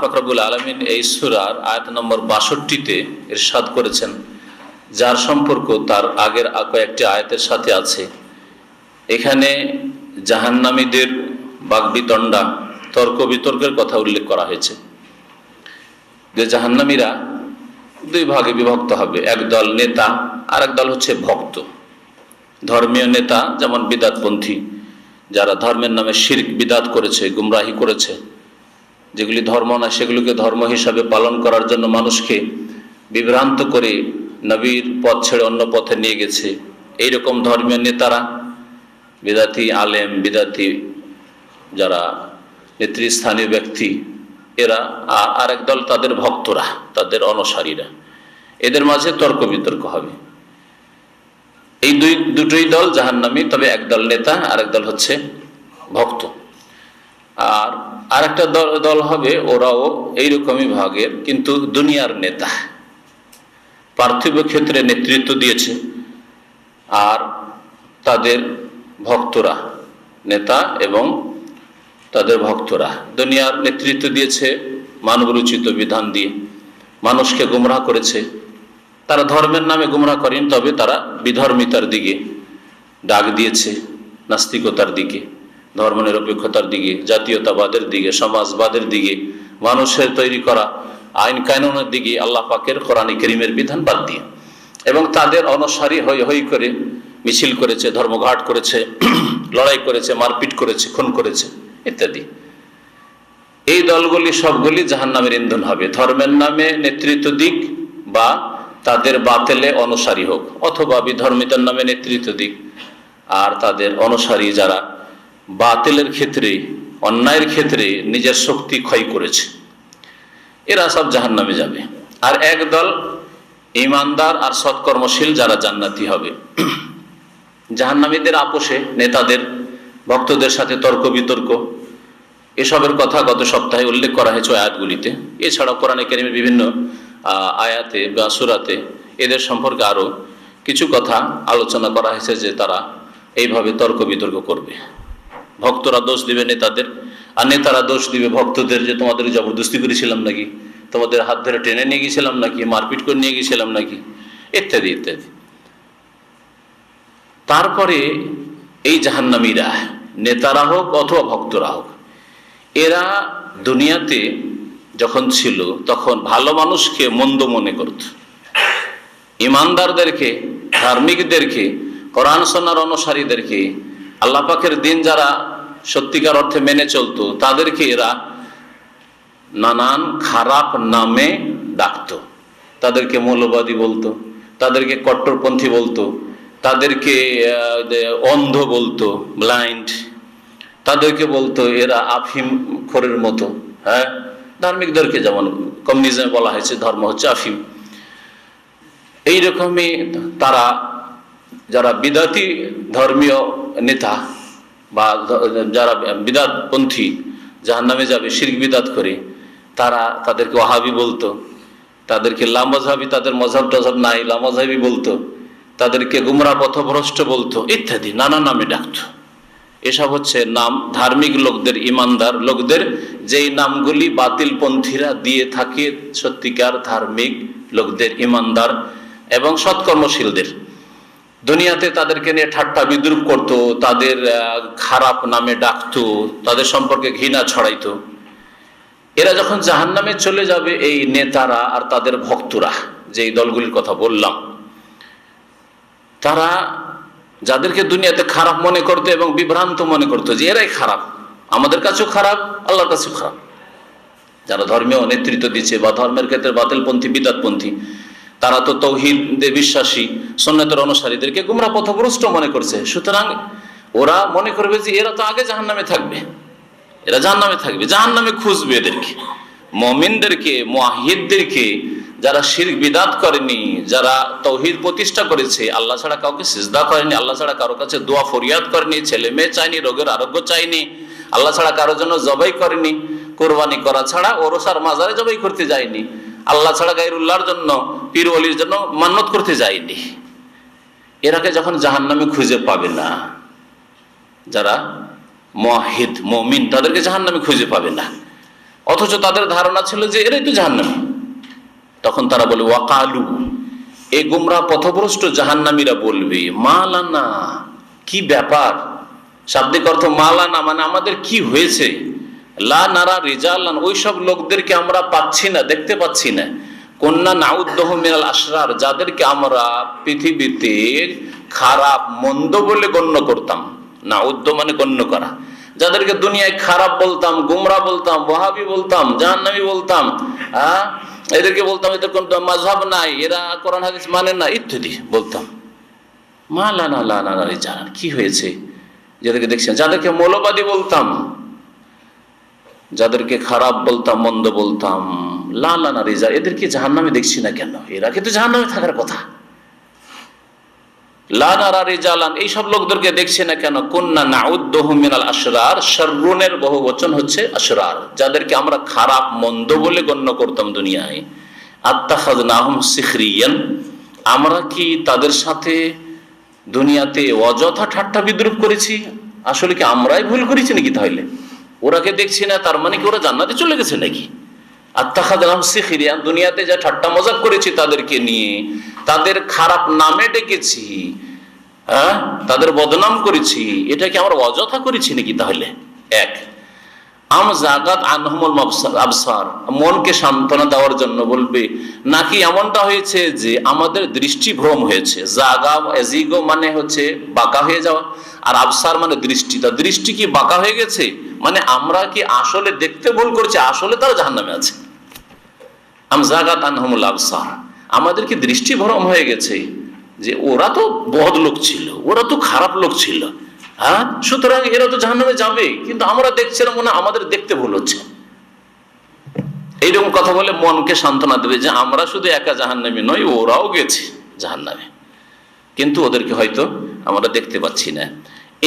পাক রব্বুল আলামিন এই সূরার আয়াত নম্বর ৬২-তে ইরশাদ করেছেন, যার সম্পর্ক তার আগের কয়েকটি আয়াতের সাথে আছে। এখানে জাহান্নামীদের বাগবিতণ্ডা, তর্ক বিতর্কের কথা উল্লেখ করা হয়েছে যে জাহান্নামীরা দুই ভাগে বিভক্ত হবে, একদল নেতা আর একদল হচ্ছে ভক্ত। ধর্মীয় নেতা যেমন বিদাতপন্থী, যারা ধর্মের নামে শিরক বিদাত করেছে, গুমরাহি করেছে, যেগুলি ধর্ম না সেগুলোকে ধর্ম হিসাবে পালন করার জন্য মানুষকে বিভ্রান্ত করে নবীর পথ ছেড়ে অন্য পথে নিয়ে গেছে, এইরকম ধর্মীয় নেতারা, বিদাতি আলেম, বিদাতি যারা নেতৃস্থানীয় ব্যক্তি, এরা। আর একদল তাদের ভক্তরা, তাদের অনুসারীরা। এদের মাঝে তর্ক বিতর্ক হবে। এই দুটোই দল জাহান্নামী, তবে একদল নেতা আর একদল হচ্ছে ভক্ত। আর আরেকটা দল হবে, ওরাও এইরকমই ভাগের, কিন্তু দুনিয়ার নেতা, পার্থিব ক্ষেত্রে নেতৃত্ব দিয়েছে। আর তাদের ভক্তরা, নেতা এবং তাদের ভক্তরা দুনিয়ার নেতৃত্ব দিয়েছে মানবরচিত বিধান দিয়ে, মানুষকে গুমরাহ করেছে। তারা ধর্মের নামে গুমরাহ করেন, তবে তারা বিধর্মিতার দিকে ডাক দিয়েছে, নাস্তিকতার দিকে, ধর্মনিরপেক্ষতার দিকে, জাতীয়তাবাদের দিকে, সমাজবাদের দিকে, মানুষের তৈরি করা আইন কানুনের দিকে, আল্লাহ পাকের কোরআন কারীমের বিধান বাদ দিয়ে। এবং তাদের অনুসারী হই হই করে মিছিল করেছে, ধর্মঘাট করেছে, লড়াই করেছে, মারপিট করেছে, খুন করেছে ইত্যাদি। এই দলগুলি সবগুলি জাহান্নামের ইন্ধন হবে, ধর্মের নামে নেতৃত্ব দিক বা তাদের বাতিলে অনুসারী হোক, অথবা বিধর্মিতার নামে নেতৃত্ব দিক আর তাদের অনুসারী যারা বাতিলের ক্ষেত্রে, অন্যায়ের ক্ষেত্রে নিজের শক্তি ক্ষয় করেছে, এরা সব জাহান্নামে যাবে। আর একদল ঈমানদার আর সৎকর্মশীল যারা জান্নাতি হবে। জাহান্নামীদের আপোষে নেতাদের, ভক্তদের সাথে তর্ক বিতর্ক, এসবের কথা গত সপ্তাহে উল্লেখ করা হয়েছে আয়াতগুলিতে। এছাড়াও কোরআনে কারীমের বিভিন্ন আয়াতে বা সূরাতে এদের সম্পর্কে আরও কিছু কথা আলোচনা করা হয়েছে, যে তারা এইভাবে তর্ক বিতর্ক করবে। ভক্তরা দোষ দিবে নেতাদের, আর নেতারা দোষ দিবে ভক্তদের, যে তোমাদের জবরদস্তি করেছিলাম নাকি, তোমাদের হাত ধরে টেনে নিয়ে গিয়েছিলাম নাকি, মারপিট করে নিয়ে গিয়েছিলাম নাকি, ইত্যাদি ইত্যাদি। তারপরে এই জাহান্নামীরা, নেতারা হোক অথবা ভক্তরা হোক, এরা দুনিয়াতে যখন ছিল তখন ভালো মানুষকে মন্দ মনে করত, ইমানদারদেরকে, ধার্মিকদেরকে, কোরআন সুন্নাহর অনুসারীদেরকে, আল্লাহ পাকের দিন যারা সত্যিকার অর্থে মেনে চলতো, তাদেরকে এরা নানান খারাপ নামে ডাকতো। তাদেরকে মৌলবাদী বলতো, তাদেরকে কট্টরপন্থী বলতো, তাদেরকে অন্ধ বলতো, ব্লাইন্ড, তাদেরকে বলতো এরা আফিম খোরের মতো। হ্যাঁ, ধার্মিকদেরকে যেমন কমিউনিজমে বলা হয়েছে ধর্ম হচ্ছে আফিম। এইরকমই তারা, যারা বিদাতি ধর্মীয় নেতা বা যারা বিদাতপন্থী, জাহান্নামে যাবে শিরক বিদাত করে, তারা তাদেরকে ওয়াহাবি বলতো, তাদেরকে লামাযহাবী, তাদের মযহাব টযহাব নাই, লামাযহাবী বলতো, তাদেরকে গুমরাহ পথভ্রষ্ট বলতো ইত্যাদি, নানা নামে ডাকতো। এসব হচ্ছে নাম ধার্মিক লোকদের, ইমানদার লোকদের, যেই নামগুলি বাতিলপন্থীরা দিয়ে থাকে সত্যিকার ধার্মিক লোকদের, ইমানদার এবং সৎকর্মশীলদের। দুনিয়াতে তাদেরকে নিয়ে ঠাট্টা বিদ্রুপ করত, তাদের খারাপ নামে ডাকতো, তাদের সম্পর্কে ঘৃণা ছড়াইতো। এরা যখন জাহান্নামে চলে যাবে, এই নেতারা আর তাদের ভক্তরা, যেই দলগুলির কথা বললাম, তারা যাদেরকে দুনিয়াতে খারাপ মনে করতো এবং বিভ্রান্ত মনে করতো যে এরাই খারাপ, আমাদের কাছেও খারাপ, আল্লাহর কাছেও খারাপ, যারা ধর্মীয় নেতৃত্ব দিচ্ছে বা ধর্মের ক্ষেত্রে বাতিলপন্থী, বিদাতপন্থী, তারা তো তাওহীদে বিশ্বাসী, সুন্নাতের অনুসারীদেরকে গুমরাহ পথভ্রষ্ট মনে করছে। সুতরাং ওরা মনে করবে যে এরা তো আগে জাহান্নামে থাকবে, এরা জাহান্নামে থাকবে, জাহান্নামে খুঁজবে এদেরকে। মুমিনদেরকে, মুওয়াহিদদেরকে, যারা শিরক বিদাত করেনি, যারা তাওহীদ প্রতিষ্ঠা করেছে, আল্লাহ ছাড়া কাউকে সিজদা করেনি, আল্লাহ ছাড়া কারো কাছে দোয়া ফরিয়াদ করেনি, ছেলে মেয়ে চাইনি, রোগের আরোগ্য চাইনি, আল্লাহ ছাড়া কারোর জন্য জবাই করেনি, কোরবানি করা ছাড়া ওরসার মাজারে জবাই করতে যায়নি, আল্লাহ ছাড়া গায়রুল্লাহর জন্য, পীর ওলির জন্য মান্নত করতে যায়নি, এরাকে যখন জাহান্নামে খুঁজে পাবে না, যারা মুওয়াহিদ মুমিন, তাদেরকে জাহান্নামে খুঁজে পাবে না। অথচ তাদের ধারণা ছিল যে এরাই তো জাহান্নামী। তখন তারা বলে ওয়াকালু, এই গুমরাহ পথভ্রষ্ট জাহান্নামীরা বলবে মালানা, কি ব্যাপার, শাব্দিক অর্থ মালানা মানে আমাদের কি হয়েছে, লা নারা রিজালান, ওই সব লোকদেরকে আমরা পাচ্ছি না, দেখতে পাচ্ছি না, কন্যা নাউদ্দহু মিনাল আশরার, যাদেরকে আমরা পৃথিবীতে খারাপ মন্দ বলে গণ্য করতাম। নাউদ্দ মানে গণ্য করা, যাদেরকে দুনিয়ায় খারাপ বলতাম, গুমরা বলতাম, ওয়াহাবি বলতাম, জাহান্নামী বলতাম, এদেরকে বলতাম এদের কোন মাযহাব নাই, এরা কোরআন হাদিস মানে না, ইত্যাদি বলতাম। মালানা লা নারা রিজালান, কি হয়েছে যাদেরকে দেখছেন, যাদেরকে মৌলবাদী বলতাম, যাদেরকে খারাপ বলতাম, মন্দ বলতাম, লা নারা রিজালান, এদেরকে জাহান্নামে দেখছি না কেন, এরা কিন্তু জাহান্নামে থাকার কথা। লা নারা রিজালান, এইসব লোকদেরকে দেখছি না কেন, কুন্না নাউদ্দুহু মিনাল আশরার, শাররুনের বহুবচন হচ্ছে আশরার, যাদেরকে আমরা খারাপ মন্দ বলে গণ্য করতাম দুনিয়ায়। আত্তাখাযনাহুম সিখরিয়ান, আমরা কি তাদের সাথে দুনিয়াতে অযথা ঠাট্টা বিদ্রুপ করেছি? আসলে কি আমরাই ভুল করেছি নাকি? তাহলে ওরাকে দেখছি না, তার মানে কি ওরা জান্নাতে চলে গেছে নাকি? আত্তাখাযনাহুম সিখরিয়ান, দুনিয়াতে যা ঠাট্টা মজাক করেছি তাদেরকে নিয়ে, তাদের খারাপ নামে ডেকেছি, তাদের বদনাম করেছি, এটা কি আমরা অযথা করেছি নাকি? তাহলে এক, আম জাগাত আনহুমুল আবসার, মনকে সান্ত্বনা দেওয়ার জন্য বলবে, নাকি এমনটা হয়েছে যে আমাদের দৃষ্টি ভ্রম হয়েছে। জাগা এজিগো মানে হচ্ছে বাঁকা হয়ে যাওয়া, আর আবসার মানে দৃষ্টি, তা দৃষ্টি কি বাঁকা হয়ে গেছে, মানে আমরা কি আসলে দেখতে ভুল করছি, আসলে তারা জাহান্নামে আছে। আম জাগাত আনহুমুল আবসার, আমাদের কি দৃষ্টি ভ্রম হয়ে গেছে যে ওরা তো বদ লোক ছিল, ওরা তো খারাপ লোক ছিল, সুতরাং এরা তো জাহান্নামে যাবে, কিন্তু আমরা দেখছিলাম মনে আমাদের দেখতে ভুল হচ্ছে। এইরকম কথা বলে মনকে সান্ত্বনা দেবে যে আমরা শুধু একা জাহান্নামী নই, ওরাও গেছে জাহান্নামে, কিন্তু ওদেরকে হয়তো আমরা দেখতে পাচ্ছি না।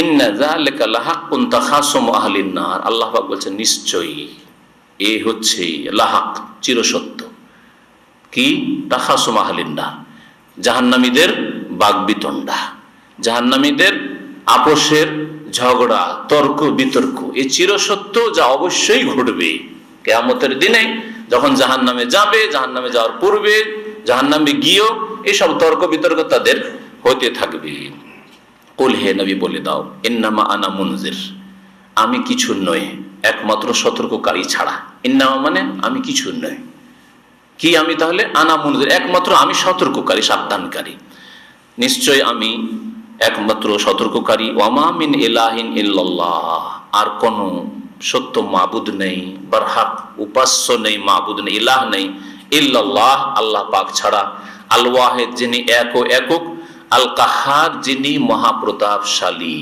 ইন্না যালিকা লাহাক্কুন তাখাসুমু আহলিন নার, আল্লাহ পাক বলছেন নিশ্চয়ই এ হচ্ছে লাহাক, চিরসত্য। কি? তাখাসুম আহলিন নার, জাহান্নামীদের বাগবিতণ্ডা, জাহান্নামীদের আপোষের ঝগড়া, তর্ক বিতর্ক, এই চিরসত্য, যা অবশ্যই ঘটবে কিয়ামতের দিনে। যখন জাহান্নামে যাবে, জাহান্নামে যাওয়ার পূর্বে, জাহান্নামে গিয়েও এইসব তর্ক বিতর্ক তাদের হতে থাকবে। কুল, হে নবী বলে দাও, ইন্নামা আনা মুনজির, আমি কিছু নই একমাত্র সতর্ককারী ছাড়া। ইন্নামা মানে আমি কিছু নই, কি আমি তাহলে? আনা মুনজির, একমাত্র আমি সতর্ককারী, সাবধানকারী, নিশ্চয় আমি একমাত্র সতর্ককারী। ওয়ামা মিন ইলাহিন ইল্লাল্লাহ, আর কোন সত্য মাবুদ নেই, বারহাক উপাস্য নেই, মাবুদ নেই, ইলাহ নেই, ইল্লাল্লাহ আল্লাহ পাক ছাড়া। আল ওয়াহিদ, যিনি এক ও একক, আল কাহার, যিনি মহাপ্রতাপশালী।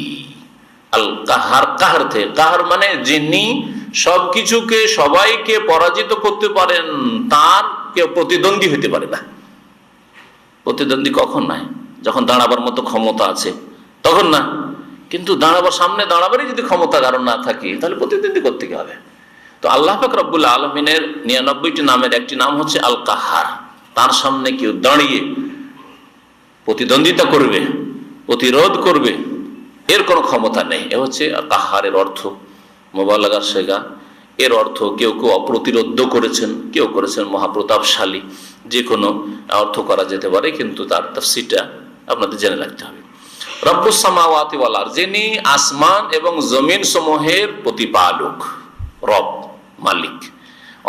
আল কাহার, কাহার থেকে, কাহার মানে যিনি সবকিছুকে সবাইকে পরাজিত করতে পারেন, তার কেউ প্রতিদ্বন্দ্বী হতে পারে না। প্রতিদ্বন্দ্বী কখন নাই? যখন দাঁড়াবার মতো ক্ষমতা আছে তখন না, কিন্তু দাঁড়াবার, সামনে দাঁড়াবারই যদি ক্ষমতা কারণ না থাকে, তাহলে প্রতিদ্বন্দ্বী করতে হবে। তো আল্লাহ পাক রব্বুল আলমিনের 99টি নামের একটি নাম হচ্ছে আল কাহার। তার সামনে কেউ দাঁড়িয়ে প্রতিদ্বন্দ্বিতা করবে, প্রতিরোধ করবে, এর কোনো ক্ষমতা নেই। এ হচ্ছে কাহারের অর্থ, মুবালাগার শেগা। এর অর্থ কেউ কেউ অপ্রতিরোধ করেছেন, কেউ করেছেন মহাপ্রতাপশালী, যে কোনো অর্থ করা যেতে পারে, কিন্তু তার তাফসীরটা আপনাদের জেনে রাখতে হবে। রব্বুস সামাওয়াতি ওয়াল আরদ, যিনি আসমান এবং জমিন সমূহের প্রতিপালক, রব, মালিক।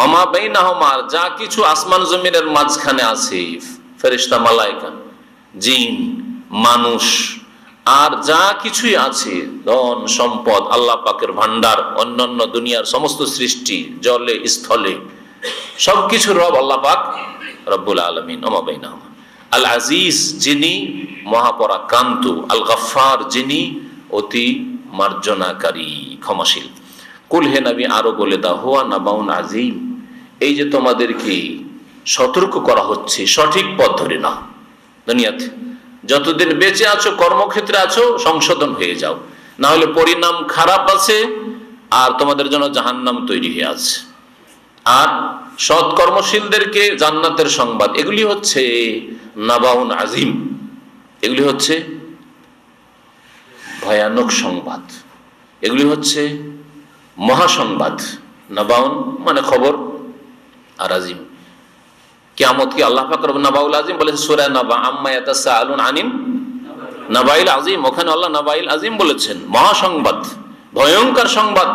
ওমা বাইনাহুমা, যা কিছু আসমান জমিনের মাঝখানে আছে, ফেরেশতা, মালায়েকা, জিন, মানুষ, আর যা কিছুই আছে, ধন সম্পদ, আল্লাহ পাকের ভান্ডার, অন্যান্য দুনিয়ার সমস্ত সৃষ্টি, জলে স্থলে, সবকিছু রব আল্লাহ পাক রব্বুল আলামিন। ওমা বাইনাহুমা। আল আজিজ, যিনি মহাপরাক্রান্ত, আল গফফার, যিনি অতি মার্জনাকারী, ক্ষমাশীল। কুল, হে নবী আরো বলে দাও, হুয়া নাবাউন আযীম, এই যে তোমাদেরকে সতর্ক করা হচ্ছে, সঠিক পথ ধরে নাও। দুনিয়াতে যতদিন বেঁচে আছো, কর্মক্ষেত্রে আছো, সংশোধন হয়ে যাও, না হলে পরিণাম খারাপ আছে আর তোমাদের জন্য জাহান্নাম তৈরি হয়ে আছে। আর সৎ কর্মশীলদেরকে জান্নাতের সংবাদ, এগুলি হচ্ছে নাবাউন আজিম, এগুলি হচ্ছে ভয়ানক সংবাদ, এগুলি হচ্ছে মহাসংবাদ, নাবাউন মানে খবর, আর আজিম কিয়ামত কি আল্লাহ পাক রব্বুল নাবাউল আজিম বলেছে সূরা নাবা, আম্মা ইয়াতাসাআলুন আনিন নাবাইল আজিম। ওখানে আল্লাহ নাবাইল আজিম বলেছেন, মহাসংবাদ, ভয়ঙ্কর সংবাদ,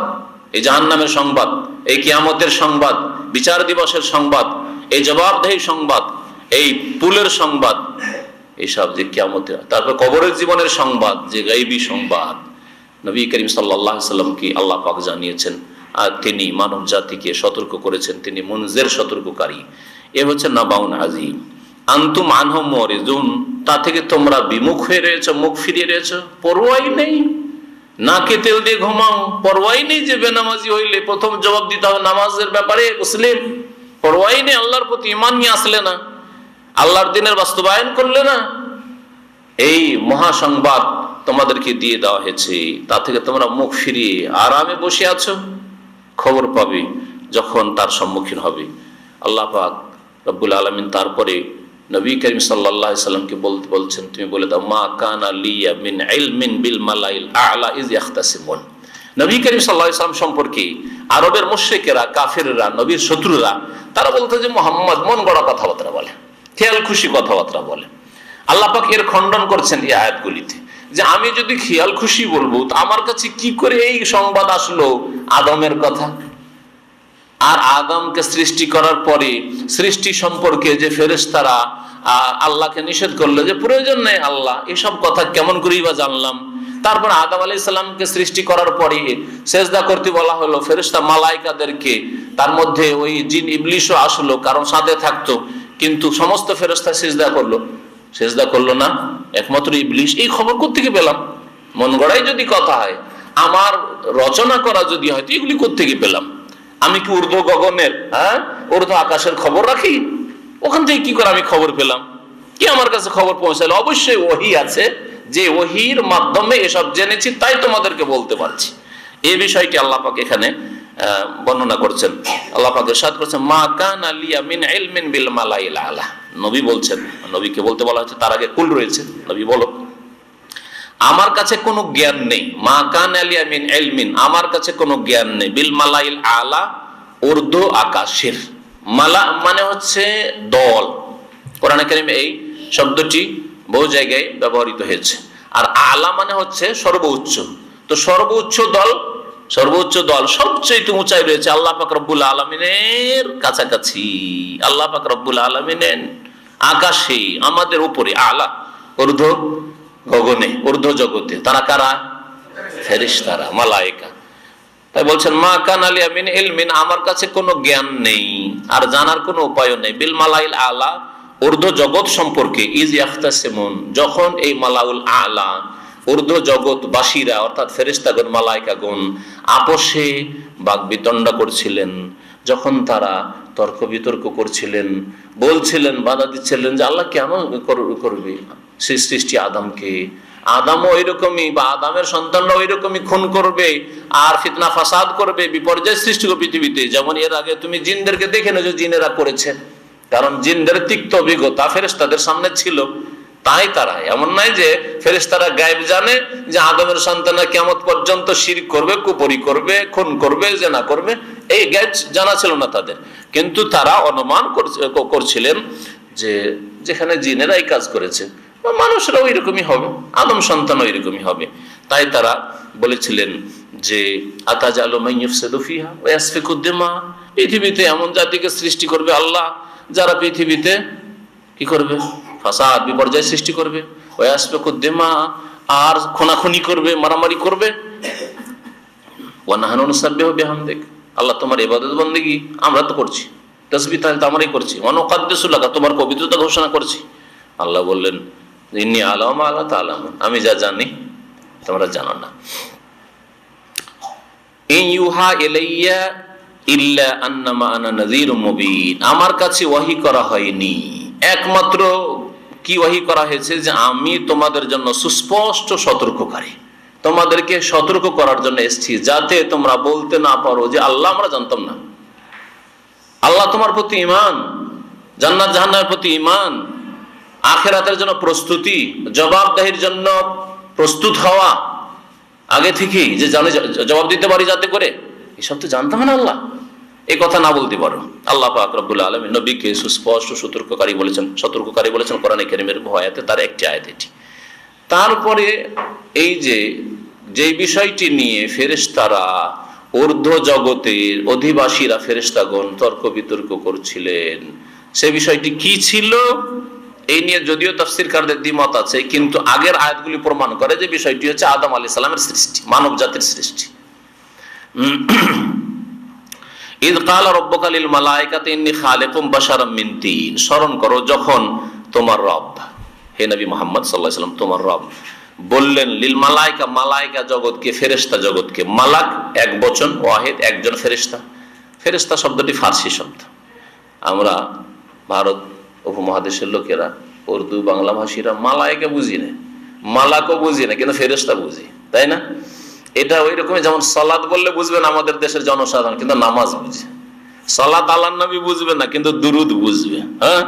এই জাহান্নামের সংবাদ, এই কিয়ামতের সংবাদ, বিচার দিবসের সংবাদ, এই জবাবদেহি সংবাদ, এই পুলের সংবাদ, এইসব যে কিয়ামতের, তারপর কবরের জীবনের সংবাদ, যে গায়বী সংবাদ নবী করিম সাল্লাল্লাহু আলাইহি ওয়াসাল্লামকে আল্লাহ পাক জানিয়েছেন, আর তিনি মানব জাতিকে সতর্ক করেছেন, তিনি মুনজির, সতর্ককারী। এ হচ্ছে নাবাউন আজিম। আনতুম আনহু মুরিজুন, তা থেকে তোমরা বিমুখ হয়ে রয়েছো, মুখ ফিরিয়ে রয়েছো, পরোয়াই নেই, নাকে তেল দিয়ে ঘুমাও, পরোয়াই নেই যে বেনামাজি হইলে প্রথম জবাব দিতে হবে নামাজের ব্যাপারে, মুসলিম, পরোয়াই নেই, আল্লাহর প্রতি ঈমান নিয়ে আসলে না, আল্লাহর দিনের বাস্তবায়ন করলে না। এই মহাসংবাদ তোমাদেরকে দিয়ে দেওয়া হয়েছে, তা থেকে তোমরা মুখ ফিরিয়ে আরামে বসে আছো, খবর পাবে যখন তার সম্মুখীন হবে। আল্লাহ পাক রব্বুল আলামিন তারপরে নবী করিম সাল্লাল্লাহু আলাইহি সাল্লামকে বলছেন, তুমি বলে দাও, মা কানা লিয়া মিন ইলমিন বিল মালাইল আ'লা ইয ইখতাসিমুন। নবী করিম সাল্লাল্লাহু আলাইহি সাল্লাম সম্পর্কে আরবের মুশরিকেরা, কাফেররা, নবীর শত্রুরা, তারা বলতো যে মুহাম্মদ মন গড়া কথাবার্তা বলে, খেয়াল খুশি কথাবার্তা বলে। আল্লাহ পাক এর খণ্ডন করছেন এই আয়াতগুলিতে, যে আমি যদি খেয়াল খুশি বলবো তো আমার কাছে কি করে এই সংবাদ আসলো আদমের কথা, আর আদমকে সৃষ্টি করার পরে সৃষ্টি সম্পর্কে যে ফেরেশতারা আল্লাহকে নিষেধ করলো যে প্রয়োজন নেই আল্লাহ, এসব কথা কেমন করেই বা জানলাম। তারপর আদম আলাইহিস সালামকে সৃষ্টি করার পরে সেজদা করতে বলা হলো ফেরেশতা মালাইকাদেরকে, তার মধ্যে ওই জিন ইবলিশও আসলো, কারণ সাথে থাকতো, কিন্তু সমস্ত ফেরেশতা সেজদা করলো না, একমাত্র ইবলিশ। এই খবর কোত্থেকে পেলাম? মন গড়াই যদি কথা হয়, আমার রচনা করা যদি হয়, তো এগুলি কোত্থেকে পেলাম? আমি কি ঊর্ধ্ব গগনের, ঊর্ধ্ব আকাশের খবর রাখি? ওখান থেকে কি করে আমি খবর পেলাম? কি আমার কাছে খবর পৌঁছালো? অবশ্যই ওহী আছে, যে ওহীর মাধ্যমে এসব জেনেছি, তাই তোমাদেরকে বলতে পারছি। এই বিষয়টি আল্লাহ পাক এখানে বর্ণনা করছেন। আল্লাহ পাক ইরশাদ করেছেন, মা কানা লিয়া মিন ইলমিন বিল মালাইল আ'লা। নবী বলছেন, নবীকে বলতে বলা হচ্ছে, তার আগে কুল রয়েছে, নবী বলো, আমার কাছে কোনো জ্ঞান নেই, মা কানা লিয়া মিন ইলমিন, আমার কাছে কোনো জ্ঞান নেই, বিল মালাইল আ'লা, ঊর্ধ্ব আকাশের। মালা মানে হচ্ছে দল, কোরআনে কারীমে এই শব্দটি বহু জায়গায় ব্যবহৃত হয়েছে। আর আলা মানে হচ্ছে সর্বোচ্চ, তো সর্বোচ্চ দল সবচেয়ে উঁচাই রয়েছে আল্লাহ পাক রব্বুল আলামিনের কাছাকাছি, আল্লাহ পাক রব্বুল আলামিনের আকাশে, আমাদের উপরে, আলা ঊর্ধ্ব গগনে, ঊর্ধ্ব জগতে। তারা কারা? ফেরেশতারা, মালায়েকা। তাই বলছেন, মা কানা লিয়া মিন ইলমিন, আমার কাছে কোনো জ্ঞান নেই আর জানার কোনো উপায় নেই, বিল মালাইল আলা, ঊর্ধ্ব জগৎ সম্পর্কে, ইজ ইয়াখতাসিমুন, যখন এই মালাউল আলা, ঊর্ধ্ব জগৎ বাসীরা, অর্থাৎ ফেরেশতাগণ, মালায়েকাগণ আপোষে বাকবিতণ্ডা করছিলেন, যখন তারা তর্ক বিতর্ক করছিলেন, বলছিলেন, বাধা দিচ্ছিলেন যে আল্লাহ কেন করবে সেই সৃষ্টি আদমকে, আদমও ওইরকমই, বা আদমের সন্তানরা ওইরকমই খুন করবে আর ফিতনা ফাসাদ করবে, বিপর্যয় সৃষ্টি করবে পৃথিবীতে। যেমন এর আগে তুমি জিনদেরকে দেখে নেছো, জিনেরা করেছে, কারণ জিনদের তিক্ত অভিজ্ঞতা ফেরেশতাদের সামনে ছিল। তাই তারা, এমন নাই যে ফেরেশতারা গায়েব জানে যে আদমের সন্তানরা কিয়ামত পর্যন্ত শিরক করবে, কুফরি করবে, খুন করবে, জিনা করবে, এই গায়েব জানা ছিল না তাদের। কিন্তু তারা অনুমান করছিলেন যে যেখানে জিনেরা এই কাজ করেছে, মানুষরা ওই রকমই হবে, আদম সন্তান ওই রকমই হবে। তাই তারা বলেছিলেন যে আতাজালু মান ইউফসিদু ফিহা ওয়া ইয়াসফিকু দিমা, পৃথিবীতে এমন জাতিকে সৃষ্টি করবে আল্লাহ যারা পৃথিবীতে কি করবে? ফাসাদ, বিপর্যয় সৃষ্টি করবে, ওয়া ইয়াসফিকু দিমা, আর খুনাখুনি করবে, মারামারি করবে। ওয়া নাহনু নুসাব্বিহু বিহামদিক, আল্লাহ তোমার ইবাদত বন্দেগী আমরা তো করছি, তাসবিহ তাহলিল আমরাই করছি, ওয়া নুকাদ্দিসু লাকা, তোমার পবিত্রতা ঘোষণা করছি। আল্লাহ বললেন, ইন্নী আ'লামু মা লা তা'লামুন, আমি যা জানি তোমরা জানো না। ইন ইউহা ইলাইয়া ইল্লা আন্নামা আনা নাযীরুম মুবিন, আমার কাছে ওহী করা হয়নি, একমাত্র কি ওহী করা হয়েছে যে আমি তোমাদের জন্য সুস্পষ্ট সতর্ককারী, তোমাদেরকে সতর্ক করার জন্য এসেছি, যাতে তোমরা বলতে না পারো যে আল্লাহ আমরা জানতাম না। আল্লাহ তোমার প্রতি ঈমান, জান্নাত জাহান্নামের প্রতি ঈমান, আখিরাতের জন্য প্রস্তুতি, জবাবদিহির জন্য প্রস্তুত হওয়া আগে থেকেই, যে জানে জবাব দিতে পারি যাতে করে, এসব তো জানতাম না আল্লাহ। এই কথা না বলতে পারো। আল্লাহ পাক রব্বুল আলামিন নবীকে সুস্পষ্ট সতর্ককারী বলেছেন কোরআনে কারীমের আয়াতে, তার একটি আয়াত এটি। তারপরে এই যে বিষয়টি নিয়ে ফেরেশতারা, ঊর্ধ্ব জগতের অধিবাসীরা ফেরেশতাগণ তর্ক বিতর্ক করছিলেন, সে বিষয়টি কি ছিল এই নিয়ে যদিও তাফসীরকারদের দ্বিমত আছে, কিন্তু আগের আয়াতগুলি প্রমাণ করে যে বিষয়টি হচ্ছে আদম আলাইহিস সালামের সৃষ্টি, মানব জাতির সৃষ্টি। ইয ক্বালা রাব্বুকা লিল মালাইকাতি ইন্নী খালিকুম বাশারাম মিন তিন। স্মরণ করো যখন তোমার রব, হে নবী মুহাম্মদ সাল্লাল্লাহু আলাইহি ওয়াসাল্লাম, তোমার রব বললেন লিল মালাইকা, মালাইকা জগৎকে, ফেরেশতা জগৎকে। মালাক এক বচন, ওয়াহিদ একজন ফেরেশতা। ফেরেশতা শব্দটি ফার্সি শব্দ। আমরা ভারত উপমহাদেশের লোকেরা, উর্দু বাংলা ভাষীরা মালাইকা বুঝি না, মালাকও বুঝি না, কিন্তু ফেরেশতা বুঝি, তাই না? এটা ওই রকমই যেমন সালাত বললে বুঝবেন আমাদের দেশের জনসাধারণ, কিন্তু নামাজ বুঝে। সালাত আলান নবী বুঝবে না, কিন্তু দুরুদ বুঝবে। হ্যাঁ,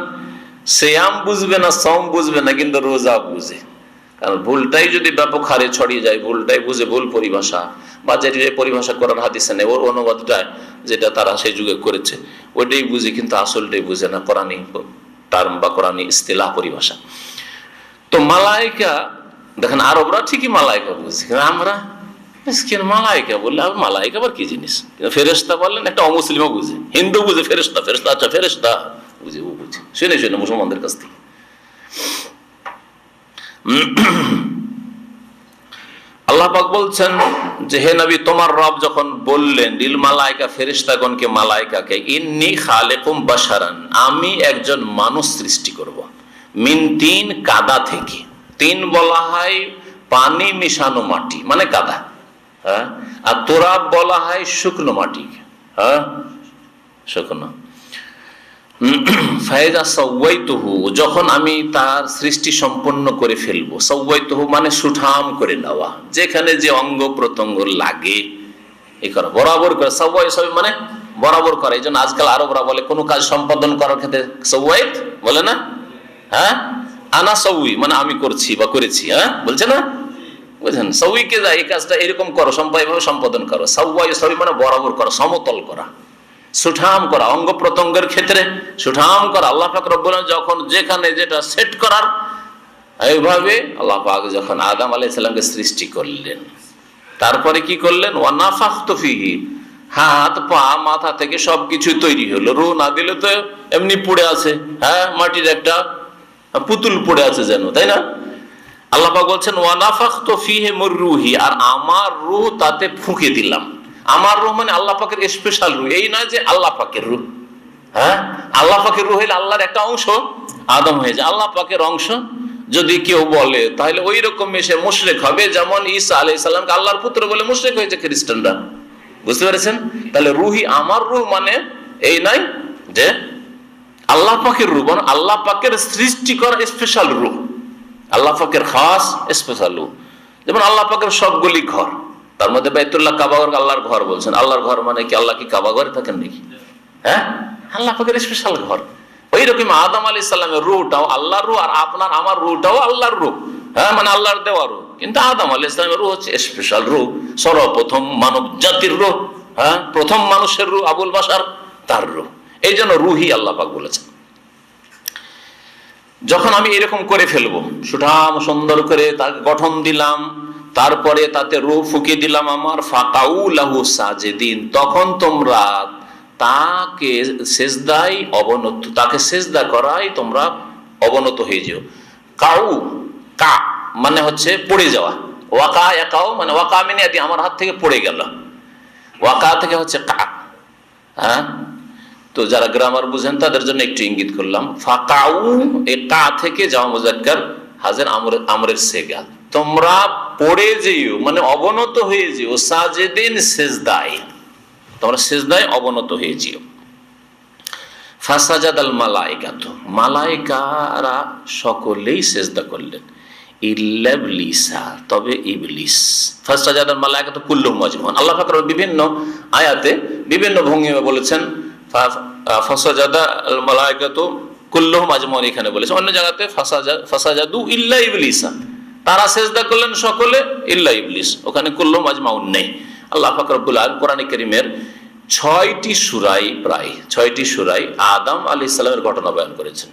সিয়াম বুঝবে না, সওম বুঝবে না, কিন্তু রোজা বুঝে। কারণ ভুলটাই যদি ব্যাপক হারে ছড়িয়ে যায়, ভুলটাই বুঝে, ভুল পরিভাষা বা যেটি পরিভাষা করার হাদিসে নেই, ওর অনুবাদটা যেটা তারা সেই যুগে করেছে ওইটাই বুঝে, কিন্তু আসলটাই বুঝে না, কোরআনী টার্ম বা কোরআনী ইস্তিলাহ পরিভাষা। তো মালাইকা দেখেন, আরবরা ঠিকই মালাইকা বুঝে, কিন্তু আমরা মালাইকা বললে আবার মালাইকা আবার কি জিনিস? ফেরেশতা বললেন, একটা অমুসলিমও বুঝে, হিন্দু বুঝে ফেরেশতা, ফেরেশতা আচ্ছা ফেরেশতা বুঝে, ও বুঝে, শুনে মুসলমানদের কাছ থেকে। আল্লাহ পাক বলছেন যে হে নবী, তোমার রব যখন বললেন লিল মালাইকা, ফেরেশতাগণকে, মালাইকাকে, ইন্নী খালিকুম বাশারান, আমি একজন মানুষ সৃষ্টি করব, মিন তিন, কাদা থেকে। তিন বলা হয় পানি মিশানো মাটি, মানে কাদা। হ্যাঁ, আর তুরাব বলা হয় শুকনো মাটি। হ্যাঁ, শুকনো। ফাইজা সাওয়াইতুহু, যখন আমি তার সৃষ্টি সম্পন্ন করে ফেলবো। সাওয়াইতুহু মানে সুঠাম করে নেওয়া, যেখানে যে অঙ্গ প্রত্যঙ্গ লাগে এই করা, বরাবর করে। সাওয়াই মানে বরাবর করা। এই জন্য আজকাল আরবরা বলে কোনো কাজ সম্পাদন করার ক্ষেত্রে সাওয়াইত বলে না। হ্যাঁ, আনা সাউই মানে আমি করছি বা করেছি। হ্যাঁ, বলছে না, বুঝলেন? সাউইকে যায়, এই কাজটা এরকম করো, সম্পাদন সম্পাদন করো। সাওয়াই মানে বরাবর করা, সমতল করা, সুঠাম করা, অঙ্গ প্রত্যঙ্গের ক্ষেত্রে সুঠাম করা। আল্লাহ পাক রব্বুল আলামিন যখন যেখানে যেটা সেট করার, এইভাবে আল্লাহ পাক যখন আদম আলাইহিস সালামকে সৃষ্টি করলেন, তারপরে কি করলেন? ওয়া নাফাখতু ফীহি, হাত পা মাথা থেকে সবকিছু তৈরি হলো। রূহ না দিলে তো এমনি পড়ে আছে। হ্যাঁ, মাটির একটা পুতুল পড়ে আছে যেন, তাই না? আল্লাহ পাক বলছেন ওয়া নাফাখতু ফীহি মির রূহি, আর আমার রূহ তাতে ফুঁকে দিলাম। আমার রূহ মানে আল্লাহ পাকের স্পেশাল রূহ, এই নয় যে আল্লাহ পাকের রূহ। হ্যাঁ, আল্লাহ পাকের রূহ হইলে আল্লাহর একটা অংশ আদম হয়ে যায়, আল্লাহ পাকের অংশ যদি কেউ বলে তাহলে ওই রকম সে মুশরিক হবে, যেমন ঈসা আলাইহিস সালামকে আল্লাহর পুত্র বলে মুশরিক হয়েছে খ্রিস্টানরা। বুঝতে পেরেছেন? তাহলে রূহি, আমার রূহ মানে এই নয় যে আল্লাহ পাকের রূহ, মানে আল্লাহ পাকের সৃষ্টি করা স্পেশাল রূহ, আল্লাহ পাকের খাস স্পেশাল রূহ। যেমন আল্লাহ পাকের সবগুলি ঘর, তার মধ্যে বাইতুল্লাহ, কাবাঘর আল্লাহর ঘর বলছেন। আল্লাহর ঘর মানে কি আল্লাহ কি কাবাঘরে থাকেন নাকি? হ্যাঁ, আল্লাহ পাকের স্পেশাল ঘর। ওই রকম আদম আলাইহিস সালামের রূহটাও আল্লাহর রূহ, আর আপনার আমার রূহটাও আল্লাহর রূহ। হ্যাঁ, মানে আল্লাহর দেওয়া রূহ। কিন্তু আদম আলাইহিস সালামের রূহ হচ্ছে স্পেশাল রূহ, সর্বপ্রথম মানব জাতির রূহ। হ্যাঁ, প্রথম মানুষের রূহ আবুল বাশার, তার রূহ। এই জন্য রূহি আল্লাহ পাক বলেছেন। যখন আমি এরকম করে ফেলবো, সুঠাম সুন্দর করে তাকে গঠন দিলাম, তারপরে তাতে রূহ ফুঁকে দিলাম আমার, ফাকাউ লাহু সাজিদিন, তখন তোমরা তাকে সেজদায় অবনত, তাকে সেজদা করাই তোমরা অবনত হয়ে যেও। কাউ, কা মানে হচ্ছে পড়ে যাওয়া, ওয়াকা একাও মানে ওয়াকা মিনে আদি, আমার হাত থেকে পড়ে গেল, ওয়াকা থেকে হচ্ছে কা। হ্যাঁ, তো যারা গ্রামার বুঝেন তাদের জন্য একটু ইঙ্গিত করলাম। ফাকাউ, এ কা থেকে যাওয়া মুজাক্কার হাজির আমরের সেগা, তোমরা পড়ে যেও মানে অবনত হয়ে যেও, সাজেদিন সেজদায়, তোমরা সেজদায় অবনত হয়ে যেও। ফাসাজাদাল মালাইকাতু, মালাইকারা সকলেই সেজদা করলেন, ইল্লা ইবলিসা, তবে ইবলিস। ফাসাজাদাল মালাইকাতু কুল্লুহুম আজমাউন। আল্লাহ পাক বিভিন্ন আয়াতে বিভিন্ন ভঙ্গিমে বলেছেন ফাসাজাদাল মালাইকাতু কুল্লুহুম আজমাউন, এখানে বলেছেন। অন্য জায়গাতে ফাসাজাদু ইল্লা ইবলিসা, তারা সেজদা করলেন সকলে, ইল্লা ইবলিস, ওখানে কুল্লুহুম আজমাউন নেই। আল্লাহ পাক রব্বুল আলামিন কোরআনে কারীমের 6টি সূরায়, প্রায় 6টি সূরায় আদম আলাইহিস সালামের ঘটনা বয়ান করেছেন।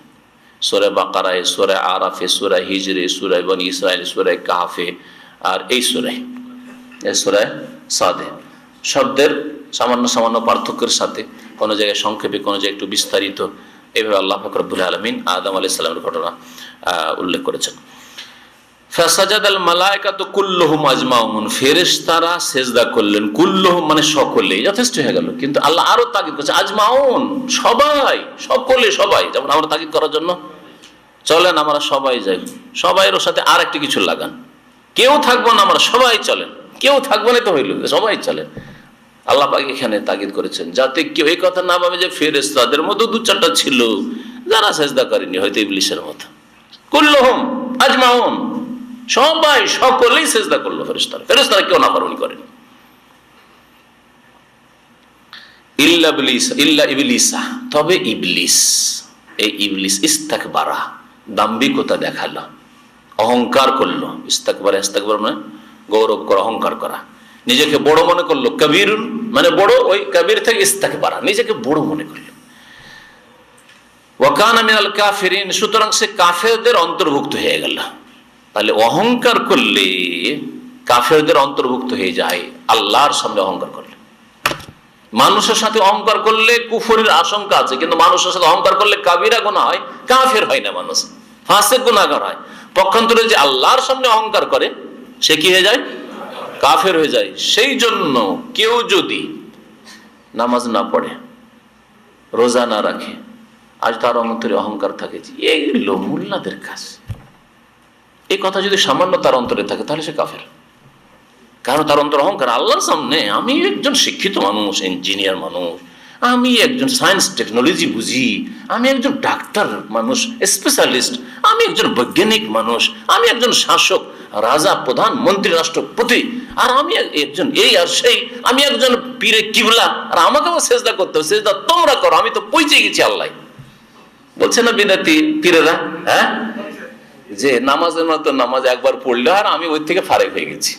সূরা বাকারায়, সূরা আরাফে, সূরা হিজরে, সূরা বনী ইসরাইল, সূরা কাহফে, আর এই সূরা সাদে। শব্দের সামান্য সামান্য পার্থক্যের সাথে, কোনো জায়গায় সংক্ষেপে, কোনো জায়গায় একটু বিস্তারিত, এইভাবে আল্লাহ পাক রব্বুল আলামিন আদম আলাইহিস সালামের ঘটনা উল্লেখ করেছেন। ফাসাজাদাল মালায়েকাতু কুল্লুহুম আজমাউন, ফেরেশতারা সিজদা করলেন, কুল্লুহুম মানে সকলে, যথেষ্ট হয়ে গেল। কিন্তু আল্লাহ আরো তাকিদ করছে আজমাউন, সবাই, সকলে, সবাই। যেমন আমরা তাকিদ করার জন্য চলেন আমরা সবাই যাই, সবাইয়ের সাথে আর একটি কিছু লাগান, কেউ থাকবো না, আমরা সবাই চলেন, কেউ থাকবো না তো হইল, সবাই চলেন। আল্লাহ পাক এখানে তাকিদ করেছেন যাতে কেউ এই কথা না ভাবে যে ফেরেশতাদের মধ্যে 2-4টা ছিল যারা সিজদা করেনি, হয়তো ইবলিসের মতো। কুল্লুহুম আজমাউন, সবাই, সকলেই সিজদা করলো ফেরেশতারা, ফেরেশতারা কেউ নাফরমানি করেনি। ইল্লা ইবলিসা, তবে ইবলিস, এই ইবলিস ইস্তাকবারা, দাম্ভিকতা দেখালো, অহংকার করলো। ইস্তাকবার মানে গৌরব করা, অহংকার করা, নিজেকে বড় মনে করলো। কবির মানে বড়, ওই কবির থেকে ইস্তাকবারা, নিজেকে বড় মনে করলো। ওয়া কানা মিনাল কাফিরিন, সুতরাং সে কাফেরদের অন্তর্ভুক্ত হয়ে গেল। তাহলে অহংকার করলে কাফেরদের অন্তর্ভুক্ত হয়ে যায় আল্লাহর সামনে অহংকার করলে। মানুষের সাথে অহংকার করলে কুফরের আশঙ্কা আছে, কিন্তু মানুষের সাথে অহংকার করলে কাবিরা গুনাহ হয়, কাফের হয় না, মানুষ ফাসিক গুনাহগার হয়। পক্ষান্তরে যে আল্লাহর সামনে অহংকার করে সে কি হয়ে যায়? কাফের হয়ে যায়। সেই জন্য কেউ যদি নামাজ না পড়ে, রোজা না রাখে, আজ তার অন্তরে অহংকার থাকে, এগুলো মোল্লাদের কাজ, এই কথা যদি সামান্য তার অন্তরে থাকে তাহলে সে কাফের। কারণ তার অন্তর অহংকার। আল্লাহর সামনে আমি একজন শিক্ষিত মানুষ, ইঞ্জিনিয়ার মানুষ, আমি একজন সায়েন্স টেকনোলজি বুঝি, আমি একজন ডাক্তার মানুষ, স্পেশালিস্ট, আমি একজন বৈজ্ঞানিক মানুষ, আমি একজন শাসক, রাজা, প্রধানমন্ত্রী, রাষ্ট্রপতি, আর আমি একজন এই আর সেই, আমি একজন পীরে কিবলা, আর আমাকেও সেজদা করতে হবে। সেজদা তোমরা করো, আমি তো পৌঁছে গেছি। আল্লাহ বলছে না বিদাতি পীরেরা, হ্যাঁ, যে নামাজের মতো নামাজ একবার পড়লে আর আমি ওই থেকে ফারেক হয়ে গেছি,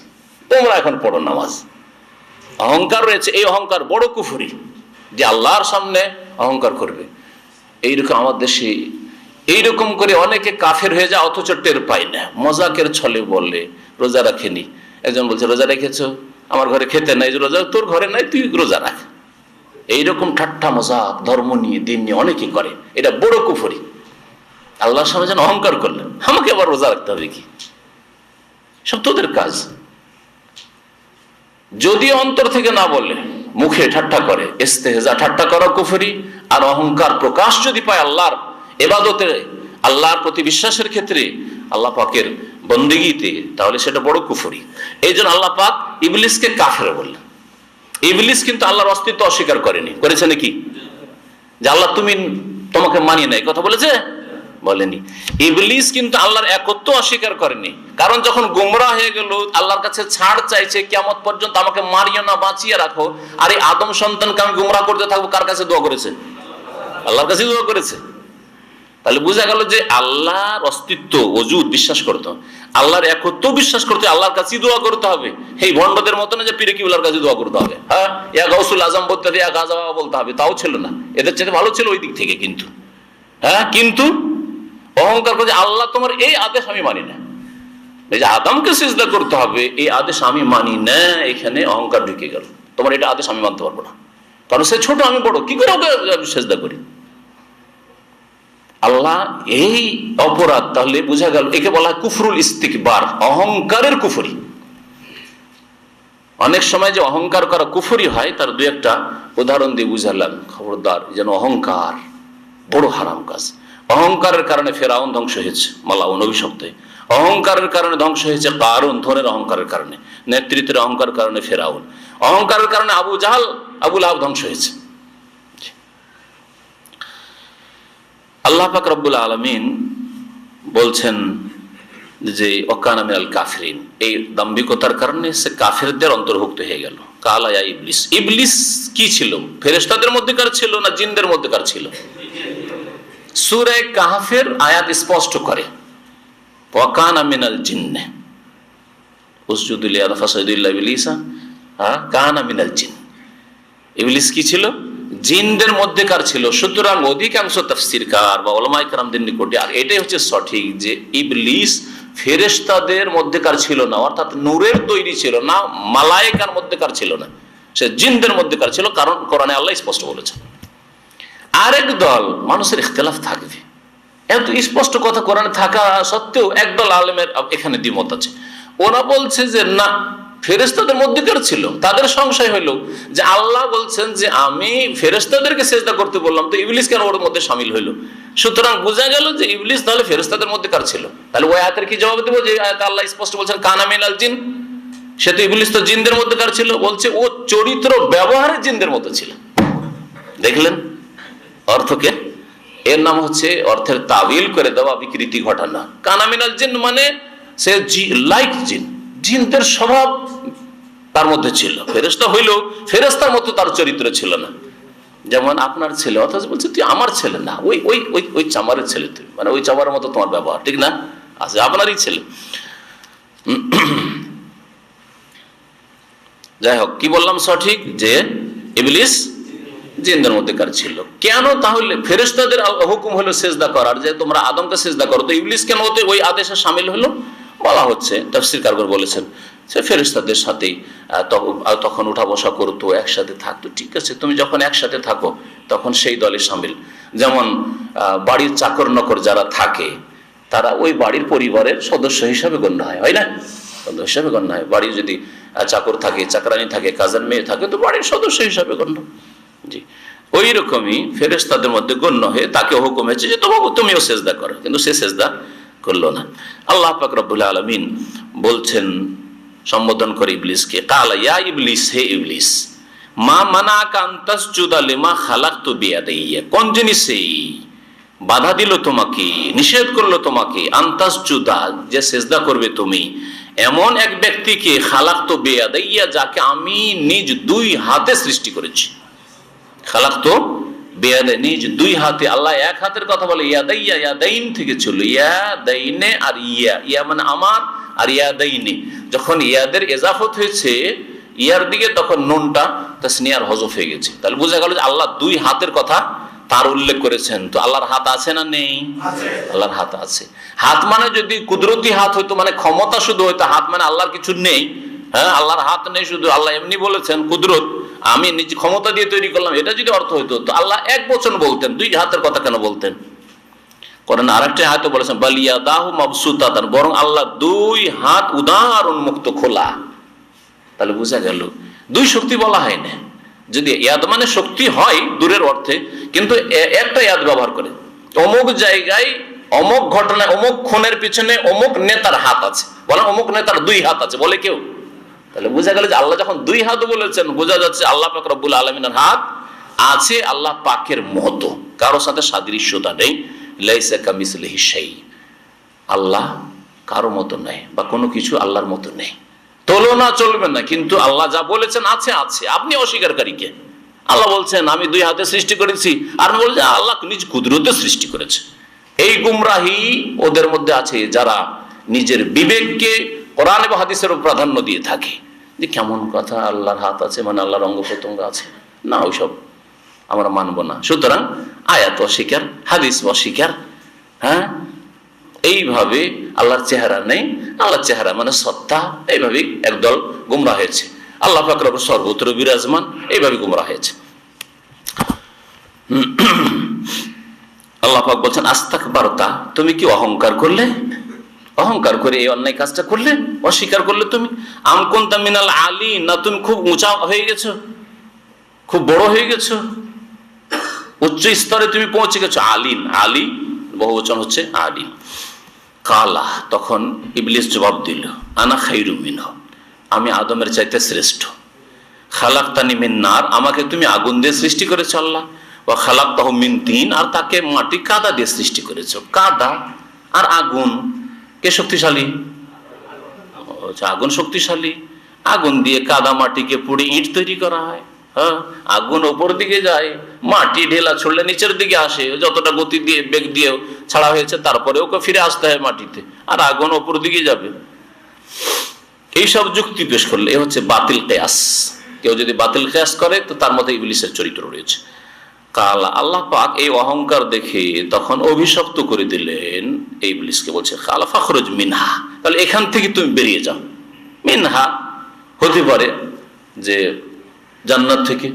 তোমরা এখন পড়ো নামাজ। অহংকার রয়েছে, এই অহংকার বড় কুফরি, যে আল্লাহর সামনে অহংকার করবে। এইরকম আমার দেশে এইরকম করে অনেকে কাফের হয়ে যায়, অথচ টের পায় না। মজাকের ছলে বলে রোজা রাখেনি, একজন বলছে রোজা রেখেছো, আমার ঘরে খেতে নাই, রোজা তোর ঘরে নাই, তুই রোজা রাখ। এইরকম ঠাট্টা মজাক ধর্ম নিয়ে, দিন নিয়ে অনেকে করে, এটা বড় কুফরি। আল্লাহর সামনে যেন অহংকার করলেন, আমাকে আবার রোজা রাখতে হবে কি? সব তোদের কাজ। যদি অন্তর থেকে না বলে, মুখে ঠাট্টা করে, ইস্তেহজা, ঠাট্টা করা কুফরি। আর অহংকার প্রকাশ যদি পায় আল্লাহর ইবাদতে, আল্লাহর প্রতি বিশ্বাসের ক্ষেত্রে, আল্লাহ পাকের বন্দেগীতে, তাহলে সেটা বড় কুফরি। এই জন্য আল্লাহ পাক ইবলিসকে কাফের বললেন। ইবলিস কিন্তু আল্লাহর অস্তিত্ব অস্বীকার করেনি, করেছে নাকি? যে আল্লাহ তোমাকে মানিয়ে নেয়, কথা বলেছে? বলেনি। ইবলিস কিন্তু আল্লাহর একত্ব অস্বীকার করেনি, কারণ যখন গোমরা হয়ে গেল, আল্লাহর কাছে ছাড় চাইছে, কিয়ামত পর্যন্ত আমাকে মারিও না, বাঁচিয়ে রাখো, আর এই আদম সন্তানকে আমি গোমরা করতে থাকবো, কার কাছে দোয়া করেছে? আল্লাহর কাছে দোয়া করেছে। তাহলে বোঝা গেল যে আল্লাহর অস্তিত্ব, ওজুদ বিশ্বাস করতে হবে, আল্লাহর একত্ব বিশ্বাস করতে, আল্লাহর কাছেই দোয়া করতে হবে। এই ভণ্ডদের মতো না যে পীরে কিবলার কাছে দোয়া করতে হবে, হ্যাঁ, ইয়া গাউসুল আজম বলতে হবে, ইয়া গাজা বাবা বলতে হবে, তাও ছিল না। এদের চেয়ে ভালো ছিল ওই দিক থেকে, কিন্তু হ্যাঁ, কিন্তু অহংকার করে আল্লাহ তোমার এই আদেশ আমি মানি না, এই যে আদমকে সিজদা করতে হবে এই আদেশ আমি মানি না, এখানে অহংকার ঢুকে গেল। তোমার এটা আদেশ আমি মানতে পারবো না, কারণ সে ছোট, আমি বড়, কি করে ওকে সিজদা করি? আল্লাহ এই অপরাধ, তাহলে বোঝা গেল একে বলা হয় কুফরুল ইস্তিকবার, অহংকারের কুফরি। অনেক সময় যে অহংকার করা কুফরি হয়, তার দু একটা উদাহরণ দিয়ে বুঝালাম। খবরদার, যেন অহংকার বড় হারাম কাজ। অহংকারের কারণে ফেরাউন ধ্বংস হয়েছে, মালাউন অভিশপ্ত। অহংকারের কারণে ধ্বংস হয়েছে কারুন, ধনের অহংকারের কারণে, নেতৃত্বের অহংকারের কারণে ফেরাউন। অহংকারের কারণে আবু জাহাল, আবু লাহাব ধ্বংস হয়েছে। আল্লাহ পাক রব্বুল আলামিন বলছেন যে ওয়াকানা মিনাল কাফিরিন, এই দাম্ভিকতার কারণে সে কাফেরদের অন্তর্ভুক্ত হয়ে গেল। কালা ইয়া ইবলিস, ইবলিস কি ছিল? ফেরেশতাদের মধ্যেকার ছিল না জিনদের মধ্যকার ছিল? সূরা কাহফের আয়াত স্পষ্ট করে, ওয়াকানা মিনাল জিন্নে উসজুদু লিআদম ফাসাজুদু ইল্লা ইবলিসা কানা মিনাল জিন। ইবলিস কি ছিল? জিনদের মধ্যেকার ছিল। সুতরাং অধিকাংশ তাফসীরকার বা উলামায়ে কেরামদের নিকটে আর এটাই হচ্ছে সঠিক যে ইবলিস ফেরেশতাদের মধ্যেকার ছিল না, অর্থাৎ নূরের তৈরি ছিল না, মালায়েকার মধ্যেকার ছিল না, সে জিনদের মধ্যেকার ছিল। কারণ কোরআনে আল্লাহ স্পষ্ট বলেছেন। আরেক দল মানুষের ইখতিলাফ থাকবে, এত স্পষ্ট কথা কোরআনে থাকা সত্ত্বেও একদল আলেমের এখানে দ্বিমত আছে। ওরা বলছে যে না, ফেরেশতাদের মধ্যেকার ছিল। তাদের সংশয় হলো যে আল্লাহ বলছেন যে আমি ফেরেশতাদেরকে সিজদা করতে বললাম, তো ইবলিস কেন ওর মধ্যে শামিল হইলো? সুতরাং বোঝা গেল যে ইবলিস তাহলে ফেরেশতাদের মধ্যেকার ছিল। তাহলে ওই আয়াতের কি জবাব দেবো যে আয়াতে আল্লাহ স্পষ্ট বলছেন কানা মিনাল জিন? সে তো ইবলিস তো জিনদের মধ্যেকার ছিল। বলছে ও চরিত্র ব্যবহারে জিনদের মতো ছিল। দেখলেন অর্থকে? এর নাম হচ্ছে অর্থের তাবিল করে দেওয়া, বিকৃতি ঘটানো। কানা মিনাল জিন মানে সে লাইক জিন, জিনদের স্বভাব তার মধ্যে ছিল। ফেরেশতা হইলেও ফেরেশতার মতো তার চরিত্র ছিল না। যেমন আপনার ছেলে, অথচ বলছে তুই আমার ছেলে না, ওই ওই ওই ওই চামারের ছেলে, তুই মানে ওই চামারের মতো তোমার ব্যবহার, ঠিক না? আছে আপনারই ছেলে। যাই হোক, কি বললাম সঠিক যে ইবলিস জিনদের মধ্যেকার ছিল। কেন তাহলে ফেরেশতাদের হুকুম হলো সিজদা করার, যে তোমরা আদমকে সিজদা করো, তো ইবলিস কেন ওই আদেশে শামিল হলো? বলা হচ্ছে, তাফসীরকারগণ বলেছেন সে ফেরেশতাদের সাথেই তখন উঠা বসা করতো, একসাথে থাকতো। ঠিক আছে, তুমি যখন একসাথে থাকো তখন সেই দলে শামিল। যেমন বাড়ির চাকর নকর যারা থাকে তারা ওই বাড়ির পরিবারের সদস্য হিসাবে গণ্য হয়, হয় না? সদস্য হিসাবে গণ্য হয়। বাড়ির যদি চাকর থাকে, চাকরানি থাকে, কাজের মেয়ে থাকে, তো বাড়ির সদস্য হিসাবে গণ্য। জি, ওই রকমই ফেরেশতাদের মধ্যে গণ্য হয়ে তাকে হুকুম হয়েছে যে তুমিও সিজদা করো, কিন্তু সে সিজদা করলো না। আল্লাহ পাক রব্বুল আলামিন বলছেন সম্বোধন করে ইবলিসকে, কালা ইয়া ইবলিস, হে ইবলিস, মা মানাকা আন তাসজুদা লিমা খালাকতু বিয়াদাইয়া, কোন জিনিসেই বাধা দিল তোমাকে, নিষেধ করলো তোমাকে, আন তাসজুদা, যে সিজদা করবে তুমি এমন এক ব্যক্তিকে, খালাকতু বিয়াদাইয়া, যাকে আমি নিজ দুই হাতে সৃষ্টি করেছি। খালাকতু বিয়াদাই, নিজ দুই হাতে। আল্লাহ এক হাতের কথা বলে ইয়াদাইয়া, ইয়াদাইন থেকে ছিল ইয়াদাইনে, আর ইয়া ইয়া মানে আমার, আর ইয়াদাইনে যখন ইয়াদের ইজাফত হয়েছে ইয়ার দিকে, তখন নুনটা তাসনিয়ার হযফ হয়ে গেছে। তাহলে বোঝা গেল যে আল্লাহ দুই হাতের কথা তার উল্লেখ করেছেন। তো আল্লাহর হাত আছে না নেই? আল্লাহর হাত আছে। হাত মানে যদি কুদরতি হাত হইতো, মানে ক্ষমতা শুধু হইতো, হাত মানে আল্লাহর কিছু নেই। হ্যাঁ, আল্লাহর হাত নেই, শুধু আল্লাহ এমনি বলেছেন কুদরত, আমি নিজ ক্ষমতা দিয়ে তৈরি করলাম, এটা যদি অর্থ হইতো তো আল্লাহ এক বচন বলতেন, দুই হাতের কথা কেন বলতেন? করেন আরেকটা হাতে বলেছেন বালিয়াদাহু মাবসুতাতান, বরং আল্লাহ দুই হাত উদার উন্মুক্ত খোলা। তাহলে বোঝা গেল দুই শক্তি বলা হয় না। যদি ইয়াদ মানে শক্তি হয় দূরের অর্থে, কিন্তু একটা ইয়াদ ব্যবহার করে অমুক জায়গায় অমুক ঘটনায় অমুক খুনের পিছনে অমুক নেতার হাত আছে, বলে অমুক নেতার দুই হাত আছে, বলে কেউ? তাহলে বোঝা গেল যে আল্লাহ যখন দুই হাত বলেছেন, বোঝা যাচ্ছে আল্লাহ পাক রব্বুল আলামিনের হাত আছে আল্লাহ পাকের মতো, কারোর সাথে সাদৃশ্যতা নেই। লাইসা কামিসলিহি শাই, আল্লাহ কারো মতো নেই, বা কোনো কিছু আল্লাহর মতো নেই, তুলনা চলবে না। কিন্তু আল্লাহ যা বলেছেন আছে আছে, আপনি অস্বীকারী কে? আল্লাহ বলছেন আমি দুই হাতে সৃষ্টি করেছি, আর বলছেন আল্লাহ নিজ কুদরতে সৃষ্টি করেছে। এই গুমরাহি ওদের মধ্যে আছে, যারা নিজের বিবেককে কোরআন এবং হাদিসের প্রাধান্য দিয়ে থাকে। যে কেমন কথা, আল্লাহর হাত আছে মানে আল্লাহর অঙ্গ প্রত্যঙ্গ আছে, না ওইসব আমরা মানবো না। সুতরাং আয়াত অস্বীকার, হাদিস অস্বীকার। হ্যাঁ, এইভাবে আল্লাহর চেহারা নেই, আল্লাহর চেহারা মানে সত্তা, এইভাবে একদল গুমরাহ হয়েছে। আল্লাহ পাক রব সর্বত্র বিরাজমান, এইভাবে গুমরাহ হয়েছে। আল্লাহ পাক বলছেন আস্তাকবারতা, তুমি কি অহংকার করলে? অহংকার করে এই অন্যায় কাজটা করলে, অস্বীকার করলে তুমি। আম কুনতা মিনাল আলী, না তুমি খুব উঁচা হয়ে গেছো, খুব বড় হয়ে গেছো, উচ্চ স্তরে তুমি পৌঁছে গেছো। আলিন, আলী বহুবচন হচ্ছে আলী। কালা, তখন ইবলিস জবাব দিল আনা খাইরু মিনহু, আমি আদমের চাইতে শ্রেষ্ঠ। খালাকতানি মিন নার, আমাকে তুমি আগুন দিয়ে সৃষ্টি করেছো আল্লাহ, ওয়া খালাকতাহু মিন তিন, আর তাকে মাটি কাদা দিয়ে সৃষ্টি করেছো। কাদা আর আগুন কে শক্তিশালী? আগুন শক্তিশালী। আগুন দিয়ে কাদা মাটিকে পুড়ে ইট তৈরি করা হয়। হ্যাঁ, আগুন ওপর দিকে যায়, মাটি ঢেলা ছড়লে নিচের দিকে আসে, যতটা গতি দিয়ে বেগ দিয়ে ছাড়া হয়েছে তারপরে ওকে ফিরে আসতে হয় মাটিতে, আর আগুন ওপর দিকে যাবে। এইসব যুক্তি পেশ করলে এ হচ্ছে বাতিল কিয়াস। কেউ যদি বাতিল কিয়াস করে তো তার মধ্যে ইবলিসের চরিত্র রয়েছে। কালা, আল্লাহ পাক এই অহংকার দেখে তখন অভিশপ্ত করে দিলেন এই ইবলিসকে, বলছে কালা ফাখরুজ মিনহা, তাহলে এখান থেকে তুমি বেরিয়ে যাও। মিনহা হতে পারে যে জান্নাত থেকে,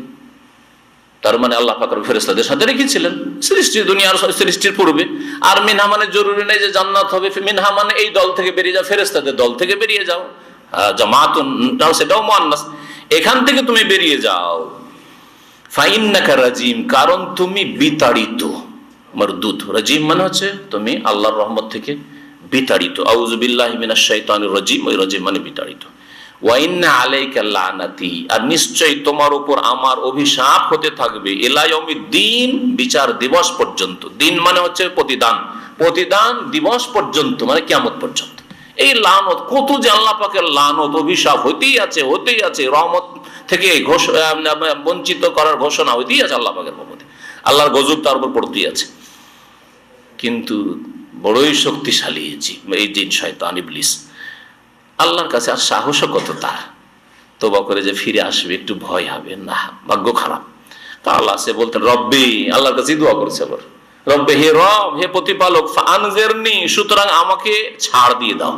তার মানে আল্লাহ পাক ফেরেশতাদের সাথে রেখেছিলেন সৃষ্টি, দুনিয়ার সৃষ্টির পূর্বে। আর মিনহা মানে জরুরি নেই যে জান্নাত হবে, মিনহা মানে এই দল থেকে বেরিয়ে যাও, ফেরেশতাদের দল থেকে বেরিয়ে যাও, জামাতুন সেটাও মুআন্নাস, এখান থেকে তুমি বেরিয়ে যাও। ফাইন্নাকা রাজিম, কারণ তুমি বিতাড়িত, মারদুদ। রাজিম মানে হচ্ছে তুমি আল্লাহর রহমত থেকে বিতাড়িত। আউযু বিল্লাহি মিনাশ শাইতানির রাজিম, ওই রাজিম মানে বিতাড়িত। ওয়া ইন্না আলাইকা লানাতি, আর নিশ্চয়ই তোমার উপর আমার অভিশাপ হতে থাকবে, ইলা ইয়াউমিদ্দিন, বিচার দিবস পর্যন্ত। দিন মানে হচ্ছে প্রতিদান, প্রতিদান দিবস পর্যন্ত মানে কিয়ামত পর্যন্ত। এই লানত, কত যে আল্লাহ পাকের লানত অভিশাপ হতেই আছে, হতেই আছে, রহমত থেকে বঞ্চিত করার ঘোষণা হইতেই আছে আল্লাহ পাকের পক্ষ থেকে, আল্লাহর গজব তার উপর পড়তেই আছে। কিন্তু বড়ই শক্তিশালী এই জিন, শয়তান, ইবলিস। আল্লাহর কাছে আর সাহসও কত তার, তওবা করে যে ফিরে আসবে, একটু ভয় হবে না, ভাগ্য খারাপ। তা আল্লাহ সে বলতেন রব্বি, আল্লাহর কাছে দোয়া করেছে আবার, রব্বে, হে রব, হে প্রতিপালক, ফাআনজিরনি, সুতরাং আমাকে ছাড় দিয়ে দাও।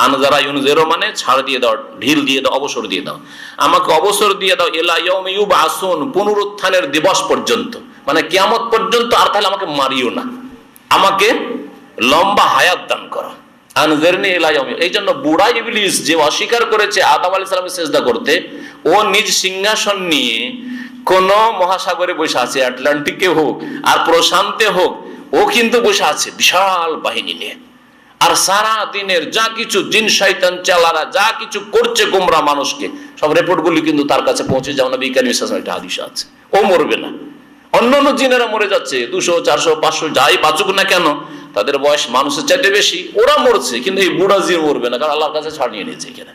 আনজারা ইউনজিরু মানে ছাড় দিয়ে দাও, ঢিল দিয়ে দাও, অবসর দিয়ে দাও, আমাকে অবসর দিয়ে দাও, ইলা ইয়াউমি ইউবআসুন, পুনরুত্থানের দিবস পর্যন্ত, মানে কিয়ামত পর্যন্ত। আর তাহলে আমাকে মারিও না, আমাকে লম্বা হায়াত দান করো। আনজিরনি ইলা ইয়াউমি, এই জন্য বুড়া ইবলিস যে অস্বীকার করেছে আদম আলাইহিস সালামের সিজদা করতে, ও নিজ সিংহাসন নিয়ে কোন মহাসাগরে বসে আছে, আটলান্টিকে হোক আর প্রশান্তে হোক, ও কিন্তু বসে আছে বিশাল বাহিনী নিয়ে। আর সারা দিনের যা কিছু জিন শয়তান চালারা যা কিছু করছে গোমরা মানুষকে, সব রিপোর্টগুলি কিন্তু তার কাছে পৌঁছে যাও না। বিজ্ঞানী একটা হাদিস আছে, ও মরবে না, অন্যান্য জিনেরা মরে যাচ্ছে 200, 400, 500 যাই বাঁচুক না কেন, তাদের বয়স মানুষের চাইতে বেশি, ওরা মরছে, কিন্তু এই বুড়া জিন মরবে না, কারণ আল্লাহর কাছে ছাড় নিয়ে নিয়েছে এখানে।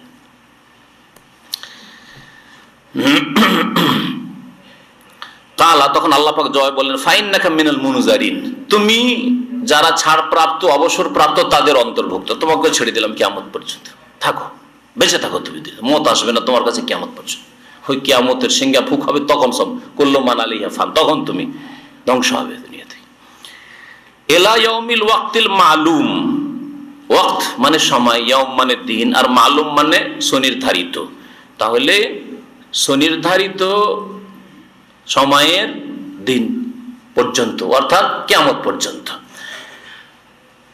কালা, তখন আল্লাহ পাক জবাব বললেন ফাইন্নাকা মিনাল মুনজারিন, তুমি যারা ছাড় প্রাপ্ত, অবসর প্রাপ্ত, তাদের অন্তর্ভুক্ত, তোমাকে ছেড়ে দিলাম কিয়ামত পর্যন্ত, থাকো, বেঁচে থাকো তুমি, মত আসবে না তোমার কাছে কিয়ামত পর্যন্ত। ওই কিয়ামতের সিংহা ফুক হবে, তখন সব কুল্লু মান আলাইহা ফান, তখন তুমি ধ্বংস হবে দুনিয়াতে। ইলা ইয়াউমিল ওয়াক্তিল মালুম, ওয়াক্ত মানে সময়, ইয়াউম মানে দিন, আর মালুম মানে সুনির্ধারিত। তাহলে সুনির্ধারিত সময়ের দিন পর্যন্ত, অর্থাৎ কিয়ামত পর্যন্ত,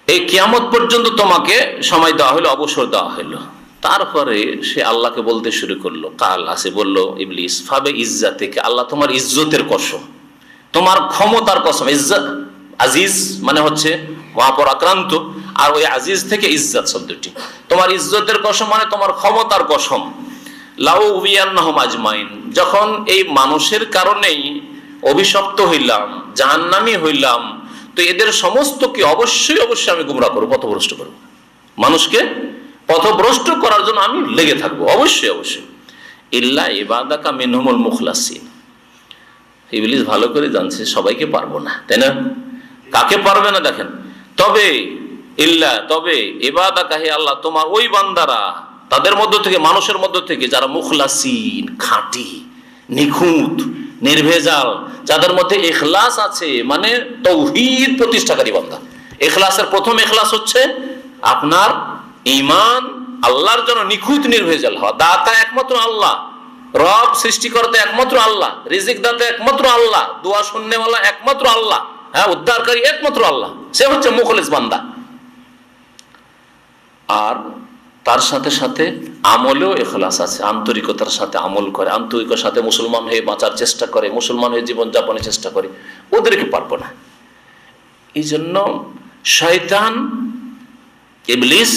এই কিয়ামত পর্যন্ত তোমাকে সময় দেওয়া হলো, অবসর দেওয়া হলো। তারপরে সে আল্লাহকে বলতে শুরু করলো, কাল সে বলল ইবলিস, ফাবে ইজ্জাতিকা, আল্লাহ তোমার ইজ্জতের কসম, তোমার ক্ষমতার কসম। ইজ্জত, আজিজ মানে হচ্ছে মহাপরাক্রান্ত, আর ওই আজিজ থেকে ইজ্জত শব্দটি, তোমার ইজ্জতের কসম মানে তোমার ক্ষমতার কসম। লাউ উবিয়ান্নাহুম আজমাইন, যখন এই মানুষের কারণেই অভিশপ্ত হইলাম, জাহান্নামী হইলাম, তো এদের সমস্তকে অবশ্যই অবশ্যই আমি গুমরাহ করবো, পথভ্রষ্ট করবো, মানুষকে পথভ্রষ্ট করার জন্য আমি লেগে থাকবো, অবশ্যই অবশ্যই। ইল্লা ইবাদাকা মিনহুমুল মুখলাসিন, ইবলিস ভালো করে জানছে সবাইকে পারবো না, তাই না? কাকে পারবে না দেখেন, তবে ইল্লা, তবে ইবাদাকা, হে আল্লাহ তোমার ওই বান্দারা, তাদের মধ্য থেকে, মানুষের মধ্য থেকে যারা মুখলাসিন, খাঁটি, নিখুঁত, নির্ভেজাল, যাদের মধ্যে ইখলাস আছে, মানে তাওহীদ প্রতিষ্ঠাকারী বান্দা। ইখলাসের প্রথম ইখলাস হচ্ছে আপনার ঈমান, আল্লাহর জন্য নিখুঁত নির্ভেজাল হওয়া। দাতা একমাত্র আল্লাহ, রব সৃষ্টিকর্তা একমাত্র আল্লাহ, রিজিক দাতা একমাত্র আল্লাহ, দোয়া শুননেওয়ালা একমাত্র আল্লাহ, হ্যাঁ উদ্ধারকারী একমাত্র আল্লাহ, সে হচ্ছে মুখলিস বান্দা। আর তার সাথে সাথে আমলেও ইখলাস আছে, আন্তরিকতার সাথে আমল করে, আন্তরিকতার সাথে মুসলমান হয়ে বাঁচার চেষ্টা করে, মুসলমান হয়ে জীবনযাপনের চেষ্টা করে, ওদেরকে পারবো না। এই জন্য শয়তান, ইবলিস,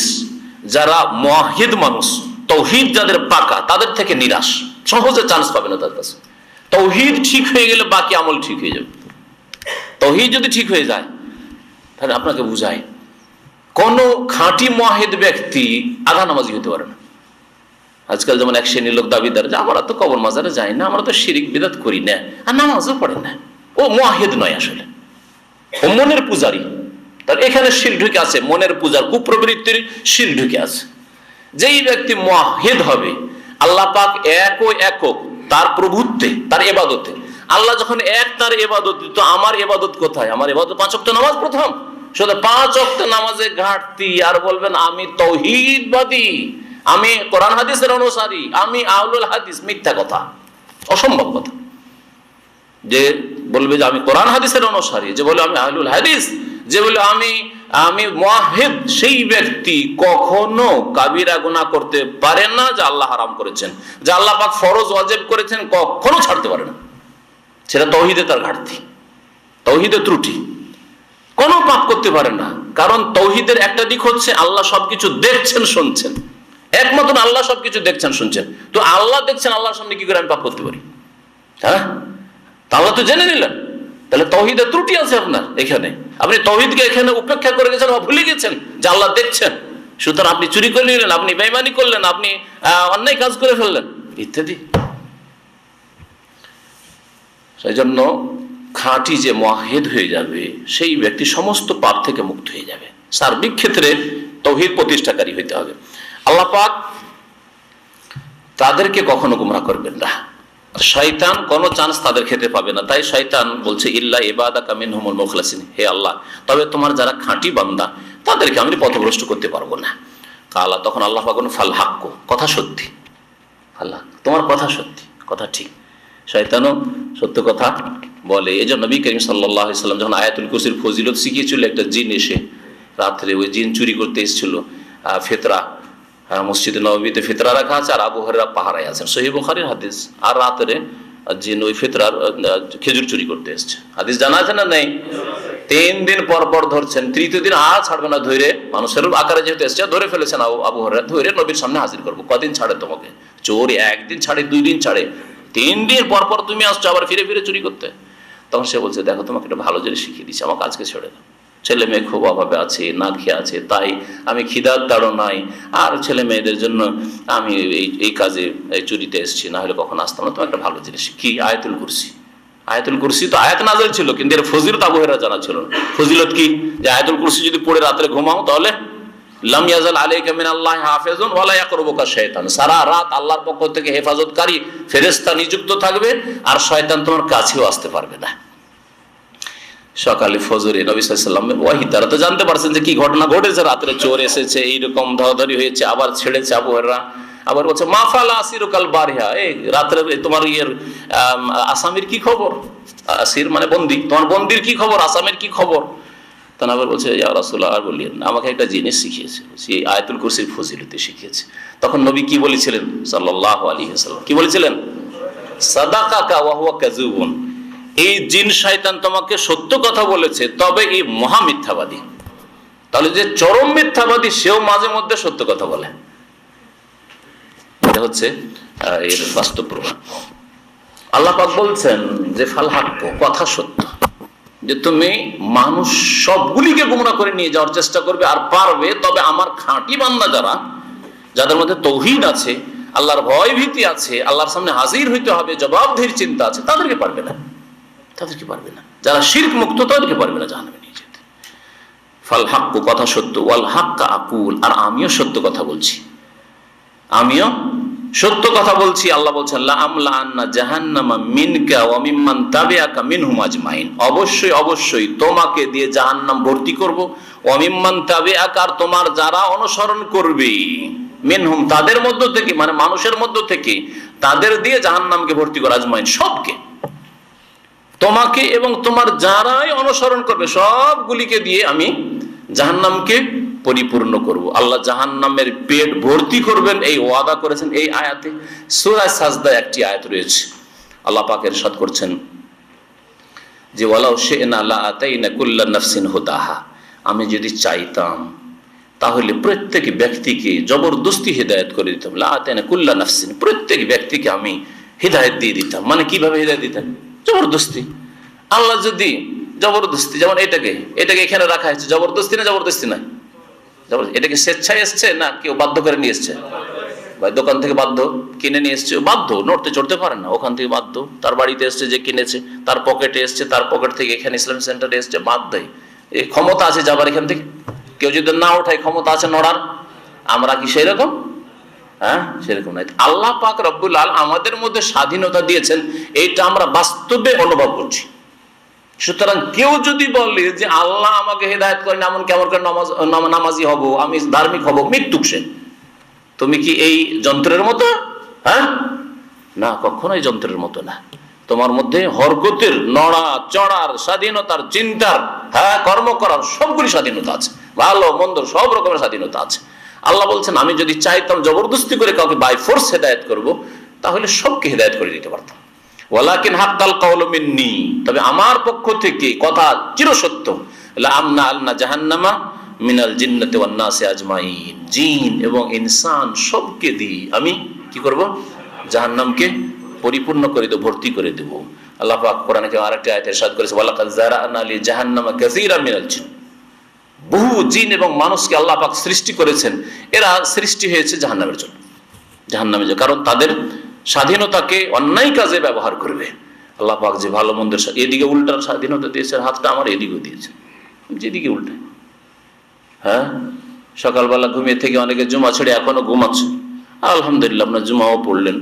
যারা মুওয়াহিদ মানুষ, তাওহীদ যাদের পাকা, তাদের থেকে নিরাশ, সহজে চান্স পাবে না তার কাছে। তাওহীদ ঠিক হয়ে গেলে বাকি আমল ঠিক হয়ে যাবে। তাওহীদ যদি ঠিক হয়ে যায়, তাহলে আপনাকে বুঝায় কোন খাঁটি মুওয়াহিদ ব্যক্তি আধা নামাজি হতে পারে না। আজকাল যেমন এক শ্রেণীর লোক দাবিদার যে আমরা তো কবর মাজারে যাই না, আমরা তো শিরিক বিদআত করি না, আর নামাজও পড়ে না, ও মুওয়াহিদ নয়, আসলে ও মনের পূজারী। তার এখানে শির ঢুকে আছে, মনের পূজার কুপ্রবৃত্তির শির ঢুকে আছে। যেই ব্যক্তি মুওয়াহিদ হবে, আল্লাহ পাক এক ও একক, তার প্রভুত্বে, তার এবাদতে। আল্লাহ যখন এক, তার এবাদত, তো আমার এবাদত কোথায়? আমার এবাদত 5 ওয়াক্ত নামাজ প্রথম, শুধু 5 ওয়াক্ত নামাজে ঘাটতি, আর বলবেন আমি তাওহীদবাদী, আমি কোরআন হাদিসের অনুসারী, আমি আহলুল হাদিস। মিথ্যা কথা, অসম্ভব কথা। যে বলবে যে আমি কোরআন হাদিসের অনুসারী, যে বলে আমি আহলুল হাদিস, যে বলে আমি মুওয়াহহিদ, সেই ব্যক্তি কখনো কাবিরা গুনাহ করতে পারে না যা আল্লাহ হারাম করেছেন, যা আল্লাহ পাক ফরজ ওয়াজিব করেছেন, কখনো ছাড়তে পারে না। সেটা তাওহীদে তার ঘাটতি, তাওহীদে ত্রুটি। কোনো পাপ করতে পারে না, কারণ তাওহীদের একটা দিক হচ্ছে আল্লাহ সবকিছু দেখছেন, শুনছেন। একমাত্র আল্লাহ সবকিছু দেখছেন, শুনছেন। তো আল্লাহ দেখছেন, আল্লাহর সামনে কি করে আমি পাপ করতে পারি? হ্যাঁ, আল্লাহ তো জেনে নিলেন, তাহলে তাওহীদের ত্রুটি আছে আপনার এখানে। আপনি তাওহীদকে এখানে উপেক্ষা করে গেছেন বা ভুলে গেছেন যে আল্লাহ দেখছেন, সুতরাং আপনি চুরি করে নিলেন, আপনি বেঈমানি করলেন, আপনি অন্যায় কাজ করে ফেললেন ইত্যাদি। সেই জন্য খাঁটি যে মুওয়াহহিদ হয়ে যাবে, সেই ব্যক্তি সমস্ত পাপ থেকে মুক্ত হয়ে যাবে। সার্বিক ক্ষেত্রে তাওহীদ প্রতিষ্ঠাকারী হইতে হবে। আল্লাহ পাক তাদেরকে কখনো গুমরাহ করবেন না, শয়তান কোনো চান্স তাদের খেতে পাবে না। তাই শয়তান বলছে ইল্লা ইবাদাকা মিনহুমুল মুখলাসিন, হে আল্লাহ, তবে তোমার যারা খাঁটি বান্দা তাদেরকে আমি পথভ্রষ্ট করতে পারবো না। কালা, তখন আল্লাহ পাক বলেন ফাল হাক্কু, কথা সত্যি। আল্লাহ, তোমার কথা সত্যি, কথা ঠিক। শয়তানও সত্য কথা বলে। এই জন্য নবী করিম সাল্লাল্লাহু আলাইহি ওয়াসাল্লাম যখন আয়াতুল কুরসির ফজিলত শিখিয়েছিল, একটা জিন এসে রাত্রে, ওই জিন চুরি করতে এসেছিল ফিতরা, মসজিদে নববীতে ফিতরা রাখা আছে, আর আবু হুরায়রা পাহারায় আছেন, সহিহ বুখারীর হাদিস। আর রাত্রে জিন ওই ফিতরার খেজুর চুরি করতে এসছে, হাদিস জানা আছে না নেই? 3 দিন পর পর ধরছেন, তৃতীয় দিন আর ছাড়বে না, ধরে মানুষের আকারে যেহেতু এসছে ধরে ফেলেছেন আবু হুরায়রা, ধরে নবীর সামনে হাজির করবো। কদিন ছাড়ে তোমাকে? চোর 1 দিন ছাড়ে, 2 দিন ছাড়ে, 3 দিন পর পর তুমি আসছো আবার ফিরে ফিরে চুরি করতে। তখন সে বলছে, দেখো তোমাকে একটা ভালো জিনিস শিখিয়ে দিচ্ছি, আমাকে আজকে ছেড়ে দাও। ছেলে মেয়ে খুব অভাবে আছে, না খেয়ে আছে, তাই আমি খিদার তাড়ো নাই, আর ছেলে মেয়েদের জন্য আমি এই কাজে চুরিতে এসেছি, না হলে কখন আসতাম না। তোমার একটা ভালো জিনিস কি? আয়াতুল কুরসি। আয়াতুল কুরসি তো আয়াত নাযিল ছিল, কিন্তু এর ফজিলত আবু হুরায়রা জানা ছিল না। ফজিলত কি? যে আয়াতুল কুরসি যদি পড়ে রাতে ঘুমাও, তাহলে লাম ইয়াজাল আলাইকা মিনাল্লাহি হাফিজুন ওয়া লা ইয়াকরুবুকা শাইতান, সারা রাত আল্লাহর পক্ষ থেকে হেফাজতকারী ফেরেশতা নিযুক্ত থাকবে, আর শয়তান তোমার কাছেও আসতে পারবে না। সকালে ফজরে নবী সাল্লাল্লাহু আলাইহি ওয়াসাল্লাম ওয়াহী দ্বারা তো জানতে পারছেন যে কি ঘটনা ঘটেছে, রাত্রে চোর এসেছে, এইরকম ধরাধরি হয়েছে, আবার ছেড়েছে আবু হুরায়রা। আবার বলছে মাফালা আসিরুকাল বারিহা, এই রাত্রে তোমার আসামির কি খবর? আসির মানে বন্দী, তোমার বন্দির কি খবর? আসামির কি খবর? তখন আবার বলছে ইয়া রাসূলুল্লাহ, আর বলিয়েন না, আমাকে একটা জিনিস শিখিয়েছে, এই আয়াতুল কুরসির ফজিলতে শিখিয়েছে। তখন নবী কি বলেছিলেন সাল্লাল্লাহু আলাইহি ওয়াসাল্লাম? কি বলেছিলেন? সাদাকাকা ওয়া হুয়া কাযুবুন, এই জিন শয়তান তোমাকে সত্য কথা বলেছে, তবে এই মহা মিথ্যাবাদী। তাহলে যে চরম মিথ্যাবাদী, সেও মাঝে মধ্যে সত্য কথা বলে। এটা হচ্ছে এর বাস্তব প্রমাণ। আল্লাহ পাক বলছেন যে ফাল হাক্কু, কথা সত্য, যে তুমি মানুষ সবগুলিকে গুমরাহ করে নিয়ে যাওয়ার চেষ্টা করবে, আর পারবে, তবে আমার খাঁটি বান্দা যারা, যাদের মধ্যে তাওহীদ আছে, আল্লাহর ভয় ভীতি আছে, আল্লাহর সামনে হাজির হইতে হবে, জবাবদিহির চিন্তা আছে, তাদেরকে পারবে না, তাদেরকে পারবে না। যারা শিরক মুক্ত, তাদেরকে পারবে না জাহান্নামে নিয়ে যেতে। ফাল হাক্কু, কথা সত্য, ওয়াল হাক্কা আকুল, আর আমিও সত্য কথা বলছি, আমিও সত্য কথা বলছি। আল্লাহ বলছেন লা আমলা আন্না জাহান্নামা মিনকা ওয়া মিম্মান তাবিআকা মিনহুম আজমাইন, অবশ্যই অবশ্যই তোমাকে দিয়ে জাহান্নাম ভর্তি করব, ওয়া মিম্মান তাবিআকা, আর তোমার যারা অনুসরণ করবে, মিনহুম তাদের মধ্য থেকে, মানে মানুষের মধ্য থেকে, তাদের দিয়ে জাহান্নামকে ভর্তি করব, আজমাইন সবকে, তোমাকে এবং তোমার যারাই অনুসরণ করবে সবগুলিকে দিয়ে আমি জাহান্নামকে পরিপূর্ণ করব। আল্লাহ জাহান্নামের পেট ভর্তি করবেন, এই ওয়াদা করেছেন এই আয়াতে। সূরা সাজদা একটি আয়াত রয়েছে, আল্লাহ পাক ইরশাদ করছেন যে ওয়ালাউ শি'না লা আতাইনা কুল্লা নাফসিন হুদাহা, আমি যদি চাইতাম তাহলে প্রত্যেক ব্যক্তিকে জবরদস্তি হিদায়াত করে দিতাম। লা আতাইনা কুল্লা নাফসিন, প্রত্যেক ব্যক্তিকে আমি হিদায়াত দিয়ে দিতাম। মানে কিভাবে হিদায়াত দিতাম? জবরদস্তি। আল্লাহ যদি জবরদস্তি, যেমন এটাকে এখানে রাখা হয়েছে, জবরদস্তি না? জবরদস্তি না, এটাকে স্বেচ্ছায় এসছে না কেউ বাধ্য করে নিয়ে এসছে? ভাই দোকান থেকে বাধ্য কিনে নিয়ে এসছে, বাধ্য, নড়তে চড়তে পারে না, ওখান থেকে বাধ্য। তার বাড়িতে এসছে যে কিনেছে, তার পকেটে এসছে, তার পকেট থেকে এখানে ইসলাম সেন্টারে এসছে, বাধ্যই। এই ক্ষমতা আছে যাবার এখান থেকে, কেউ যদি না ওঠায় ক্ষমতা আছে নড়ার, আমরা কি সেই রকম? হ্যাঁ, সেরকম নাই। আল্লাহ পাক রব্বুল আলামিন আমাদের মধ্যে স্বাধীনতা দিয়েছেন, এইটা আমরা বাস্তবে অনুভব করছি। সুতরাং কেউ যদি বলে যে আল্লাহ আমাকে হেদায়েত করেন, এমন কেমন করে নামাজি হব, আমি ধার্মিক হব, মৃত্যুক সে। তুমি কি এই যন্ত্রের মতো? হ্যাঁ না, কখনোই যন্ত্রের মতো না। তোমার মধ্যে হরকতের, নড়া চড়ার, স্বাধীনতার, চিন্তার, হ্যাঁ কর্ম করার সবগুলি স্বাধীনতা আছে, ভালো মন্দ সব রকমের স্বাধীনতা আছে। আল্লাহ বলছেন আমি যদি চাইতাম জবরদস্তি করে কাউকে বাই ফোর্স হেদায়েত করব, তাহলে সবকে হেদায়েত করে দিতে পারতাম। ওয়ালাকিন হাক্কাল কাউলু মিন্নি, তবে আমার পক্ষ থেকে কথা চিরসত্য, লা আমনা আলনা জাহান্নামা মিনাল জিন্নাতি ওয়ান নাসি আজমাইন, জিন এবং ইনসান সবকে দিয়ে আমি কি করব? জাহান্নামকে পরিপূর্ণ করে দেব, ভর্তি করে দেব। আল্লাহ পাক কোরআনে আরেকটি আয়াতে ইরশাদ করেছে, ওয়ালাকাদ যারানা লি জাহান্নামা কাসীরাম মিনাল জিন, বহু জিন এবং মানুষকে আল্লাহ পাক সৃষ্টি করেছেন, এরা সৃষ্টি হয়েছে জাহান্নামের জন্য, জাহান্নামের জন্য, কারণ তাদের স্বাধীনতাকে অন্যায় কাজে ব্যবহার করবে। আল্লাহ পাক যে ভালো মন্দের এদিকে উল্টার স্বাধীনতা দিয়েছেন, হাতটা আমার এদিকেও দিয়েছেন, যেদিকে উল্টায়। হ্যাঁ, সকালবেলা ঘুমিয়ে থেকে অনেকে জুমা ছেড়ে এখনো ঘুমাচ্ছে, আলহামদুলিল্লাহ আপনার জুমাও পড়লেন,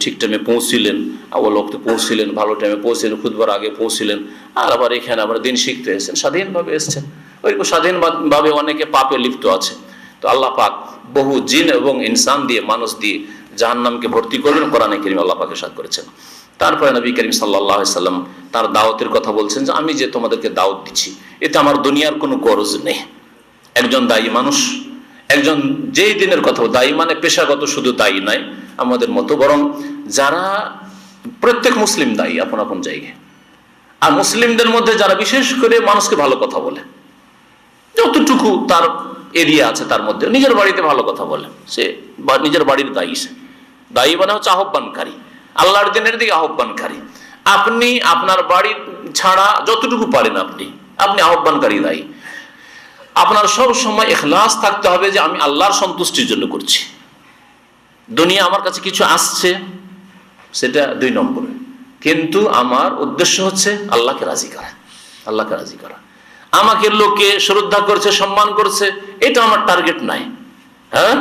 ঠিক টাইমে পৌঁছিলেন, ওই লোকতে পৌঁছিলেন, ভালো টাইমে পৌঁছিলেন, খুতবার আগে পৌঁছিলেন, আর আবার এখানে আবার দিন শিখতে এসেছেন, স্বাধীনভাবে এসছেন। ওইরকম স্বাধীনভাবে অনেকে পাপে লিপ্ত আছে। তো আল্লাহ পাক বহু জিন এবং ইনসান দিয়ে, মানুষ দিয়ে জাহান্নামকে ভর্তি করবেন, কোরআনে কারীমে আল্লাহ পাক ইরশাদ করেছেন। তারপরে নবী করিম সাল্লাল্লাহু আলাইহি সাল্লাম তার দাওয়াতের কথা বলছেন যে আমি যে তোমাদেরকে দাওয়াত দিচ্ছি, এতে আমার দুনিয়ার কোনো গরজ নেই। একজন দায়ী মানুষ, একজন যেই দিনের কথা, দায়ী মানে পেশাগত শুধু দায়ী নাই আমাদের মতো, বরং যারা প্রত্যেক মুসলিম দায়ী আপন আপন জায়গায়। আর মুসলিমদের মধ্যে যারা বিশেষ করে মানুষকে ভালো কথা বলে, যতটুকু তার এরিয়া আছে তার মধ্যে, নিজের বাড়িতে ভালো কথা বলে, সে নিজের বাড়ির দায়ী। সে দায়ী মানে হচ্ছে আহ্বানকারী, আল্লাহর দিনের দিকে আহ্বানকারী। আপনি আপনার বাড়ি ছাড়া যতটুকু পারেন আপনি আহ্বানকারী দায়ী। আপনার সব সময় ইখলাস থাকতে হবে যে আমি আল্লাহর সন্তুষ্টির জন্য করছি। দুনিয়া আমার কাছে কিছু আসছে, সেটা 2 নম্বরে, কিন্তু আমার উদ্দেশ্য হচ্ছে আল্লাহকে রাজি করা, আল্লাহকে রাজি করা। আমাকে লোকে শ্রদ্ধা করছে, সম্মান করছে, এটা আমার টার্গেট নাই। হ্যাঁ,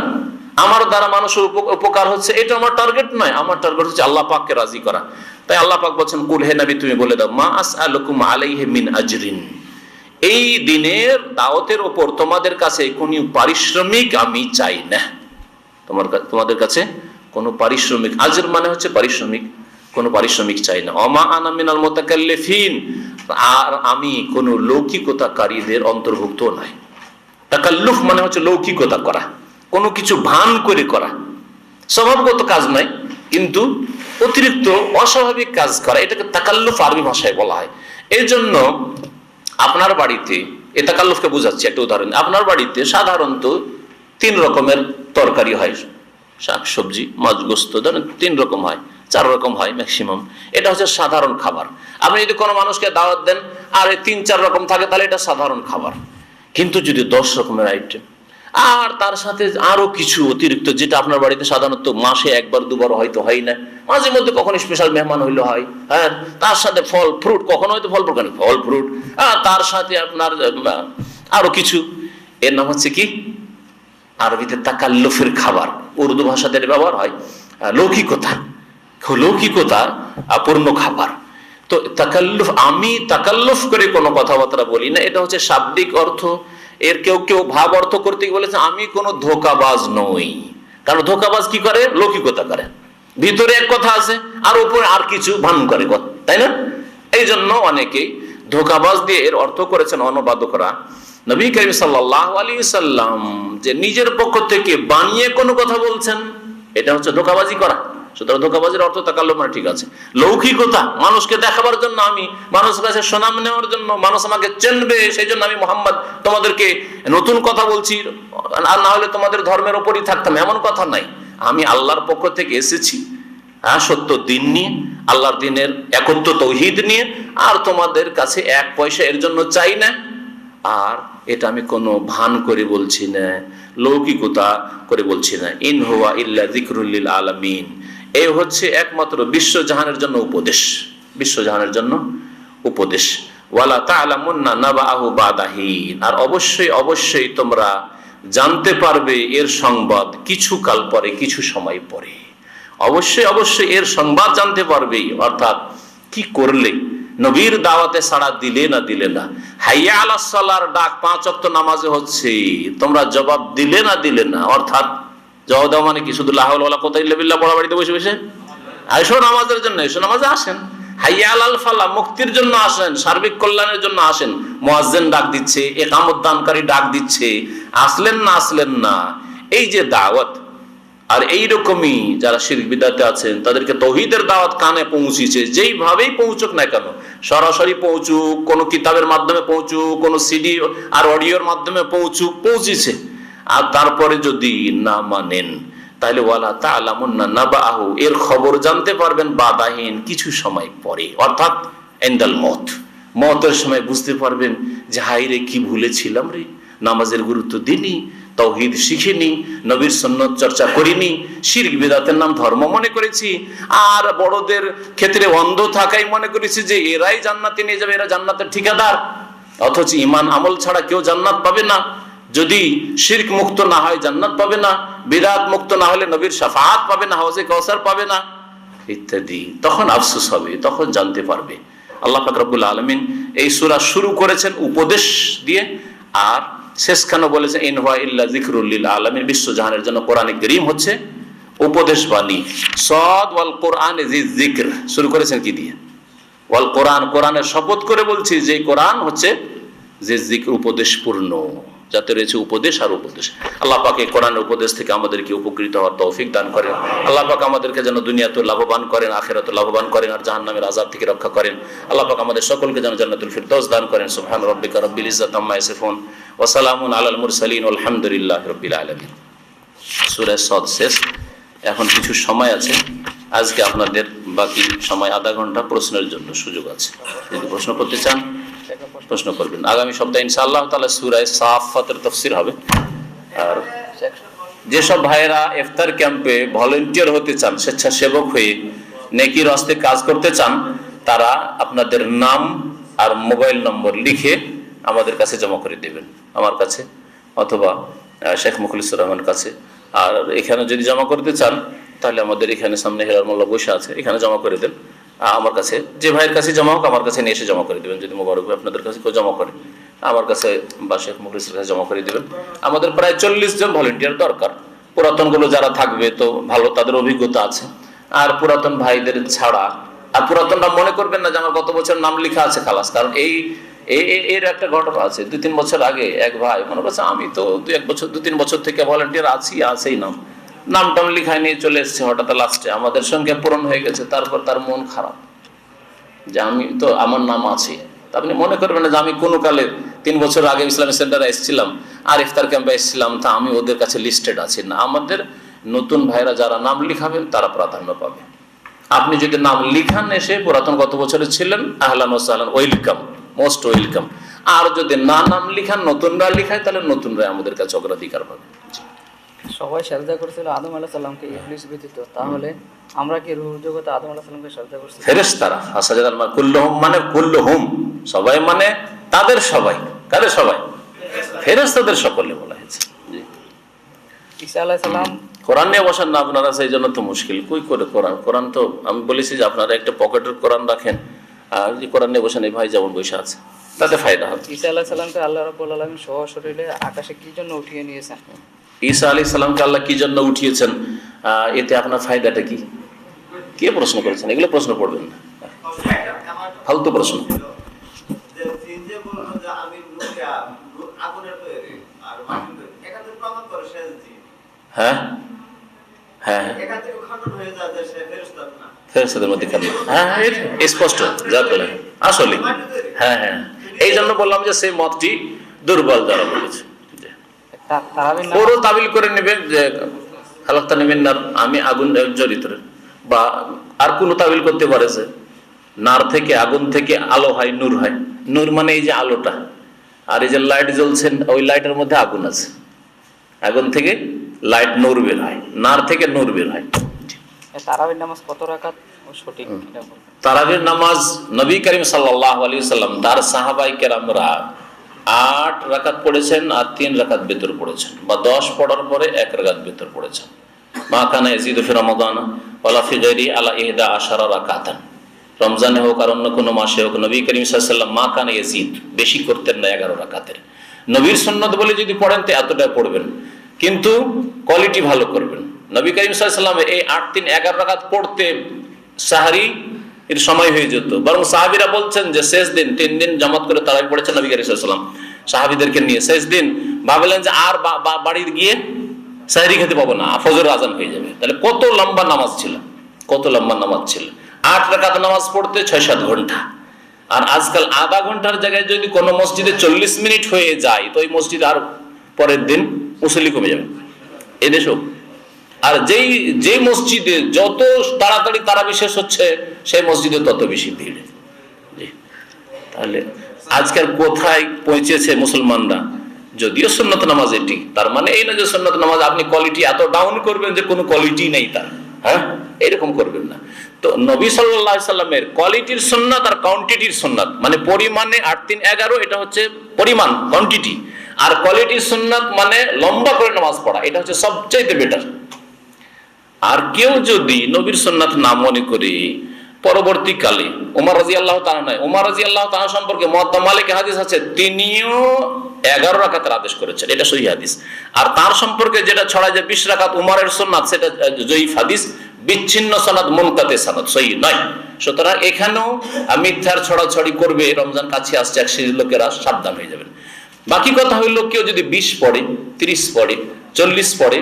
আমার দ্বারা মানুষের উপকার হচ্ছে, এটা আমার টার্গেট নয়। আমার টার্গেট হচ্ছে আল্লাহ পাককে রাজি করা। তাই আল্লাহ পাক বলছেন, কুল হে নবী তুমি বলে দাও, মা আসআলুকুম আলাইহি মিন আজরিন, এই দিনের দাওয়াতের উপর তোমাদের কাছে কোনো পারিশ্রমিক আমি চাই না। তোমাদের কাছে কোনো পারিশ্রমিক, আজর মানে হচ্ছে পারিশ্রমিক, কোনো পারিশ্রমিক চাই না। ওমা আনা মিনাল মুতাকাল্লিফিন, আর আমি কোনো লৌকিকতাকারীদের অন্তর্ভুক্ত নয়। তাকাল্লুফ মানে হচ্ছে লৌকিকতা করা, কোনো কিছু ভান করে করা, স্বভাবগত কাজ নয় কিন্তু অতিরিক্ত অস্বাভাবিক কাজ করা, এটাকে তাকাল্লুফ আরবি ভাষায় বলা হয়। এই জন্য আপনার বাড়িতে, এ তাকাল্লুফকে বোঝাচ্ছি একটা উদাহরণ, আপনার বাড়িতে সাধারণত 3 রকমের তরকারি হয়, শাক সবজি মাছ গোস্ত, ধরেন 3 রকম হয়, 4 রকম হয় ম্যাক্সিমাম। এটা হচ্ছে সাধারণ খাবার। আপনি যদি কোনো মানুষকে দাওয়াত দেন আর 3-4 রকম থাকে, তাহলে এটা সাধারণ খাবার। কিন্তু যদি 10 রকমের আইটেম আর তার সাথে আরো কিছু অতিরিক্ত, যেটা আপনার বাড়িতে সাধারণত মাসে 1-2 হয়তো হয় না, মাঝে মধ্যে কখনো স্পেশাল মেহমান হইলে হয়, হ্যাঁ, তার সাথে ফল ফ্রুট, কখনো হয়তো ফল ফ্রুট, তার সাথে আপনার আরো কিছু, এর নাম হচ্ছে কি আরবিতে তাকাল্লুফের খাবার, উর্দু ভাষাতে ব্যবহার হয় লৌকিকতা, লৌকিকতা পূর্ণ খাবার। তো তাকাল্লুফ, আমি তাকাল্লুফ করে কোনো কথাবার্তা বলি না, এটা হচ্ছে শাব্দিক অর্থ। এর কেউ কেউ ভাব অর্থ করতে বলেছে আমি কোনো ধোঁকাবাজ নই, কারণ ধোঁকাবাজ কি করে? লৌকিকতা করে, ভিতরে এক কথা আছে আর উপরে আর কিছু ভান করে, তাই না? এই জন্য অনেকেই ধোঁকাবাজ দিয়ে এর অর্থ করেছেন অনুবাদকরা। নবী করিম সাল্লাল্লাহু আলাইহি সাল্লাম যে নিজের পক্ষ থেকে বানিয়ে কোনো কথা বলছেন, এটা হচ্ছে ধোঁকাবাজি করা। সুতরাং ধোঁকাবাজির অর্থ তাকাল্লুফ মানে ঠিক আছে, লৌকিকতা, মানুষকে দেখাবার জন্য, আমি মানুষের কাছে সুনাম নেওয়ার জন্য, মানুষ আমাকে চিনবে সেই জন্য আমি মুহাম্মদ তোমাদেরকে নতুন কথা বলছি, আর না হলে তোমাদের ধর্মের উপরই থাকতাম, এমন কথা নাই। আমি আল্লাহর পক্ষ থেকে এসেছি, সত্য দিন নিয়ে, আল্লাহর দিনের একত্ব তৌহিদ নিয়ে, আর তোমাদের কাছে 1 পয়সা এর জন্য চাই না। আর এটা আমি কোনো ভান করে বলছি না, লৌকিকতা করে বলছি না। ইন হুয়া ইল্লা যিকরুল লিল আলামিন, এই হচ্ছে একমাত্র বিশ্বজাহানের জন্য উপদেশ, বিশ্বজাহানের জন্য উপদেশ। ওয়ালা তা'লামুন্না নাবাহু বাদাহিন, আর অবশ্যই অবশ্যই তোমরা জানতে পারবে এর সংবাদ কিছু কাল পরে, কিছু সময় পরে। অবশ্যই অবশ্যই এর সংবাদ জানতে পারবে, অর্থাৎ কি করলে, নবীর দাওয়াতে সাড়া দিলে না দিলে না, হাইয়া আলাস সালার ডাক 5 ওয়াক্ত নামাজে হচ্ছে, তোমরা জবাব দিলে না দিলে না, অর্থাৎ জবাব দেওয়া মানে কি? শুধু লা হাওলা ওয়ালা কুওয়াতা ইল্লা বিল্লাহ পড়া বাড়িতে বসে বসে এসো নামাজের জন্য, এসো নামাজে আসেন। হাইয়া আলাল ফালাহ, মুক্তির জন্য আসেন, সার্বিক কল্যাণের জন্য আসেন। মুয়াজ্জিন ডাক দিচ্ছে, ইকামত দানকারী ডাক দিচ্ছে, আসলেন না আসলেন না, এই যে দাওয়াত। আর এইরকমই যারা শিরক বিদআতে আছেন তাদেরকে তৌহিদের দাওয়াত কানে পৌঁছেছে, যেইভাবেই পৌঁছুক না কেন, সরাসরি পৌঁছুক, কোন কিতাবের মাধ্যমে পৌঁছুক, কোন সিডি আর অডিওর মাধ্যমে পৌঁছুক, পৌঁছেছে। আর তারপরে যদি না মানেন তাহলে ওয়ালা তা'লামুন্না নাবাহু, এর খবর জানতে পারবেন বাদাহীন, কিছু সময় পরে, অর্থাৎ ইনদাল মউত, মওতের সময় বুঝতে পারবেন যে হায় রে কি ভুলেছিলাম রে, নামাজের গুরুত্ব দিইনি, তাওহীদ শিখিনি, নবীর সুন্নাত চর্চা করিনি, শিরক বিদআতের নাম ধর্ম মনে করেছি, আর বড়দের ক্ষেত্রে অন্ধ থাকাই মনে করেছি যে এরাই জান্নাতে নিয়ে যাবে, এরা জান্নাতের ঠিকাদার। অথচ ঈমান আমল ছাড়া কেউ জান্নাত পাবে না, যদি শিরক মুক্ত না হয় জান্নাত পাবে না, বিদআত মুক্ত না হলে নবীর শাফাআত পাবে না, হাউজে কাউসার পাবে না, ইত্যাদি। তখন আফসোস হবে, তখন জানতে পারবে। আল্লাহ পাক রব্বুল আলামিন এই সূরা শুরু করেছেন উপদেশ দিয়ে, আর শেষখানে বলেছেন ইন হুয়া ইল্লা যিকরুল লিল আলামিন, বিশ্বজাহানের জন্য কোরআনে কারীম হচ্ছে উপদেশ বাণী। সাদ ওয়াল কোরআনে জি যিকর, শুরু করেছেন কি দিয়ে? ওয়াল কোরআন, কোরআনের শপথ করে বলছি যে কোরআন হচ্ছে যে যিকর, উপদেশ পূর্ণ, যাতে রয়েছে উপদেশ আর উপদেশ। আল্লাহ পাক এই কোরআনের উপদেশ থেকে আমাদেরকে উপকৃত হওয়ার তৌফিক দান করেন। আল্লাহ পাক আমাদেরকে যেন দুনিয়াতেও লাভবান করেন, আখিরাতেও লাভবান করেন, আর জাহান্নামের আযাব থেকে রক্ষা করেন। আল্লাহ পাক আমাদের সকলকে যেন জান্নাতুল ফিরদাউস দান করেন। সুবহান রাব্বিকা রাব্বিল ইজ্জাতি আম্মা ইয়াসিফুন ওয়া সালামুন আলাল মুরসালিন ওয়ালহামদুলিল্লাহি রাব্বিল আলামিন। সূরা সাদ শেষ। এখন কিছু সময় আছে, আজকে আপনাদের বাকি সময় আধা ঘন্টা প্রশ্নের জন্য সুযোগ আছে। যদি প্রশ্ন করতে চান প্রশ্ন করবেন। আগামী সপ্তাহে ইনশাআল্লাহ তাআলা সূরা সাফফাতের তাফসীর হবে। আর যেসব ভাইয়েরা ইফতার ক্যাম্পে ভলান্টিয়ার হতে চান, স্বেচ্ছাসেবক হয়ে নেকির রাস্তে কাজ করতে চান, তারা আপনাদের নাম আর মোবাইল নম্বর লিখে আমাদের কাছে জমা করে দেবেন, আমার কাছে অথবা শেখ মুখলিসুর রহমানের কাছে। আর এখানে যদি জমা করতে চান তাহলে আমাদের এখানে সামনে হেলাল মোল্লা বসে আছে, এখানে জমা করে দেন। আমার কাছে, যে ভাইয়ের কাছে জমা হোক, আমার কাছে নিয়ে এসে জমা করে দেবেন। যদি মোবারক ভাই আপনাদের কাছে কেউ জমা করে, আমার কাছে বা শেখ মুখলিসের কাছে জমা করে দেবেন। আমাদের প্রায় 40 জন ভলেন্টিয়ার দরকার। পুরাতনগুলো যারা থাকবে তো ভালো, তাদের অভিজ্ঞতা আছে। আর পুরাতন ভাইদের ছাড়া, আর পুরাতনরা মনে করবেন না যে আমার গত বছর নাম লেখা আছে খালাস। কারণ এর একটা ঘটনা আছে। 2-3 বছর আগে এক ভাই মনে করছে আমি তো 2-3 বছর থেকে ভলেন্টিয়ার আছেই, নামটাম লিখায় নিয়ে চলে এসছে। হঠাৎ লাস্টে আমাদের সঙ্গে পূরণ হয়ে গেছে, তারপর তার মন খারাপ যে আমি তো, আমার নাম আছে। আপনি মনে করবেন না যে আমি কোনো কালে 3 বছর আগে ইসলামী সেন্টারে এসেছিলাম আর ইফতার ক্যাম্পে এসেছিলাম, তা আমি ওদের কাছে লিস্টেড আছি না। আমাদের নতুন ভাইরা যারা নাম লিখাবেন তারা প্রাধান্য পাবে। আপনি যদি নাম লিখান এসে, পুরাতন গত বছরে ছিলেন, আহলান ওয়া সাহলান, ওয়েলকাম, মোস্ট ওয়েলকাম। আর যদি না নাম লিখান, নতুনরা লিখায়, তাহলে নতুনরা আমাদের কাছে অগ্রাধিকার পাবে। সবাই সাজদা করেছিল আদম আলাইহিস সালামকে, ইবলিস ব্যতীত, তাহলে আমরা কি রূহ জগতে আদম আলাইহিস সালামকে সাজদা করছি? ফেরেশতারা আসাজাদাল মা কুল্লুহুম, মানে কুল্লুহুম, সবাই মানে তাদের সবাই। কাদের সবাই? ফেরেশতাদের সকলে বলা হয়েছে। জি। ঈসা আলাইহিস সালাম কোরআন নিয়ে বসেন না আপনারা, সেই জন্য তো মুশকিল। কই করে কোরআন তো আমি বলেছি যে আপনারা একটা পকেটের কোরআন রাখেন, আর যে কোরআন নিয়ে বসেন, এই ভাই যেমন বসে আছে, তাতে ফায়দা হবে। ঈসা আলাইহিস সালামকে আল্লাহ রাব্বুল আলামিন সশরীরে আকাশে কি জন্য উঠিয়ে নিয়েছেন? ঈসা আলাইহিস সালামকে আল্লাহ কি জন্য উঠিয়েছেন, এতে আপনার ফায়দাটা কি? কে প্রশ্ন করেছেন? এগুলো প্রশ্ন পড়বেন না, ফালতু প্রশ্ন। হ্যাঁ হ্যাঁ, ফেরেশতাদের মধ্যে কেন? হ্যাঁ, স্পষ্ট যা বলে আসলে। হ্যাঁ হ্যাঁ, এই জন্য বললাম যে সেই মতটি দুর্বল যারা বলেছে। ওরও তাবিল করে নেবেন যে খালাক্তা নেবেন না, আমি আগুন জড়িত, বা আর কোনো তাবিল করতে পারে যে নার থেকে, আগুন থেকে আলো হয়, নূর হয়। নূর মানে এই যে আলোটা, আর এই যে লাইট জ্বলছেন, ওই লাইটের মধ্যে আগুন আছে। আগুন থেকে লাইট, নূর বের হয়, নার থেকে নূর বের হয়। তারাবির নামাজ কত রাকাত সঠিক? তারাবির নামাজ নবী করিম সাল্লাল্লাহু আলাইহি ওয়াসাল্লাম, তার সাহাবায়ে কেরামরা 8 রাকাত পড়েছেন আর 3 রাকাত বেতর পড়েছেন, বা 10 পড়ার পরে 1 রাকাত বেতর পড়েছেন। মা কানা ইয়াজিদু ফি রমাদান ওয়ালা ফি গায়রি আলা 11 রাকাতান। রমজানে হোক আর অন্য কোনো মাসে হোক নবী করিম সাল্লাল্লাহু আলাইহি ওয়াসাল্লাম মা কানা ইয়াজিদ, বেশি করতেন না 11 রাকাতের। নবীর সুন্নাত বলে যদি পড়েন তো এতটা পড়বেন, কিন্তু কোয়ালিটি ভালো করবেন। নবী করিম সাল্লাল্লাহু আলাইহি ওয়াসাল্লাম এই 8 3 11 রাকাত পড়তে সাহরি এর সময় হয়ে যেত। বরং সাহাবীরা বলছেন যে শেষ দিন 3 দিন জামাত করে তারাবি পড়েছেন নবী করিম সাল্লাল্লাহু আলাইহি ওয়াসাল্লাম সাহাবীদেরকে নিয়ে। শেষ দিন ভাবলেন যে আর বাড়ির গিয়ে সাহরি খেতে পাবো না, ফজর আজান হয়ে যাবে। তাহলে কত লম্বা নামাজ ছিল, কত লম্বা নামাজ ছিল। 8 রাকাত নামাজ পড়তে 6-7 ঘন্টা। আর আজকাল আধা ঘন্টার জায়গায় যদি কোনো মসজিদে 40 মিনিট হয়ে যায় তো ওই মসজিদে আর পরের দিন মুসল্লি কমে যাবে এদেশেও। আর যেই মসজিদে যত তাড়াতাড়ি তারাবি শেষ হচ্ছে সেই মসজিদে তত বেশি ভিড়। তাহলে আজকাল কোথায় পৌঁছেছে মুসলমানরা? যদিও সুন্নত নামাজ এটি, তার মানে এই না যে সুন্নত নামাজ আপনি কোয়ালিটি এত ডাউন করবেন যে কোনো কোয়ালিটি নেই তার, হ্যাঁ, এরকম করবেন না। তো নবী সাল্লাল্লাহু আলাইহি সাল্লামের কোয়ালিটির সুন্নাত আর কোয়ান্টিটির সুন্নাত, মানে পরিমাণে 8 3 11 এটা হচ্ছে পরিমাণ কোয়ান্টিটি, আর কোয়ালিটির সুন্নাত মানে লম্বা করে নামাজ পড়া, এটা হচ্ছে সবচাইতে বেটার। আর কেউ যদি নবীর সুন্নাত না মনে করে পরবর্তীকালে ওমর রাদিয়াল্লাহু তাআলা নয়, ওমর রাদিয়াল্লাহু তাআলা সম্পর্কে মুয়াত্তা মালিকে হাদিস আছে, তিনিও 11 রাকাতের আদেশ করেছেন, এটা সহিহ হাদিস। আর তার সম্পর্কে যেটা ছড়ায় যে 20 রাকাত উমরের সুন্নাত, সেটা জয়ীফ হাদিস, বিচ্ছিন্ন সনদ, মুনকাতে সনদ, সহিহ নয়। সুতরাং এখানেও মিথ্যার ছড়াছড়ি করবে, রমজান কাছে আসছে, এক শ্রেণীর লোকেরা সাবধান হয়ে যাবেন। বাকি কথা হইল কেউ যদি 20 পড়ে, 30 পড়ে, 40 পড়ে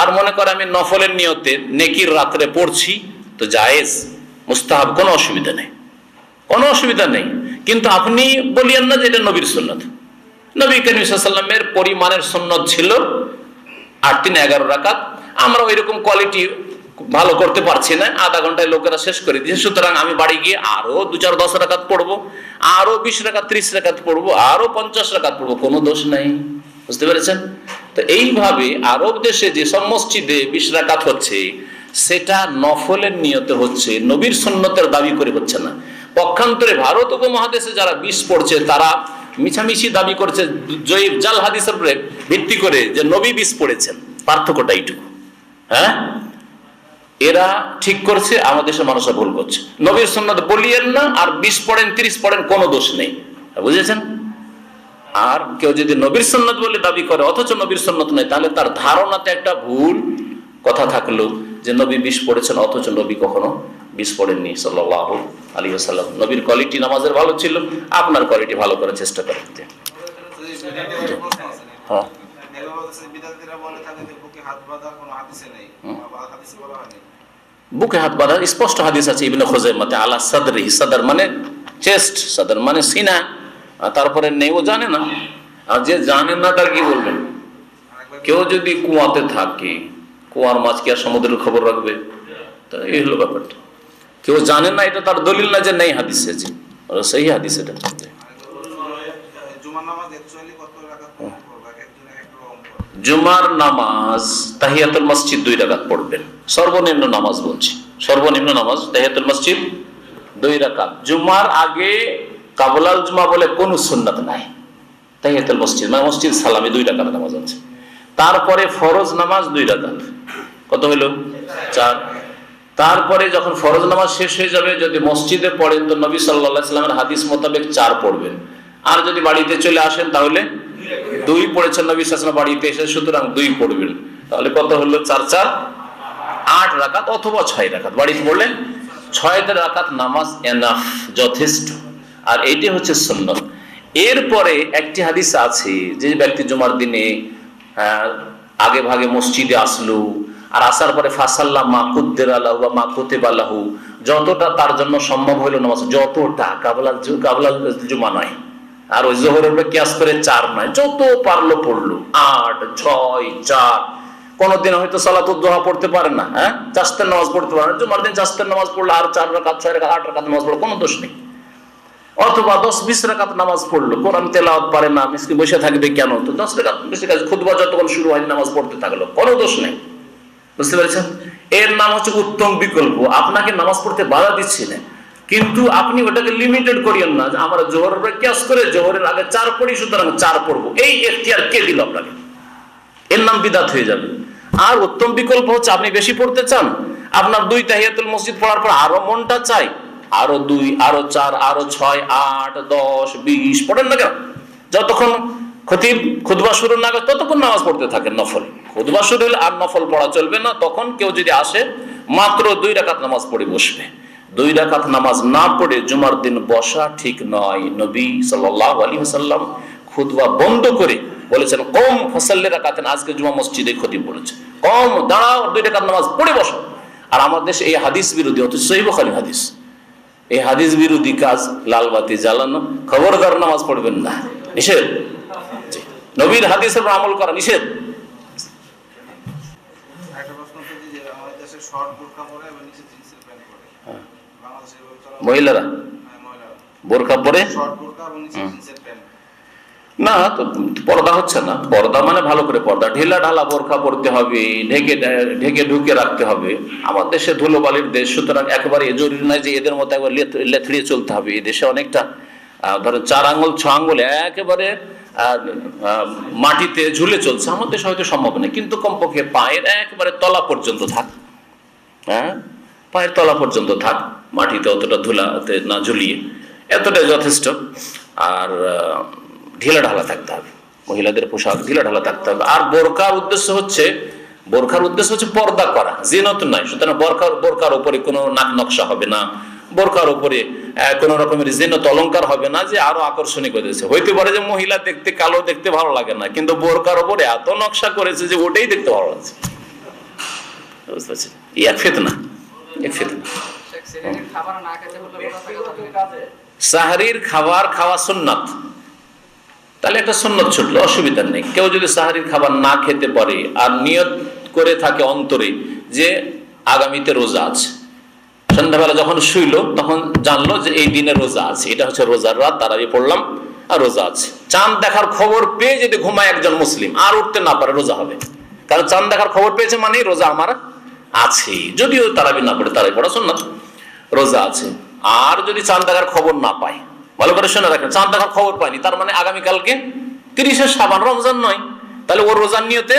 আর মনে করে আমি নফলের নিয়তে নেকির রাত্রে পড়ছি, তো জায়েজ, মুস্তাহাব, কোনো অসুবিধা নেই, কোনো অসুবিধা নেই। কিন্তু আপনি বলিয়েন না যে এটা নবীর সুন্নাত। নবী করিম সাল্লাল্লাহু আলাইহি ওয়াসাল্লামের পরিমাণের সুন্নাত ছিল 8 3 11 রাকাত। আমরা ওইরকম কোয়ালিটি ভালো করতে পারছি না, আধা ঘন্টায় লোকেরা শেষ করে দিয়েছে। সুতরাং আমি বাড়ি গিয়ে আরো 2-4-10 রাকাত পড়বো, আরো 20 রাকাত 30 রাকাত পড়বো, আরো 50 রাকাত পড়বো, কোনো দোষ নাই। বুঝতে পেরেছেন? তো এইভাবে আরব দেশে যে সব মসজিদে 20 রাকাত হচ্ছে সেটা নফলের নিয়তে হচ্ছে, নবীর সুন্নতের দাবি করে হচ্ছে না। পক্ষান্তরে ভারত উপমহাদেশে যারা 20 পড়ছে তারা মিছামিছি দাবি করছে জয়ীফ জাল হাদিসের উপরে ভিত্তি করে যে নবী 20 পড়েছেন। পার্থক্যটা এইটুকু, হ্যাঁ, এরা ঠিক করছে, আমাদের দেশের মানুষরা ভুল করছে। নবীর সুন্নাত বলিয়েন না, আর 20 পড়েন 30 পড়েন, কোনো দোষ নেই। বুঝেছেন? আর কেউ যদি নবীর সুন্নাত বলে দাবি করে অথচ নবীর সুন্নাত নেই, তাহলে তার ধারণাতে একটা ভুল কথা থাকলো যে নবী 20 পড়েছেন অথচ নবী কখনো 20 পড়েননি সাল্লাল্লাহু আলাইহি ওয়াসাল্লাম। নবীর কোয়ালিটি নামাজের ভালো ছিল, আপনার কোয়ালিটি ভালো করার চেষ্টা করেন। হ্যাঁ, বুকে হাত বাঁধা স্পষ্ট হাদিস আছে ইবনে খুজাইমাতে, আলা সাদরি, সাদর মানে চেস্ট, সাদর মানে সিনা, তারপরে নেই, ও জানে না। আর যে জানে না তার কি বলবেন? কেউ যদি কুয়াতে থাকে, কুয়ার মাছ কি আর সমুদ্রের খবর রাখবে? তো এই হলো ব্যাপারটা। কেউ জানে না, এটা তার দলিল না যে নেই হাদিস আছে, সেই হাদিস এটা। জুমার নামাজ তাহিয়াতুল মসজিদ 2 রাকাত পড়বেন, সর্বনিম্ন নামাজ বলছি, সর্বনিম্ন নামাজ তাহিয়াতুল মসজিদ 2 রাকাত। জুমার আগে কাবলাল জুমা বলে কোন সুন্নাত নাই, তাহিয়াতুল মসজিদ মানে মসজিদ সালামে 2 রাকাত নামাজ আছে। তারপরে ফরজ নামাজ 2 রাকাত, কত হইল? 4। তারপরে যখন ফরজ নামাজ শেষ হয়ে যাবে, যদি মসজিদে পড়েন তো নবী সাল্লাল্লাহু আলাইহি ওয়াসাল্লামের হাদিস মোতাবেক 4 পড়বেন। আর যদি বাড়িতে চলে আসেন তাহলে 2 পড়েছেন নবী সাল্লাল্লাহু আলাইহি ওয়াসাল্লাম বাড়িতে এসে, সুতরাং 2 পড়বেন। তাহলে কত হলো? 4 4 8 রাকাত অথবা 6 রাকাত। বাড়িতে পড়লেন 6 রাকাত নামাজ এনাফ, যথেষ্ট। আর এইটি হচ্ছে সুন্নাত। এরপরে একটি হাদিস আছে যে ব্যক্তি জুমার দিনে আগে ভাগে মসজিদে আসলো আর আসার পরে ফাসাল্লাহ মা কুদ্দের আলাহু বা মা কুতিবা লাহু, যতটা তার জন্য সম্ভব হইল নামাজ, যতটা, কাবলাল জুমা নয়, আর ওই জোহরের উপরে কিয়াস করে 4 নয়, যত পারলো পড়লো, 8 6 4। কোনদিন হয়তো সালাতুদ দুহা পড়তে পারে না, হ্যাঁ, চাস্তের নামাজ পড়তে পারে না, জুমার দিন চাস্তের নামাজ পড়লো, আর 4 রাকাত 6 রাকাত 8 রাকাত নামাজ পড়লো, কোনো দোষ নেই। অথবা 10-20 রাকাত নামাজ পড়লো, কোরআন তেলাওয়াত পারে না, মিসকিন বসে থাকবে কেন, তো 10 রাকাত বেশি কাজ, খুতবা যতক্ষণ শুরু হয় নামাজ পড়তে থাকলো, কোনো দোষ নেই। বুঝতে পেরেছেন? এর নাম হচ্ছে উত্তম বিকল্প, আপনাকে নামাজ পড়তে বাধা দিচ্ছে না। কিন্তু আপনি ওটাকে লিমিটেড করিয়েন না যে আমরা জোহরের উপরে কিয়াস করে জোহরের আগে 4 পড়ি সুতরাং 4 পড়বো। এই এখতিয়ার কে দিল আপনাকে? এর নাম বিদআত হয়ে যাবে। আর উত্তম বিকল্প হচ্ছে আপনি বেশি পড়তে চান, আপনার 2 তাহিয়াতুল মসজিদ পড়ার পর আরো মনটা চাই, আরো 2, আরো 4, আরো 6, 8, 10, 20 পড়েন না কেন? যতক্ষণ খতিব খুতবা শুরু না করে ততক্ষণ নামাজ পড়তে থাকেন নফল। খুতবা শুরু হলে আর নফল পড়া চলবে না। তখন কেউ যদি আসে মাত্র 2 রাকাত নামাজ পড়ে বসবে। 2 রাকাত নামাজ না পড়ে জুমার দিন বসা ঠিক নয়। নবী সাল্লাল্লাহু আলাইহি ওয়াসাল্লাম খুতবা বন্ধ করে বলেছেন কম ফসল্লি রাকাতেন, আজকে জুমা মসজিদে খতিব বলেছে কম দাঁড়াও 2 রাকাত নামাজ পড়ে বসো। আর আমাদের দেশে এই হাদিস বিরোধী, অথচ সহিহ বুখারী হাদিস, এই হাদিস বিরোধী কাজ লালবাতি জ্বালানো, খবরদার নামাজ পড়বেন না, নিষেধ। নবীর হাদিসের উপর আমল করা নিষেধ। মহিলারা বোরকা পরে না, তো পর্দা হচ্ছে না। পর্দা মানে ভালো করে পর্দা, ঢিলা ঢালা বোরকা পরতে হবে, ঢেকে ঢেকে ঢুকে রাখতে হবে। আমার দেশে ধুলোবালির দেশ, সুতরাং একেবারে জরুরি নয় যে এদের মতো একবার লেথড়িয়ে চলতে হবে। এই দেশে অনেকটা ধরেন 4 আঙ্গুল 6 আঙ্গুল একেবারে মাটিতে ঝুলে চলছে। আমাদের দেশে হয়তো সম্ভব নেই, কিন্তু কমপক্ষে পায়ের একেবারে তলা পর্যন্ত থাক, হ্যাঁ পায়ের তলা পর্যন্ত থাক, মাটিতে অতটা ধুলাতে না ঝুলিয়ে, এতটাই যথেষ্ট। আর ঢিলা ঢালা থাকতে হবে, মহিলাদের পোশাক ঢিলা ঢালা থাকতে হবে। আর বোরকার উদ্দেশ্য হচ্ছে পর্দা করা, জিনত নয়। সুতরাং বোরকার উপরে কোনো নাক নকশা হবে না, বোরকার উপরে কোন রকমের জিনত অলংকার হবে না যে আরো আকর্ষণীয় করেছে। হইতে পারে যে মহিলা দেখতে কালো, দেখতে ভালো লাগে না, কিন্তু বোরকার উপরে এত নকশা করেছে যে ওটাই দেখতে ভালো লাগছে। বুঝতে পারছেন? এক ফিতনা। সাহরির খাবার খাওয়া সুন্নাত, তাহলে একটা সুন্নত ছুটলো, অসুবিধা নেই। কেউ যদি সাহরির খাবার না খেতে পারে আর নিয়ত করে থাকে অন্তরে যে আগামীতে রোজা আছে, সন্ধ্যাবেলা যখন শুইলো তখন জানলো যে এই দিনে রোজা আছে, এটা হচ্ছে রোজার রাত, তারাবি পড়লাম আর রোজা আছে। চাঁদ দেখার খবর পেয়ে যদি ঘুমায় একজন মুসলিম আর উঠতে না পারে, রোজা হবে। কারণ চাঁদ দেখার খবর পেয়েছে মানে রোজা আমার আছে, যদিও তারাবি না পড়ে, তারাবি পড়া সুন্নাত, রোজা আছে। আর যদি চাঁদ দেখার খবর না পায়, ভালো করে শুনে রাখেন, চাঁদ দেখার খবর পায়নি তার মানে আগামীকালকে 30শে শাবান, রমজান নয়, তাহলে ওর রোজার নিয়তে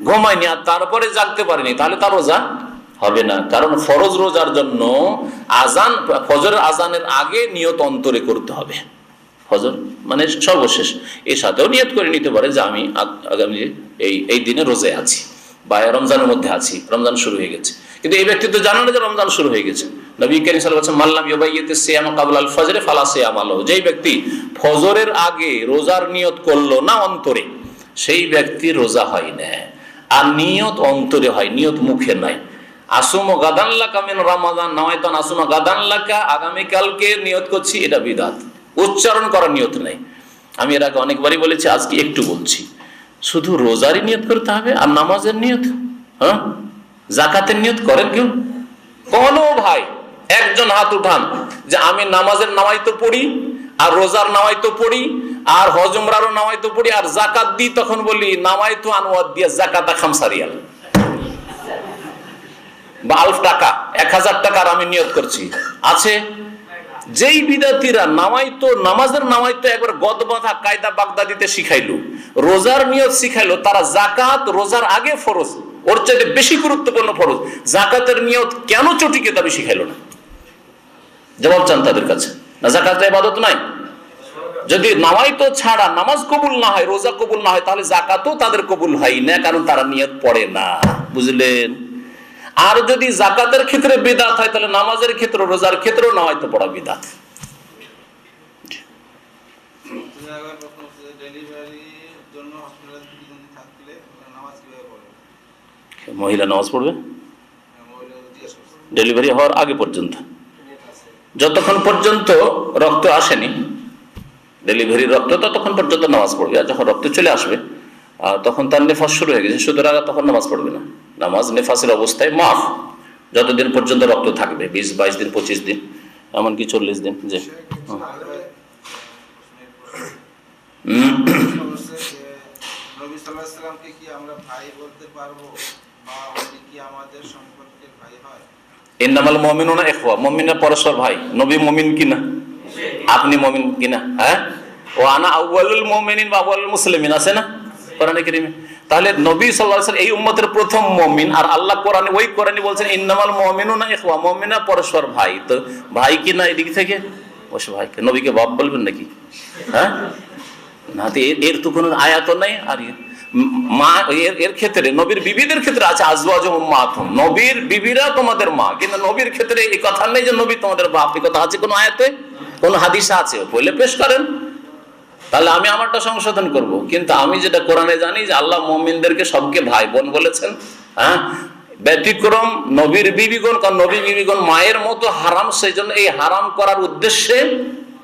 ঘুমায়নি আর তারপরে জাগতে পারেনি, তাহলে তার রোজা হবে না। কারণ ফরজ রোজার জন্য আজান, ফজরের আজানের আগে নিয়ত অন্তরে করতে হবে। ফজর মানে সর্বশেষ, এর সাথেও নিয়ত করে নিতে পারে যে আমি আগামী এই দিনে রোজায় আছি বা রমজানের মধ্যে আছি, রমজান শুরু হয়ে গেছে। কিন্তু এই ব্যক্তি তো জানে না যে রমজান শুরু হয়ে গেছে। নবী কারীম সাল্লাল্লাহু আলাইহি ওয়াসাল্লাম মাল্লাম ইউবাইয়িত সিয়াম ক্বাবলা আল ফজর ফালা সিয়াম আলাহু, যেই ব্যক্তি ফজরের আগে রোজার নিয়ত করলো না অন্তরে, সেই ব্যক্তির রোজা হয় না। আর নিয়ত অন্তরে হয়, নিয়ত মুখে নাই। আসুমু গাদান লাকা মিন রমাদান নাওয়াইতু আসুমা গাদান লাকা, আগামীকালকে নিয়ত করছি, এটা বিদআত। উচ্চারণ করার নিয়ত নাই। আমি এর আগে অনেকবারই বলেছি, আজকে একটু বলছি, শুধু রোজারই নিয়ত করতে হবে আর নামাজের নিয়ত, হ্যাঁ যাকাতের নিয়ত করেন কেউ? কোন ভাই একজন হাত উঠান যে আমি নামাজের নামাইতো পড়ি আর রোজার নামাইতো পড়ি আর হজ উমরারও নামাইতো পড়ি আর যাকাত দিই, তখন বলি নামাইতো আনওয়াদ দিয়া জাকাতা খামসা রিয়াল বা 1000 টাকা 1000 টাকার আমি নিয়ত করছি, আছে? যেই বিদাতিরা নামাইতো, নামাজের নামাইতো একবার গদ বাঁধা কায়দা বাগদাদিতে শিখাইলো, রোজার নিয়ত শিখাইলো, তারা জাকাত রোজার আগে ফরজ, ওর চাইতে বেশি গুরুত্বপূর্ণ ফরজ, জাকাতের নিয়ত কেন চটি কেতাবে শিখাইলো না? জবাব চান তাদের কাছে। না জাকাতের ইবাদত নাই? যদি নামাইতো ছাড়া নামাজ কবুল না হয়, রোজা কবুল না হয়, তাহলে জাকাতও তাদের কবুল হয় না, কারণ তারা নিয়ত পড়ে না। বুঝলেন? আর যদি জাকাতের ক্ষেত্রে বিদআত হয়, তাহলে নামাজের ক্ষেত্রে, রোজার ক্ষেত্রেও নামাইতো পড়া বিদআত। মহিলা নামাজ পড়বে ডেলিভারি হওয়ার আগে পর্যন্ত, যতক্ষণ পর্যন্ত রক্ত আসেনি, ডেলিভারির রক্ত, ততক্ষণ পর্যন্ত নামাজ পড়বে। আর যখন রক্ত চলে আসবে তখন তার নেফাস শুরু হয়ে গেছে, সুতরাং তখন নামাজ পড়বে না। নামাজ নেফাসের অবস্থায় মাফ, যতদিন পর্যন্ত রক্ত থাকবে, 20, 22 দিন, 25 দিন, এমনকি 40 দিন। যে নবী সাল্লাল্লাহু আলাইহি সাল্লামকে কি আমরা ভাই বলতে পারবো বা উনি কি আমাদের সম্পর্কের ভাই হয়? ইন্নামাল মুমিনুনা ইখওয়া, মুমিনরা পরস্পর ভাই। নবী মুমিন কিনা? আপনি মুমিন কিনা? হ্যাঁ, ও আনা আউয়ালুল মুমিনিন বা আউয়ালুল মুসলিমিন আছে না কোরআনে কারীমে? তাহলে নবী সাল্লাল্লাহু আলাইহি ওয়াসাল্লাম এই উম্মতের প্রথম মুমিন, আর আল্লাহ কোরআনে ওই কোরআনে বলছেন ইন্নামাল মুমিনুনা ইখওয়া, মুমিনরা পরস্পর ভাই। তো ভাই কিনা এদিক থেকে অবশ্য ভাই, নবীকে বাপ বলবেন নাকি? হ্যাঁ না, তো এর তো কোনো আয়াত নাই। আর মা এর ক্ষেত্রে নবীর বিবিদের ক্ষেত্রে আছে আজওয়াজুহুম উম্মাহাতুহুম, নবীর বিবিরা তোমাদের মা, কিন্তু নবীর ক্ষেত্রে এই কথা নেই যে নবী তোমাদের বাপ। এই কথা আছে কোন আয়াতে, কোন হাদিসে আছে? বলে পেশ করেন, তাহলে আমি আমারটা সংশোধন করব। কিন্তু আমি যেটা কোরআনে জানি যে আল্লাহ মুমিনদেরকে সবকে ভাই বোন বলেছেন। হ্যাঁ, ব্যতিক্রম নবীর বিবিগণ, কারণ নবীর বিবিগণ মায়ের মতো হারাম, সেই জন্য এই হারাম করার উদ্দেশ্যে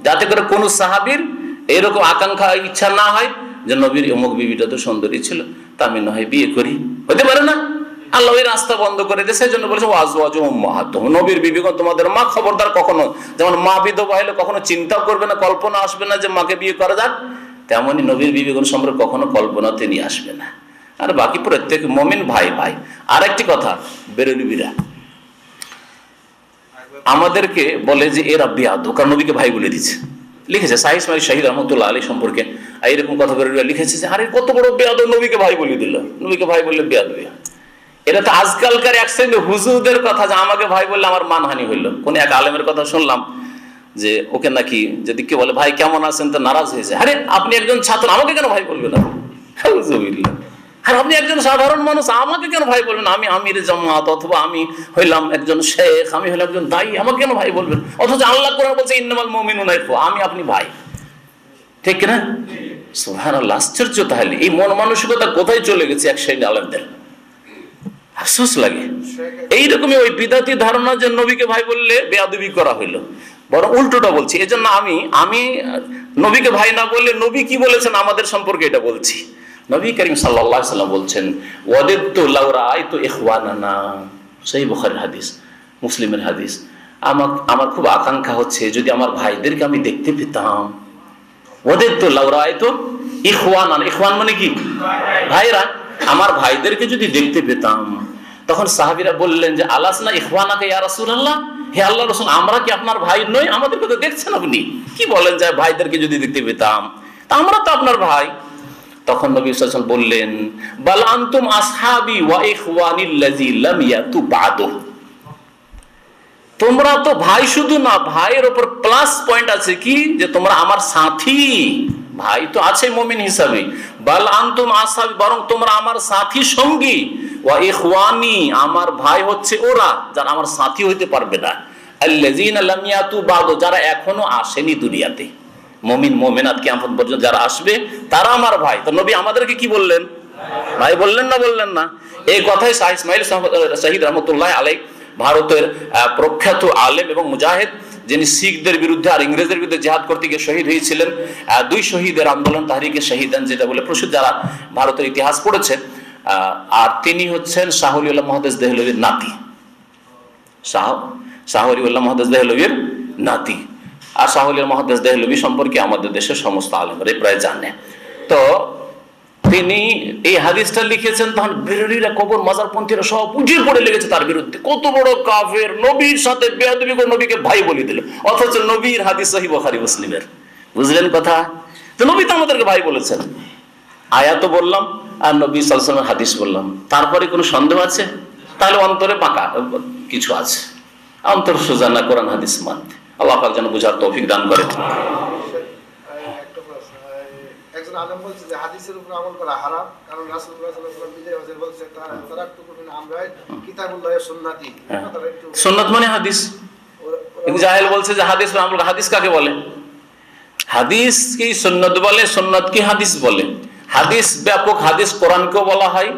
যাতে করে কোন সাহাবীর এরকম আকাঙ্ক্ষা ইচ্ছা না হয় যে নবীর অমুক বিবিটা তো সুন্দরী ছিল, তা আমি না হয় বিয়ে করি, হতে পারে না? আল্লাহ ওই রাস্তা বন্ধ করে দিয়েছে। সেই জন্য বলেছে ওয়াজওয়াজুহুম উম্মাহাতুহুম, নবীর বিবিগণ তোমাদের মা। খবরদার কখনো, যেমন মা বিধবা হলে কখনো চিন্তাও করবে না, কল্পনা আসবে না যে মাকে বিয়ে করা যাক, তেমনই নবীর বিবিগণ সম্পর্কে কখনো কল্পনাতে নিয়ে আসবে না। আর বাকি প্রত্যেক মুমিন ভাই ভাই। আর একটি কথা, বেরেলবিরা আমাদেরকে বলে যে এরা বেয়াদব, কারণ নবীকে ভাই বলে দিচ্ছে। লিখেছে সাহিহ ইসমাইল শাহী রহমতুল্লাহ আলাইহি সম্পর্কে এইরকম কথা বেরেলবিরা লিখেছে যে আরে কত বড় বেয়াদব, নবীকে ভাই বলে দিল। নবীকে ভাই বললে বেয়াদবি। এটা তো আজকালকার এক শ্রেণীর হুজুরদের কথা, যে আমাকে ভাই বললে আমার মানহানি হইলো। কোন এক আলেমের কথা শুনলাম যে ওকে নাকি যদি কেউ বলে ভাই কেমন আছেন, তো নারাজ হয়েছে। আরে আপনি একজন ছাত্র, আমাকে কেন ভাই বলবেন? আর আপনি একজন সাধারণ মানুষ, আমাকে কেন ভাই বলবেন? আমি আমির জামাত, অথবা আমি হইলাম একজন শেখ, আমি হইলাম একজন দায়ী, আমাকে কেন ভাই বলবেন? অথচ আল্লাহ কোরআন বলছে ইন্নামাল মুমিনুনা ইখওয়া, আমি আপনি ভাই। ঠিক না? সুবহানাল্লাহ, আশ্চর্য। তাহলে এই মন মানসিকতা কোথায় চলে গেছে এক শ্রেণী আলেমদের, আফসোস লাগে। এইরকমই ওই বিদাতি ধারণা যে নবীকে ভাই বললে বেয়াদবি করা হইলো, বরং উল্টোটা বলছি। এই জন্য আমি নবীকে ভাই না বললে নবী কি বলেছেন আমাদের সম্পর্কে এটা বলছি। নবী করিম সাল্লাল্লাহু আলাইহি ওয়াসাল্লাম বলছেন ওয়াদিতু লাউ রাআইতু ইখওয়ানানা, সহিহ বুখারীর হাদিস, মুসলিমের হাদিস। আমার খুব আকাঙ্ক্ষা হচ্ছে যদি আমার ভাইদেরকে আমি দেখতে পেতাম। ওয়াদিতু লাউ রাআইতু ইখওয়ানানা, ইখওয়ান মানে কি? ভাইরা। আমার ভাইদেরকে যদি দেখতে পেতাম। তখন সাহাবীরা বললেন যে আলাসনা ইখওয়ানাকা ইয়া রাসূলুল্লাহ, হে আল্লাহর রাসূল, আমরা কি আপনার ভাই নই? আমাদেরকে তো দেখছেন আপনি, কি বলেন যে ভাইদেরকে যদি দেখতে পেতাম, তা আমরা তো আপনার ভাই। তখন নবী সাল্লাল্লাহু আলাইহি ওয়াসাল্লাম বললেন বাল আনতুম আসহাবি ওয়া ইখওয়ানিল্লাযী লাম ইয়াতু বাদু, তোমরা তো ভাই শুধু না, ভাইয়ের উপর প্লাস পয়েন্ট আছে কি, যে তোমরা আমার সাথী। ভাই তো আছে মুমিন হিসাবে। বাল আনতুম আসহাবি, বরং তোমরা আমার সাথী সঙ্গী। ওয়া ইখওয়ানি, আমার ভাই হচ্ছে ওরা যারা আমার সাথী হইতে পারবে না। আল্লাযীনা লাম ইয়াতু বাদু, যারা এখনো আসেনি দুনিয়াতে। মুমিন মুমিনাত কিয়ামত পর্যন্ত যারা আসবে তারা আমার ভাই। তো নবী আমাদেরকে কি বললেন? ভাই বললেন না? বললেন না? এই কথাই সাহিহ ইসমাইল শাহী রহমতুল্লাহ আলাইহি, ভারতের প্রখ্যাত আলেম এবং মুজাহিদ, যিনি শিখদের বিরুদ্ধে আর ইংরেজদের বিরুদ্ধে জিহাদ করতে গিয়ে শহীদ হয়েছিলেন। দুই শহীদের আন্দোলন, তাহরিকে শহীদান যেটা বলে প্রসিদ্ধ, যারা ভারতের ইতিহাস পড়েছেন। আর তিনি হচ্ছেন শাহ ওলিউল্লাহ মুহাদ্দিস দেহলভির নাতি। শাহ ওলিউল্লাহ মুহাদ্দিস দেহলভির নাতি। আর শাহ ওলিউল্লাহ মুহাদ্দিস দেহলভি সম্পর্কে আমাদের দেশের সমস্ত আলেমরাই প্রায় জানে। তো তিনি এই হাদিসটা লিখেছেন, তখন বেরেলিরা, কবর মাজারপন্থীরা সব উজির পড়ে লেগেছে তার বিরুদ্ধে। কত বড় কাফের, নবীর সাথে বেয়াদবি করে নবীকে ভাই বলে দিল, অথচ নবীর হাদিস সহিহ বুখারী মুসলিমের। বুঝলেন কথা? তো নবী তো আমাদেরকে ভাই বলেছেন। আয়াত বললাম আর নবী সাল্লাল্লাহু আলাইহি ওয়াসাল্লামের হাদিস বললাম, তারপরে কোনো সন্দেহ আছে? তাহলে অন্তরে পাকা কিছু আছে, অন্তর সোজা না কোরআন হাদিস মানতে। আল্লাহ পাক যেন বুঝার তৌফিক দান করে। একজন আলেম বলছে যে হাদিসের উপর আমল করা হারাম, কারণ রাসূলুল্লাহ সাল্লাল্লাহু আলাইহি ওয়াসাল্লাম বিদায় হজে বলছে তারাকতুকুম মিন আমরাইন কিতাবুল্লাহি ওয়া সুন্নতি। সুন্নাত মানে হাদিস। জাহেল বলছে যে হাদিস আমল, হাদিস কাকে বলে? হাদিস কি সুন্নাত বলে, সুন্নাত কি হাদিস বলে? হাদিস ব্যাপক, হাদিস কোরআনকেও বলা হয়,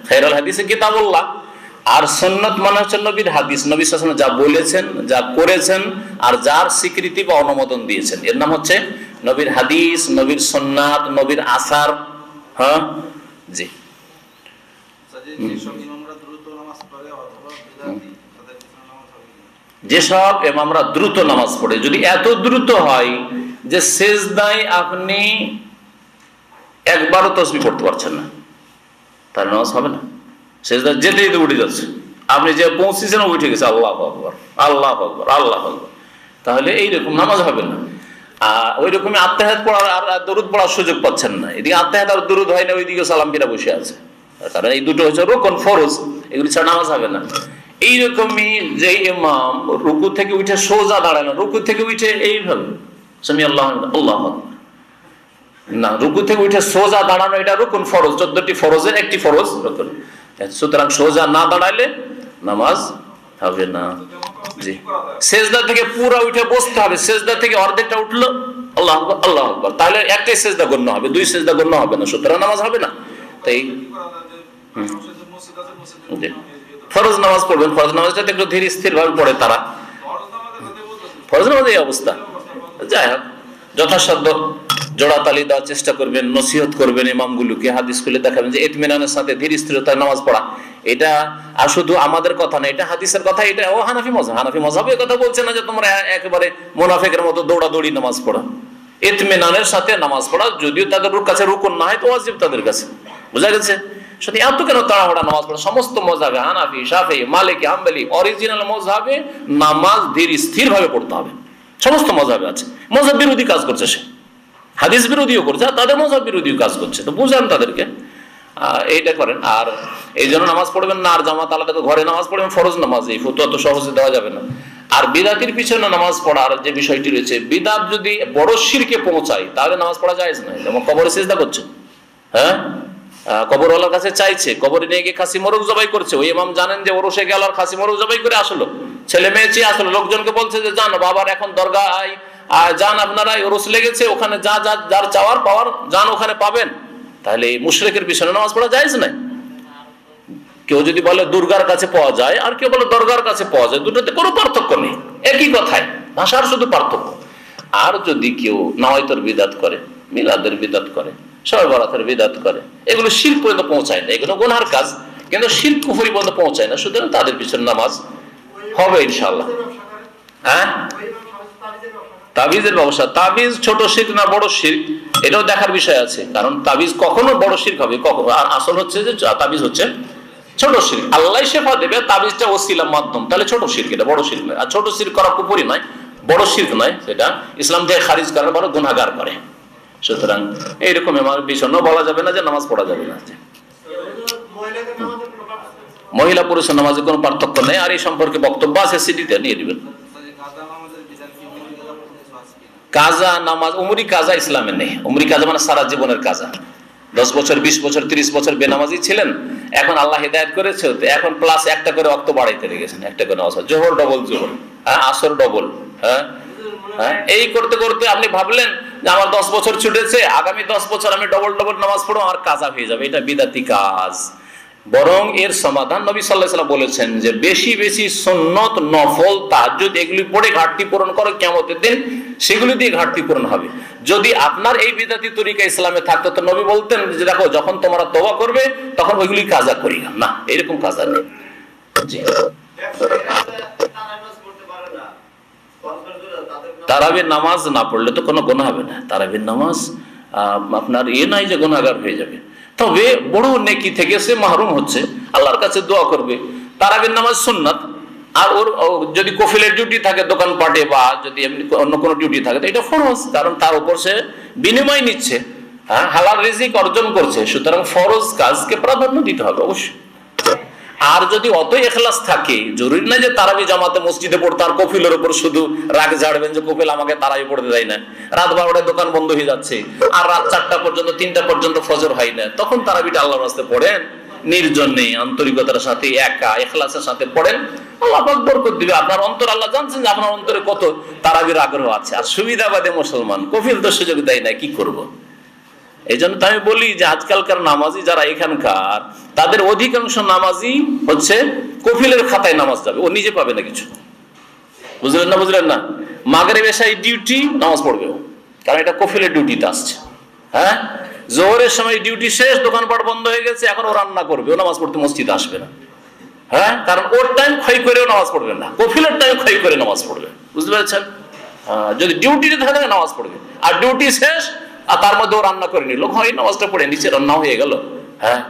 খায়রুল হাদিসে কিতাবুল্লাহ। আর সুন্নাত মানে হচ্ছে নবীর হাদিস, নবী সাল্লাল্লাহু আলাইহি ওয়াসাল্লাম যা বলেছেন, যা করেছেন, আর যার স্বীকৃতি বা অনুমোদন দিয়েছেন, এর নাম হচ্ছে নবীর হাদিস, নবীর সুন্নাত, নবীর আসার। হ্যাঁ জি। যেসব ইমামরা দ্রুত নামাজ পড়ে, যদি এত দ্রুত হয় যে সেজদায় আপনি একবারও তাসবিহ পড়তে পারছেন না, তার নামাজ হবে না। সেজদা যেতে যেতে উঠে যাচ্ছে, আপনি যে পৌঁছেছেন উঠে গেছে আল্লাহ আকবার, আল্লাহ আকবার, আল্লাহ আকবার, তাহলে এইরকম নামাজ হবে না। ওই রকমই আত্মাহাত পড়ার আর দরুদ পড়ার সুযোগ পাচ্ছেন না। এদিকে আত্মাহাত আর দরুদ হয় না, ওইদিকে সালাম ফিরা বসে আছে। কারণ এই দুটো হচ্ছে রোকন, ফরজ, এগুলি ছাড়া নামাজ হবে না। এইরকমই যে ইমাম রুকু থেকে উঠে সোজা দাঁড়ায় না, রুকু থেকে উঠে এইভাবে সামি আল্লাহ আল্লাহ না, রুকু থেকে উঠে সোজা দাঁড়ানো এটা রুকুন, ফরজ, 14টি ফরজের একটি ফরজ রুকুন। সুতরাং সোজা না দাঁড়াইলে নামাজ হবে না। জি, সেজদা থেকে পুরো উঠে বসতে হবে, সেজদা থেকে অর্ধেকটা উঠলো আল্লাহ আকবার, আল্লাহ আকবার, তাহলে একটাই সেজদা গণ্য হবে, দুই সেজদা গণ্য হবে না, সুতরাং নামাজ হবে না। তাই ফরজ নামাজ পড়বেন, ফরজ নামাজটা একটু ধীরে স্থির ভাবে পড়ে তারা। ফরজ নামাজ এই অবস্থা, যাই হোক যথাসাধ্য জোড়াতালি দেওয়ার চেষ্টা করবেন, নসিহত করবেন ইমামগুলোকে, হাদিস খুলে দেখাবেন যে ইতমিনানের সাথে ধীর স্থিরতায় নামাজ পড়া। এটা আর শুধু আমাদের কথা না, এটা হাদিসের কথা। এটা ও হানাফি মযহাব, হানাফি মযহাবে কথা বলছে না যে তোমরা একেবারে মুনাফিকের মতো দৌড়াদৌড়ি নামাজ পড়া। ইতমিনানের সাথে নামাজ পড়া, যদিও তাদের কাছে রুকুন না হয় তো ওয়াজিব তাদের কাছে, বুঝা গেছে? শুধু এত কেন তাড়াহুড়া নামাজ পড়া? সমস্ত মযহাবে, হানাফি, শাফিঈ, মালিকি, হাম্বলি, অরিজিনাল মযহাবে নামাজ ধীর স্থির ভাবে পড়তে হবে। সমস্ত মযহাবে আছে। মযহাব বিরোধী কাজ করছে সে, হাদিস বিরোধীও করছে, আর তাদের মযহাব বিরোধীও কাজ করছে, তো বুঝান তাদেরকে, এইটা করেন। আর এই জন্য নামাজ পড়বেন না, আর জামাত আলাদা ঘরে নামাজ পড়বেন, ফরজ নামাজ, এই ফতোয়া তো সহজে দেওয়া যাবে না। আর বিদাতির পিছনে নামাজ পড়ার যে বিষয়টি রয়েছে, বিদাত যদি বড় শিরকে পৌঁছায় তাহলে নামাজ পড়া জায়েজ নয়। যেমন কবরে সিজদা করছে, হ্যাঁ, কবরওয়ালার কাছে চাইছে, কবরে নিয়ে গিয়ে খাসি মোরগ জবাই করছে, ওই ইমাম জানেন যে ওরসে গেল আর খাসি মোরগ জবাই করে আসলো, ছেলে মেয়ে চেয়ে আসলো, লোকজনকে বলছে যে যান বাবার এখন দরগায় যান, আপনারা ওরস লেগেছে, ওখানে যা যা যার চাওয়ার পাওয়ার যান ওখানে পাবেন। তাহলে মুশরিকের পিছনে নামাজ পড়া জায়েজ নাই। কেউ যদি বলে দুর্গার কাছে পাওয়া যায়, আর কেউ বলে দরগার কাছে পাওয়া যায়, দুটোতে কোনো পার্থক্য নেই, একই কথায়, ভাষার শুধু পার্থক্য। আর যদি কেউ নাওয়াইতের বিদাত করে, মিলাদের বিদাত করে, শবে বরাতের বিদাত করে, এগুলো শিরক পর্যন্ত পৌঁছায় না, এগুলো গুনার কাজ, কিন্তু শিরক কুফরি পর্যন্ত পৌঁছায় না, সুতরাং তাদের পিছনে নামাজ হবে ইনশাআল্লাহ। হ্যাঁ, তাবিজের ব্যবসা, তাবিজ ছোট শিরক না বড় শিরক এটাও দেখার বিষয় আছে। কারণ তাবিজ কখনো বড় শিরক হবে, কখনো, আর আসল হচ্ছে যে তাবিজ হচ্ছে ছোট শিরক। আল্লাহ শেফা দেবে, তাবিজটা ওসিলা মাধ্যম, তাহলে ছোট শিরক, এটা বড় শিরক নয়। আর ছোট শিরক করা কুফরি নয়, বড় শিরক নয়, সেটা ইসলাম থেকে খারিজ করার বড় গুনাহগার করে। সুতরাং এইরকম আমার বিষণ্ণ বলা যাবে না যে নামাজ পড়া যাবে না। মহিলা পুরুষের নামাজে কোনো পার্থক্য নেই। আর এই সম্পর্কে বক্তব্য আছে, সিডিতে নিয়ে দিবেন। কাজা নামাজ, উমরি কাজা ইসলামে নেই। উমরি কাজা মানে সারা জীবনের কাজা। 10 বছর, 20 বছর, 30 বছর বেনামাজি ছিলেন, এখন আল্লাহ হিদায়াত করেছে, এখন প্লাস একটা করে ওয়াক্ত বাড়াইতে লেগেছেন, একটা করে নামাজ, জোহর ডবল জোহর, হ্যাঁ, আসর ডবল, হ্যাঁ, এই করতে করতে আপনি ভাবলেন যে আমার 10 বছর ছুটেছে, আগামী 10 বছর আমি ডবল ডবল নামাজ পড়বো, আর কাজা হয়ে যাবে। এটা বিদাতি কাজ। বরং এর সমাধান নবী সাল্লাল্লাহু আলাইহি ওয়াসাল্লাম বলেছেন যে বেশি বেশি সুন্নত, নফল, তাহাজ্জুদ এগুলি পড়ে ঘাটতি পূরণ করো, কিয়ামতের দিন সেগুলি দিয়ে ঘাটতি পূরণ হবে। যদি আপনার এই বিদাতি তরিকা ইসলামে থাকতো তো নবী বলতেন যে দেখো যখন তোমরা তওবা করবে তখন ওইগুলি কাজা করিও না, এরকম কাজা নেই। জি, তারাবির নামাজ না পড়লে তো কোনো গুনাহ হবে না। তারাবির নামাজ আপনার নাই যে গুনাহগার হয়ে যাবে, তবে বড় নেকি থেকে সে মাহরুম হচ্ছে, আল্লাহর কাছে দোয়া করবে। তারাবির নামাজ সুন্নাত, আর ওর যদি কফিলের ডিউটি থাকে দোকানপাটে, বা যদি এমনি অন্য কোনো ডিউটি থাকে, তো এটা ফরজ, কারণ তার উপর সে বিনিময় নিচ্ছে, হ্যাঁ, হালাল রিজিক অর্জন করছে, সুতরাং ফরজ কাজকে প্রাধান্য দিতে হবে অবশ্যই। আর যদি অত ইখলাস থাকে, জরুরি না যে তারাবি জামাতে মসজিদে পড়তে আর কফিলের উপর শুধু রাগ ঝাড়বেন যে কফিল আমাকে তারাবি পড়তে দেয় না, রাত 12টায় দোকান বন্ধ হয়ে যাচ্ছে, আর রাত 4টা পর্যন্ত, 3টা পর্যন্ত ফজর হয় না, তখন তারাবিটা আল্লাহর রাস্তায় পড়েন, নির্জনে আন্তরিকতার সাথে, একা ইখলাসের সাথে পড়েন, আল্লাহ পাক বরকত দিবে। আপনার অন্তর, আল্লাহ জানছেন যে আপনার অন্তরে কত তারাবির আগ্রহ আছে। আর সুবিধাবাদী মুসলমান, কফিল তো সুযোগ দেয় না, কি করব? এই জন্য তো আমি বলি যে আজকালকার নামাজি যারা এখানকার, তাদের অধিকাংশ নামাজি হচ্ছে কফিলের খাতায় নামাজ যাবে, ও নিজে পাবে না কিছু। বুঝলেন না? বুঝলেন না? মাগরিব এশায় ডিউটি নামাজ পড়বে ও, কারণ এটা কফিলের ডিউটিতে আসছে। হ্যাঁ, জোহরের সময় ডিউটি শেষ, দোকানপাট বন্ধ হয়ে গেছে, এখন ও রান্না করবে, ও নামাজ পড়তে মসজিদে আসবে না। হ্যাঁ, কারণ ওর টাইম ক্ষয় করেও নামাজ পড়বে না, কফিলের টাইম ক্ষয় করে নামাজ পড়বে। বুঝতে পেরেছেন? যদি ডিউটিতে থাকে নামাজ পড়বে, আর ডিউটি শেষ আর তার মধ্যে ও রান্না করে নিল, হয় নামাজটা পড়ে নিচে, রান্না হয়ে গেল। হ্যাঁ,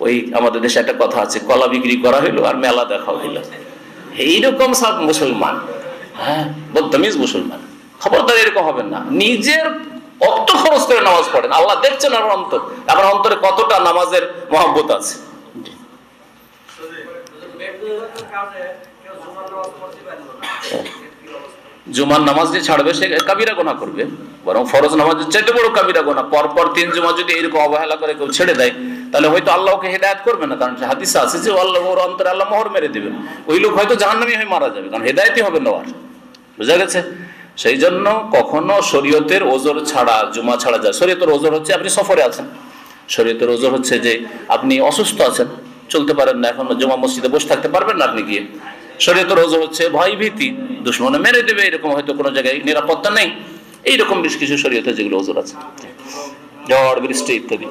ওই আমাদের দেশে একটা কথা আছে, কলা বিক্রি করা হইলো আর মেলা দেখা হইলো, এইরকম সব মুসলমান, হ্যাঁ বদতমিজ মুসলমান। খবরদার এরকম হবেন না। নিজের অর্থ খরচ করে নামাজ পড়েন, আল্লাহ দেখছেন আপনার অন্তর, আপনার অন্তরে কতটা নামাজের মহব্বত আছে। জুমার নামাজ যে ছাড়বে সে কাবিরা গুনাহ করবে, বরং ফরজ নামাজের চাইতে বড় কাবিরা গুনাহ। পরপর 3 জুমা যদি এরকম অবহেলা করে কেউ ছেড়ে দেয়, তাহলে হয়তো আল্লাহকে হেদায়েত করবে না, কারণ হাদিসে আছে যে আল্লাহ ওর অন্তরে আল্লাহ মোহর মেরে দেবে, ওই লোক হয়তো জাহান্নামী হয়ে মারা যাবে, কারণ হেদায়েতই হবে না ওর। বুঝা গেছে? সেই জন্য কখনো শরীয়তের ওজর ছাড়া জুমা ছাড়া যায়। শরীয়তের ওজর হচ্ছে আপনি সফরে আছেন, শরীয়তের ওজর হচ্ছে যে আপনি অসুস্থ আছেন, চলতে পারেন না, এখন জুমা মসজিদে বসে থাকতে পারবেন না আপনি গিয়ে। শরীয়তের ওজর হচ্ছে ভয় ভীতি, দুশমনে মেরে দেবে, এরকম হয়তো কোনো জায়গায় নিরাপত্তা নেই, এইরকম বেশ কিছু শরীয়তে যেগুলো ওজর আছে, ঝড় বৃষ্টি ইত্যাদি।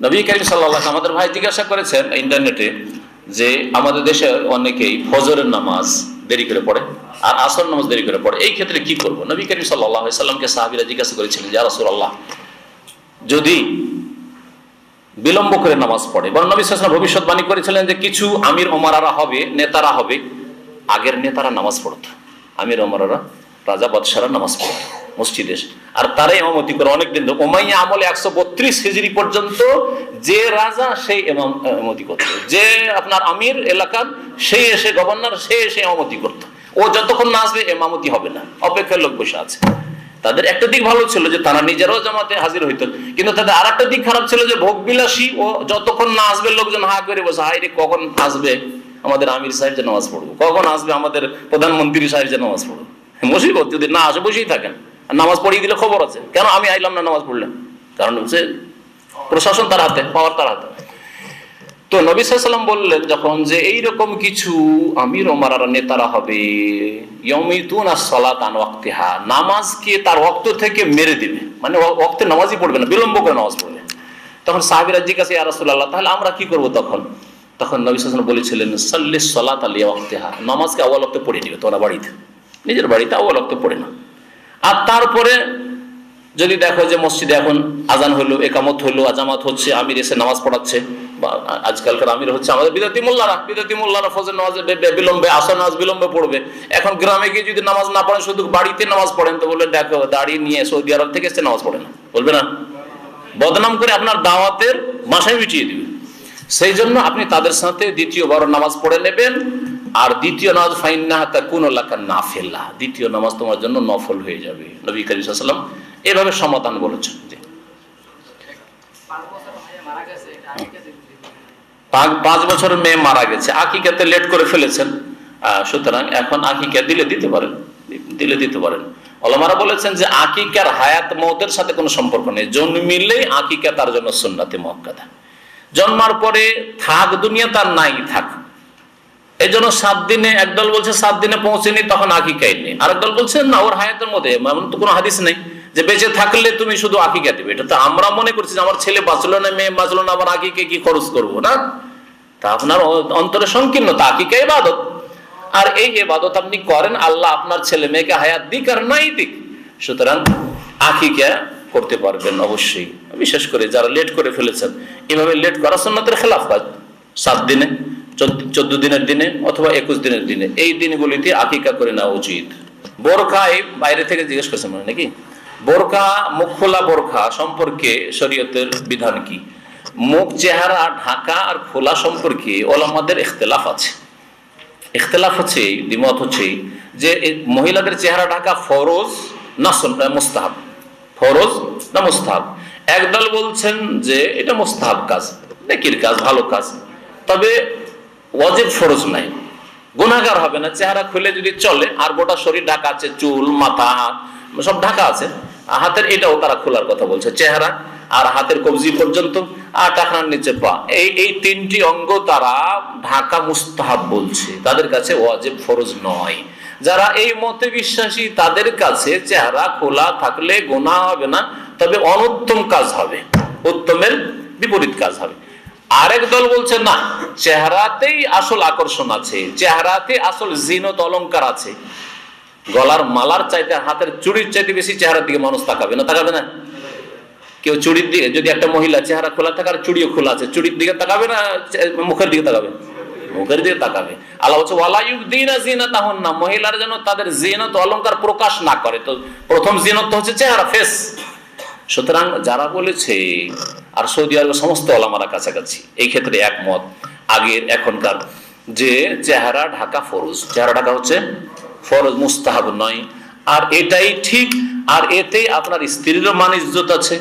নবী করিম সাল্লাল্লাহু আলাইহি ওয়াসাল্লাম, আমাদের ভাই জিজ্ঞাসা করেছেন ইন্টারনেটে যে আমাদের দেশে অনেকেই ফজরের নামাজ দেরি করে পড়ে আর আসর নামাজ দেরি করে পড়ে, এই ক্ষেত্রে কি করব? নবী করিম সাল্লাল্লাহু আলাইহি ওয়াসাল্লামকে সাহাবীরা জিজ্ঞাসা করেছিলেন, ইয়া রাসূলুল্লাহ, যদি বিলম্ব করে নামাজ পড়ে, বরং নবী সাল্লাল্লাহু আলাইহি ওয়াসাল্লাম ভবিষ্যৎবাণী করেছিলেন যে কিছু আমির ওমরারা হবে, নেতারা হবে, আগের নেতারা নামাজ পড়তো, আমির ওমরারা, রাজা বাদশাহরা নামাজ পড়তো মসজিদে, আর তারাই ইমামতি করে অনেকদিন। উমাইয়া আমলে 132 হিজরি পর্যন্ত যে রাজা সেই ইমামতি করত, যে আপনার আমির এলাকার সেই এসে গভর্নর, সে এসে ইমামতি করত, ও যতক্ষণ না আসবে ইমামতি হবে না, অপেক্ষার লোক বসে আছে। তাদের একটা দিক ভালো ছিল যে তারা নিজেরাও জামাতে হাজির হইতো, কিন্তু তাদের আর একটা দিক খারাপ ছিল যে ভোগ বিলাসী, ও যতক্ষণ না আসবে লোকজন হা করে বসে, হায় রে কখন আসবে আমাদের আমির সাহেব যে নামাজ পড়বো, কখন আসবে আমাদের প্রধানমন্ত্রী সাহেব যে নামাজ পড়বো। মুসিবত, যদি না আসে বসেই থাকেন, আর নামাজ পড়িয়ে দিলে খবর আছে, কেন আমি আইলাম না নামাজ পড়লাম, কারণ হচ্ছে প্রশাসন তার হাতে, পাওয়ার তার হাতে। তো নবী সাল্লাল্লাহু আলাইহি ওয়াসাল্লাম বললেন যখন যে এইরকম কিছু আমির ওমরারা নেতারা হবে, ইয়ামিতুনা সালাত আন ওয়াক্তিহা, নামাজকে তার ওয়াক্ত থেকে মেরে দিবে, মানে ওয়াক্তে নামাজই পড়বে না, বিলম্ব করে নামাজ পড়বে। তখন সাহাবীরা জিজ্ঞাসা, ইয়া রাসূলুল্লাহ, তাহলে আমরা কি করব তখন? তখন নবী সাল্লাল্লাহু আলাইহি ওয়াসাল্লাম বলেছিলেন, সাল্লিস সালাতা লিওয়াক্তিহা, নামাজকে আউয়াল ওয়াক্তে পড়ে নিবে তোমরা বাড়িতে, নিজের বাড়িতে আউয়াল ওয়াক্তে পড়ে না। আর তারপরে যদি দেখো যে মসজিদে এখন আজান হলো, একামত হলো, আজামাত হচ্ছে, আমির এসে নামাজ পড়াচ্ছে, বা আজকালকার আমির হচ্ছে আমাদের বিদাতি মোল্লারা ফজর নামাজ বিলম্বে, আসর নামাজ বিলম্বে পড়বে। এখন গ্রামে গিয়ে যদি নামাজ না পড়েন, শুধু বাড়িতে নামাজ পড়েন, তো বললে দেখো দাড়ি নিয়ে সৌদি আরব থেকে এসে নামাজ পড়ে না, বলবে না, বদনাম করে আপনার দাওয়াতের বাসায় মিটিয়ে দিবে। সেই জন্য আপনি তাদের সাথে দ্বিতীয়বার নামাজ পড়ে নেবেন। আর দ্বিতীয় নামাজ ফাইন্নাহা তাকুনু লাকা নাফিলা, দ্বিতীয় নামাজ তোমার জন্য নফল হয়ে যাবে। নবী করিম সাল্লাল্লাহু আলাইহি ওয়াসাল্লাম এভাবে সমাধান বলেছেন। যে 5 বছরের মেয়ে মারা গেছে, আকিকাতে লেট করে ফেলেছেন, সুতরাং এখন আকিকা দিলে দিতে পারেন। ওলামারা বলেছেন যে আকিকার হায়াত মওতের সাথে কোনো সম্পর্ক নেই, জন্মিলেই আকিকা তার জন্য সুন্নাতে মুআক্কাদা, জন্মার পরে থাক দুনিয়া তার নাই থাক। এই জন্য 7 দিনে, একদল বলছে 7 দিনে পৌঁছেনি তখন আকিকাই নেই, আরেক দল বলছে না, ওর হায়াতের মধ্যে, এমন তো কোনো হাদিস নেই যে বেঁচে থাকলে তুমি শুধু আকিকা দিবে। এটা তো আমরা মনে করছি যে আমার ছেলে বাঁচলো না, মেয়ে বাঁচলো না, আবার আকিকে কি খরচ করবো না, তা আপনার অন্তরে সংকীর্ণতা। আকিকা ইবাদত, আর এই ইবাদত আপনি করেন, আল্লাহ আপনার ছেলে মেয়েকে হায়াত দিক আর নাই দিক, সুতরাং আকিকা করতে পারবেন অবশ্যই। বিশেষ করে যারা লেট করে ফেলেছেন, এভাবে লেট করা সুন্নাতের খেলাফ কাজ। 7 দিনে, 14 দিনের দিনে অথবা 21 দিনের দিনে, এই দিনগুলিতে আকিকা করে নেওয়া উচিত। বোরখা, এই বাইরে থেকে জিজ্ঞেস করছেন মানে নাকি, বোরখা, মুখ খোলা বোরখা সম্পর্কে শরীয়তের বিধান কি? মুখ চেহারা ঢাকা আর খোলা সম্পর্কে ওলামাদের ইখতিলাফ আছে। ইখতিলাফ হচ্ছে, দ্বিমত হচ্ছে যে মহিলাদের চেহারা ঢাকা ফরজ না মুস্তাহাব, ফরজ না মুস্তাহাব। একদল বলছেন যে এটা মুস্তাহাব কাজ, নেকির কাজ, ভালো কাজ, তবে ওয়াজিব ফরজ নাই, গুনাহগার হবে না। চেহারা খুলে যদি চলে, আর গোটা শরীর ঢাকা আছে, চুল, মাথা, হাত সব ঢাকা আছে, হাতের এটাও তারা খোলার কথা বলছে, চেহারা আর হাতের কবজি পর্যন্ত, আর টাকনার নিচে পা, এই 3টি অঙ্গ তারা ঢাকা মুস্তাহাব বলছে, তাদের কাছে ওয়াজিব ফরজ নয়। যারা এই মতে বিশ্বাসী তাদের কাছে চেহারা খোলা থাকলে গুনাহ হবে না, তবে অনুত্তম কাজ হবে, উত্তমের বিপরীত কাজ হবে। আরেক দল বলছে না, চেহারাতেই আসল আকর্ষণ আছে, চেহারাতে আসল জিনত অলংকার আছে, গলার মালার চাইতে হাতের চুড়ির চাইতে বেশি চেহারার দিকে মানুষ তাকাবে না, তাকাবে না? কেউ চুড়ির দিকে, যদি একটা মহিলা চেহারা খোলা থাকে আর চুড়িও খোলা আছে, চুড়ির দিকে তাকাবে না মুখের দিকে তাকাবে? মুখের দিকে তাকাবে। আল্লাহ বলছে ওয়ালা ইউবদিনা যিনাতাহুন্না, মহিলারা যেন তাদের জিনাত অলংকার প্রকাশ না করে। তো প্রথম জিনাত তো হচ্ছে চেহারা, ফেস। সুতরাং যারা বলেছে, আর সৌদি আরবের সমস্ত ওলামারা কাছাকাছি এই ক্ষেত্রে একমত, আগের এখনকার, যে চেহারা ঢাকা ফরজ, চেহারা ঢাকা হচ্ছে ফরজ, মুস্তাহাব নয়। আর এটাই ঠিক। আর এতে আপনার স্ত্রীরও মান ইজ্জত আছে,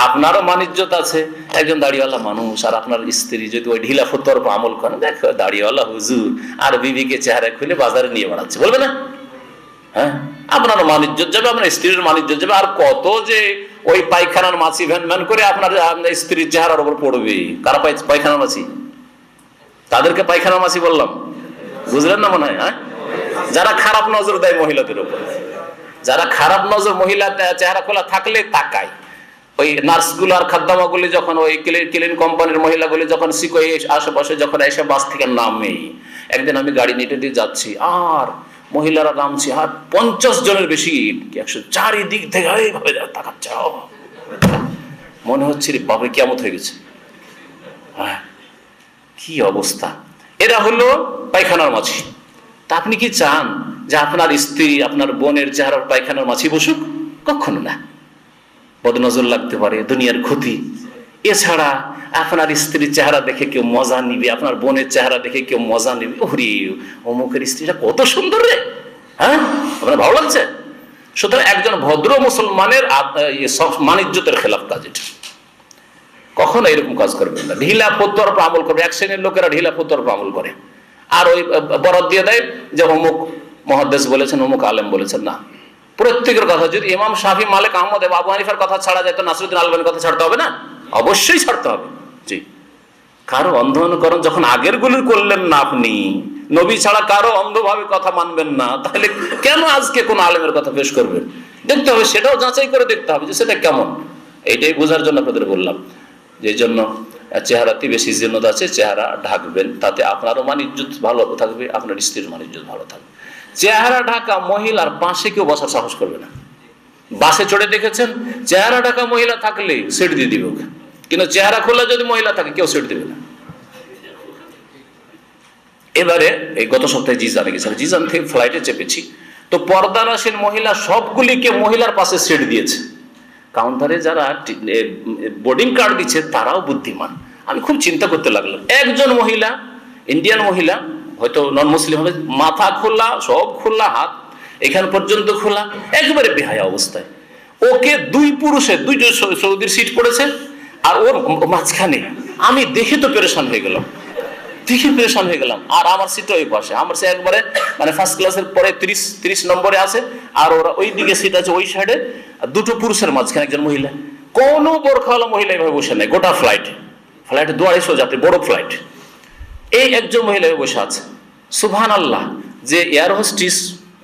আপনারও মান ইজ্জত আছে। একজন দাড়িওয়ালা মানুষ আর আপনার স্ত্রী যদি ওই ঢিলা ফতোয়ার উপর আমল করেন, দেখো দাড়িওয়ালা হুজুর আর বিবিকে চেহারা খুলে বাজারে নিয়ে বেড়াচ্ছে, বলবে না? হ্যাঁ, আপনার মান ইজ্জত যাবে, আপনার স্ত্রীর মান ইজ্জত যাবে। আর কত যে ওই পায়খানার মাছি ভ্যান ভ্যান করে আপনার স্ত্রীর চেহারার উপর পড়বে। কারা পায়খানার মাছি? তাদেরকে পায়খানার মাছি বললাম, বুঝলেন না মনে হয়? হ্যাঁ, যারা খারাপ নজর দেয় মহিলাদের উপর, যারা খারাপ নজর, মহিলা চেহারা খোলা থাকলে তাকায়। ওই নার্সগুলো আর খাদ্দামাগুলি যখন ওই ক্লিন কোম্পানির মহিলাগুলি যখন শিখোয় আশেপাশে যখন এসে বাস থেকে নামে, একদিন আমি গাড়ি নিতে দিয়ে যাচ্ছি আর মহিলারা নামছে আর 50 জনের বেশি, 100 চারিদিক থেকে এইভাবে তাকাচ্ছে। মনে হচ্ছে রে বাবা কিয়ামত হয়ে গেছে। হ্যাঁ, কি অবস্থা! এরা হলো পায়খানার মাছি। তা আপনি কি চান যে আপনার স্ত্রী, আপনার বোনের চেহারার পায়খানার মাছি বসুক? কখনো না। বদনজর লাগতে পারে, দুনিয়ার ক্ষতি। এছাড়া আপনার স্ত্রীর চেহারা দেখে কেউ মজা নিবে, আপনার বোনের চেহারা দেখে কেউ মজা নিবে, ওরে অমুকের স্ত্রীটা কত সুন্দর রে, হ্যাঁ, আপনার ভালো লাগছে। সুতরাং একজন ভদ্র মুসলমানের মান ইজ্জতের খেলাফ কাজ এটা। কখনো এরকম কাজ করবেন না। ঢিলা ফতোয়ার উপর আমল করবে, এক শ্রেণীর লোকেরা ঢিলা ফতোয়ার উপর আমল করে আর ওই বরাত দিয়ে দেয় যে অমুক মুহাদ্দিস বলেছেন, অমুক আলেম বলেছেন। না, প্রত্যেকের কথা, যদি ইমাম শাফি, মালিক, আহমদ, আবু হানিফার কথা ছাড়া যায় তো নাসরুদ্দিন আলবানির কথা ছাড়তে হবে না? অবশ্যই ছাড়তে হবে। জি, কারো অন্ধ অনুকরণ যখন আগের গুলির করলেন না, আপনি নবী ছাড়া কারো অন্ধভাবে কথা মানবেন না, তাহলে কেন আজকে কোন আলেমের কথা পেশ করবেন? দেখতে হবে, সেটাও যাচাই করে দেখতে হবে যে সেটা কেমন। এইটাই বোঝার জন্য আপনাদের বললাম, যে জন্য চেহারাতে বেশি জিন্নত আছে, চেহারা ঢাকবেন, তাতে আপনারও মান ইজ্জত ভালো থাকবে, আপনার স্ত্রীর মান ইজ্জত ভালো থাকবে। চেহারা ঢাকা মহিলার পাশে কেউ বসার সাহস করবে না। বাসে চড়ে দেখেছেন, চেহারা ঢাকা মহিলা থাকলে সিট দিয়ে দিবে ওকে, কিন্তু চেহারা খোলা যদি মহিলা থাকে কেউ সিট দেবে না। এবারে এই গত সপ্তাহে জিজানে গেছিলাম, জিজান থেকে ফ্লাইটে চেপেছি, তো পর্দানাসীন মহিলা সবগুলিকে মহিলার পাশে সিট দিয়েছে। কাউন্টারে যারা বোর্ডিং কার্ড দিচ্ছে তারাও বুদ্ধিমান। আমি খুব চিন্তা করতে লাগলাম, একজন মহিলা, ইন্ডিয়ান মহিলা, হয়তো নন মুসলিম হবে, মাথা খোলা, সব খোলা, হাত এখান পর্যন্ত খোলা, একেবারে বেহায়া অবস্থায়। ওকে দুই পুরুষের, দুইজন সৌদির সিট পড়েছে আর ওর মাঝখানে। আমি দেখে তো পেরেশান হয়ে গেলাম, আর আমার সিট ওই পাশে, আমার সে একবারে মানে ফার্স্ট ক্লাসের পরে 30 নম্বরে আছে, আর ওরা ওই দিকে সিট আছে ওই সাইডে, দুটো পুরুষের মাঝখানে একজন মহিলা। কোনো বোরখাওয়ালা মহিলা এভাবে বসে নেই গোটা ফ্লাইটে 250 যাত্রী, বড় ফ্লাইট, এই একজন মহিলা বসে আছে। সুবহানাল্লাহ, যে এয়ার হোস্টেস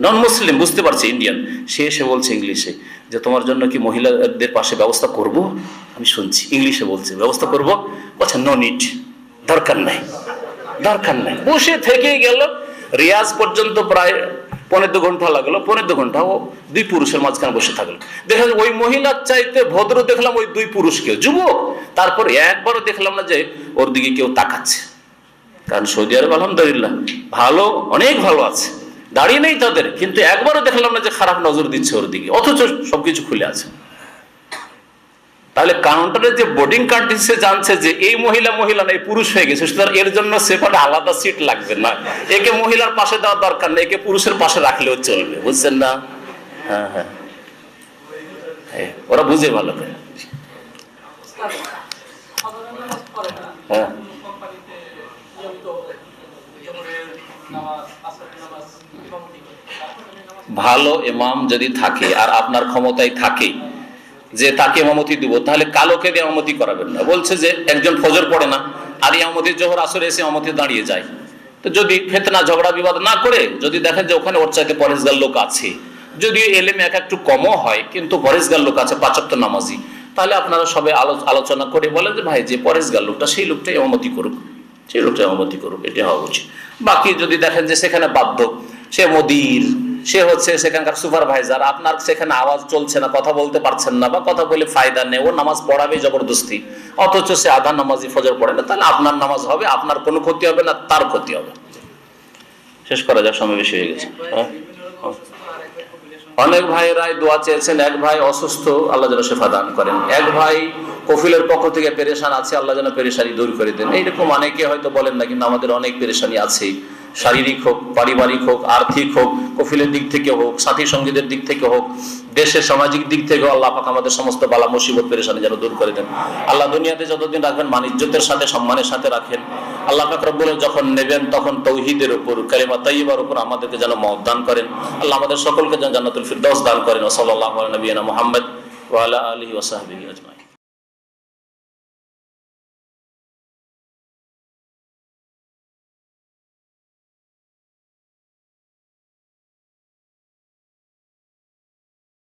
নন মুসলিম, বুঝতে পারছে ইন্ডিয়ান, সে এসে বলছে ইংলিশে যে তোমার জন্য কি মহিলাদের পাশে ব্যবস্থা করব? আমি শুনছি ইংলিশে বলছে ব্যবস্থা করব, বলছে নো নিড, দরকার নাই। বসে থেকে গেল, রিয়াজ পর্যন্ত প্রায় 1.5 ঘন্টা লাগলো, 1.5 ঘন্টা ও দুই পুরুষের মাঝখানে বসে থাকলো। দেখা যায় ওই মহিলার চাইতে ভদ্র দেখলাম ওই দুই পুরুষকে, যুবক। তারপর একবারও দেখলাম না যে ওর দিকে কেউ তাকাচ্ছে, কারণ সৌদি আরব আলহামদুলিল্লাহ ভালো, অনেক ভালো আছে, দাঁড়িয়ে নেই তাদের, কিন্তু একবারও দেখলাম না যে খারাপ নজর দিচ্ছে ওর দিকে, অথচ সবকিছু খুলে আছে। তাহলে কাউন্টারে যে বোর্ডিং কার্ড দিচ্ছে জানছে যে এই মহিলা না, এই পুরুষ হয়ে গেছে, সুতরাং এর জন্য সেপারে আলাদা সিট লাগবে না, একে মহিলার পাশে দেওয়ার দরকার নেই, একে পুরুষের পাশে রাখলেও চলবে, বুঝছেন না? হ্যাঁ, ওরা বুঝে ভালো করে। হ্যাঁ, ভালো ইমাম যদি থাকে আর আপনার ক্ষমতায় থাকে যে তাকে ইমামতি দিব, তাহলে কালোকে দিয়ে ইমামতি করাবেন না। বলছে যে একজন ফজর পড়ে না আর ইমামতি জোহর আসরে এসে ইমামতি দাঁড়িয়ে যায়, তো যদি ফিতনা ঝগড়া বিবাদ না করে, যদি দেখেন যে ওখানে ওর চাইতে পরেশগার লোক আছে, যদি এলেমে একটু কমও হয় কিন্তু পরেশগার লোক আছে, 5 ওয়াক্ত নামাজি, তাহলে আপনারা সবাই আলোচনা করে বলেন যে ভাই যে পরেশগার লোকটা সেই লোকটা ইমামতি করুক, এটা হওয়া উচিত। বাকি যদি দেখেন যে সেখানে বাধ্য, সে মোদির সে হচ্ছে সেখানকার সুপারভাইজার, আপনার সেখানে আওয়াজ চলছে না, কথা বলতে পারছেন না, বা কথা বলে ফায়দা নেই, ও নামাজ পড়াবে জবরদস্তি, অথচ সে আধা নামাজি ফজর পড়ে না, তাহলে আপনার নামাজ হবে, আপনার কোনো ক্ষতি হবে না, তার ক্ষতি হবে। শেষ করা যাক, সময় বেশি হয়ে গেছে। অনেক ভাইরাই দোয়া চেয়েছেন, এক ভাই অসুস্থ, আল্লাহ যেন শেফা দান করেন, এক ভাই কফিলের পক্ষ থেকে পেরেশান আছে, আল্লাহ যেন পেরেশানি দূর করে দেন। এইরকম অনেকে হয়তো বলেন না, কিন্তু আমাদের অনেক পেরেশানি আছে, শারীরিক হোক, পারিবারিক হোক, আর্থিক হোক, কফিলের দিক থেকে হোক, সাথী সঙ্গীদের দিক থেকে হোক, দেশের সামাজিক দিক থেকে আল্লাহ পাক আমাদের সমস্ত বালা মুসিবত পেরেশানি যেন দূর করে দেন। আল্লাহ দুনিয়াতে যতদিন রাখবেন মান ইজ্জতের সাথে সম্মানের সাথে রাখেন। আল্লাহ পাক রব্বুল যখন নেবেন তখন তৌহিদের উপর, কালিমা তাইয়্যিবার উপর আমাদেরকে যেন মওত দান করেন। আল্লাহ আমাদের সকলকে যেন জান্নাতুল ফিরদাউস দান করেন। ওয়া সাল্লাল্লাহু আলা নবিয়িনা মুহাম্মদ ওয়া আলা আলিহি ওয়া সাহবিহি আজমাইন।